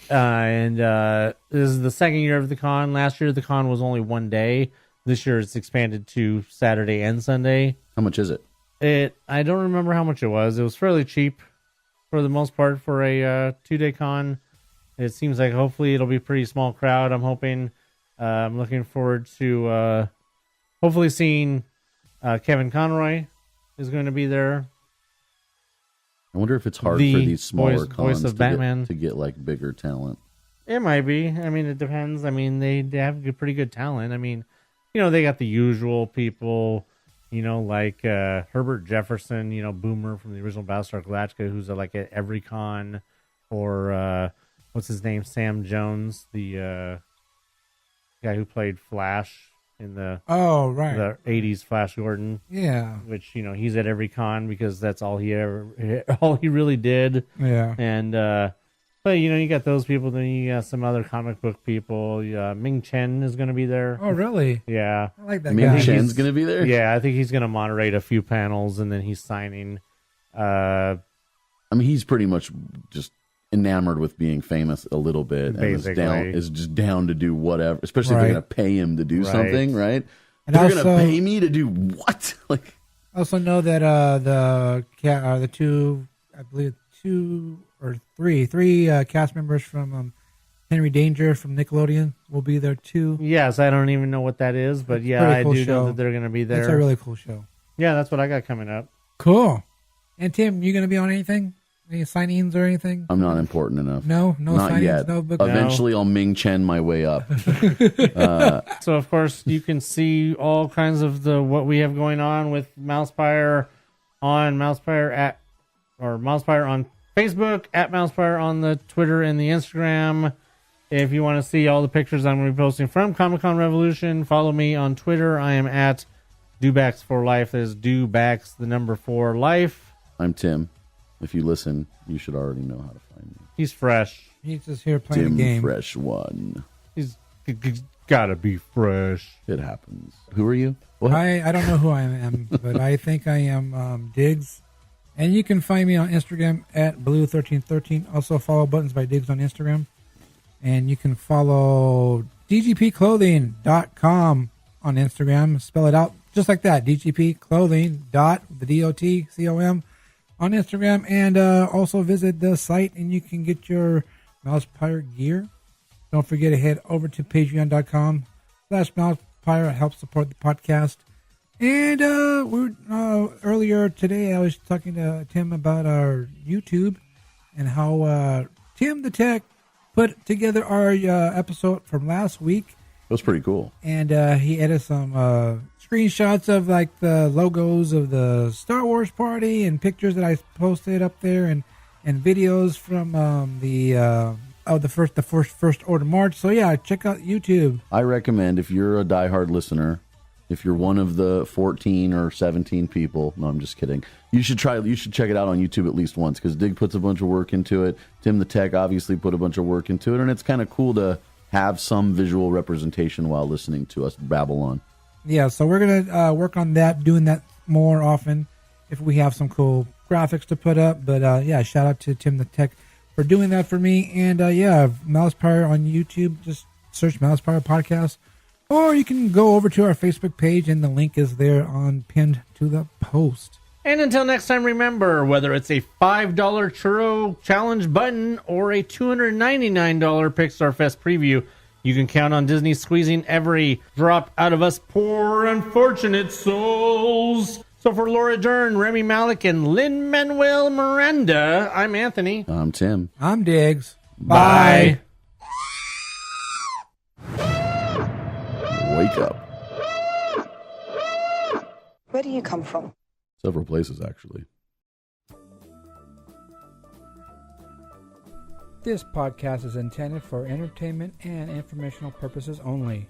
This is the second year of the con. Last year the con was only one day. This year it's expanded to Saturday and Sunday. How much is it? I don't remember how much it was. It was fairly cheap for the most part for a 2-day con. It seems like hopefully it'll be a pretty small crowd. I'm hoping. I'm looking forward to hopefully seeing Kevin Conroy is going to be there. I wonder if it's hard for these smaller cons to get like bigger talent. It might be. I mean, it depends. I mean, they have pretty good talent. I mean, they got the usual people, like Herbert Jefferson, Boomer from the original Battlestar Galactica, who's like at every con, or what's his name, Sam Jones, the guy who played Flash in the the 80s Flash Gordon. Yeah. Which, he's at every con because that's all he really did. Yeah. And but you got those people, then you got some other comic book people. Ming Chen is going to be there. Oh, really? Yeah. I like that Ming guy. Chen's going to be there? Yeah, I think he's going to moderate a few panels and then he's signing. I mean, he's pretty much just enamored with being famous a little bit, basically. and is just down to do whatever, especially if they're going to pay him to do something, right? And they're going to pay me to do what? Like, I also know that the two, I believe three cast members from Henry Danger from Nickelodeon will be there too. Yes, I don't even know what that is, but yeah, I do know that they're going to be there. It's a really cool show. Yeah, that's what I got coming up. Cool. And Tim, you going to be on anything? Any signings or anything? I'm not important enough. No not signings, yet. no book. Eventually, I'll Ming Chen my way up. So, of course, you can see all kinds of what we have going on with MousePIRE on MousePIRE on Facebook, at MousePIRE on the Twitter and the Instagram. If you want to see all the pictures I'm going to be posting from Comic-Con Revolution, follow me on Twitter. I am at Dubacks4Life. That is Dubacks, the number 4 life. I'm Tim. If you listen, you should already know how to find me. He's fresh. He's just here playing Tim a game. Fresh One. He's gotta be fresh. It happens. Who are you? What? I don't know who I am, but I think I am Diggs. And you can find me on Instagram at Blue1313. Also follow Buttons by Diggs on Instagram. And you can follow DGPclothing.com on Instagram. Spell it out just like that. DGPclothing.com on Instagram. And also visit the site and you can get your MousePIRE gear. Don't forget to head over to patreon.com/MousePIRE. It helps support the podcast. And earlier today, I was talking to Tim about our YouTube and how Tim the Tech put together our episode from last week. It was pretty cool. And he edited some screenshots of like the logos of the Star Wars party and pictures that I posted up there and videos from the First Order March. So yeah, check out YouTube. I recommend, if you're a diehard listener, if you're one of the 14 or 17 people, no, I'm just kidding. You should check it out on YouTube at least once, because Dig puts a bunch of work into it. Tim the Tech obviously put a bunch of work into it, and it's kind of cool to have some visual representation while listening to us babble on. Yeah, so we're gonna work on that, doing that more often if we have some cool graphics to put up. But yeah, shout out to Tim the Tech for doing that for me. And yeah, MousePIRE on YouTube, just search MousePIRE Podcast. Or you can go over to our Facebook page, and the link is there pinned to the post. And until next time, remember, whether it's a $5 Churro challenge button or a $299 Pixar Fest preview, You can count on Disney squeezing every drop out of us poor unfortunate souls. So for Laura Dern, Remy Malik, and Lin-Manuel Miranda, I'm Anthony. I'm Tim. I'm Diggs. Bye. Wake up. Where do you come from? Several places, actually. This podcast is intended for entertainment and informational purposes only.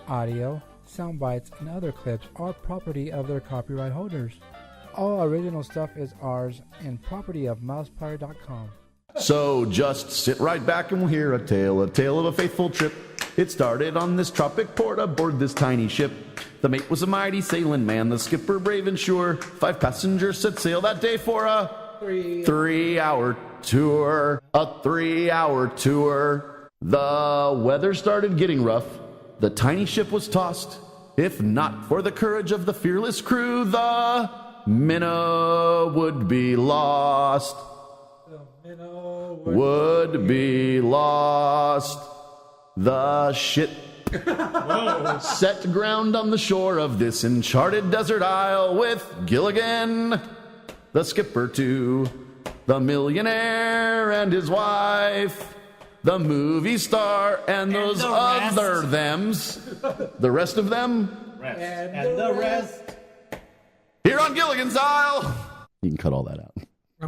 Audio, sound bites, and other clips are property of their copyright holders. All original stuff is ours and property of MousePIRE.com. So just sit right back and we'll hear a tale of a faithful trip. It started on this tropic port aboard this tiny ship. The mate was a mighty sailing man, the skipper brave and sure. 5 passengers set sail that day for a 3-hour tour. A 3-hour tour. The weather started getting rough. The tiny ship was tossed. If not for the courage of the fearless crew, the minnow would be lost. Would be lost. The ship set ground on the shore of this enchanted desert isle with Gilligan, the skipper too, the millionaire and his wife, the movie star, and those other thems. The rest of them? And the rest. Here on Gilligan's Isle. You can cut all that out.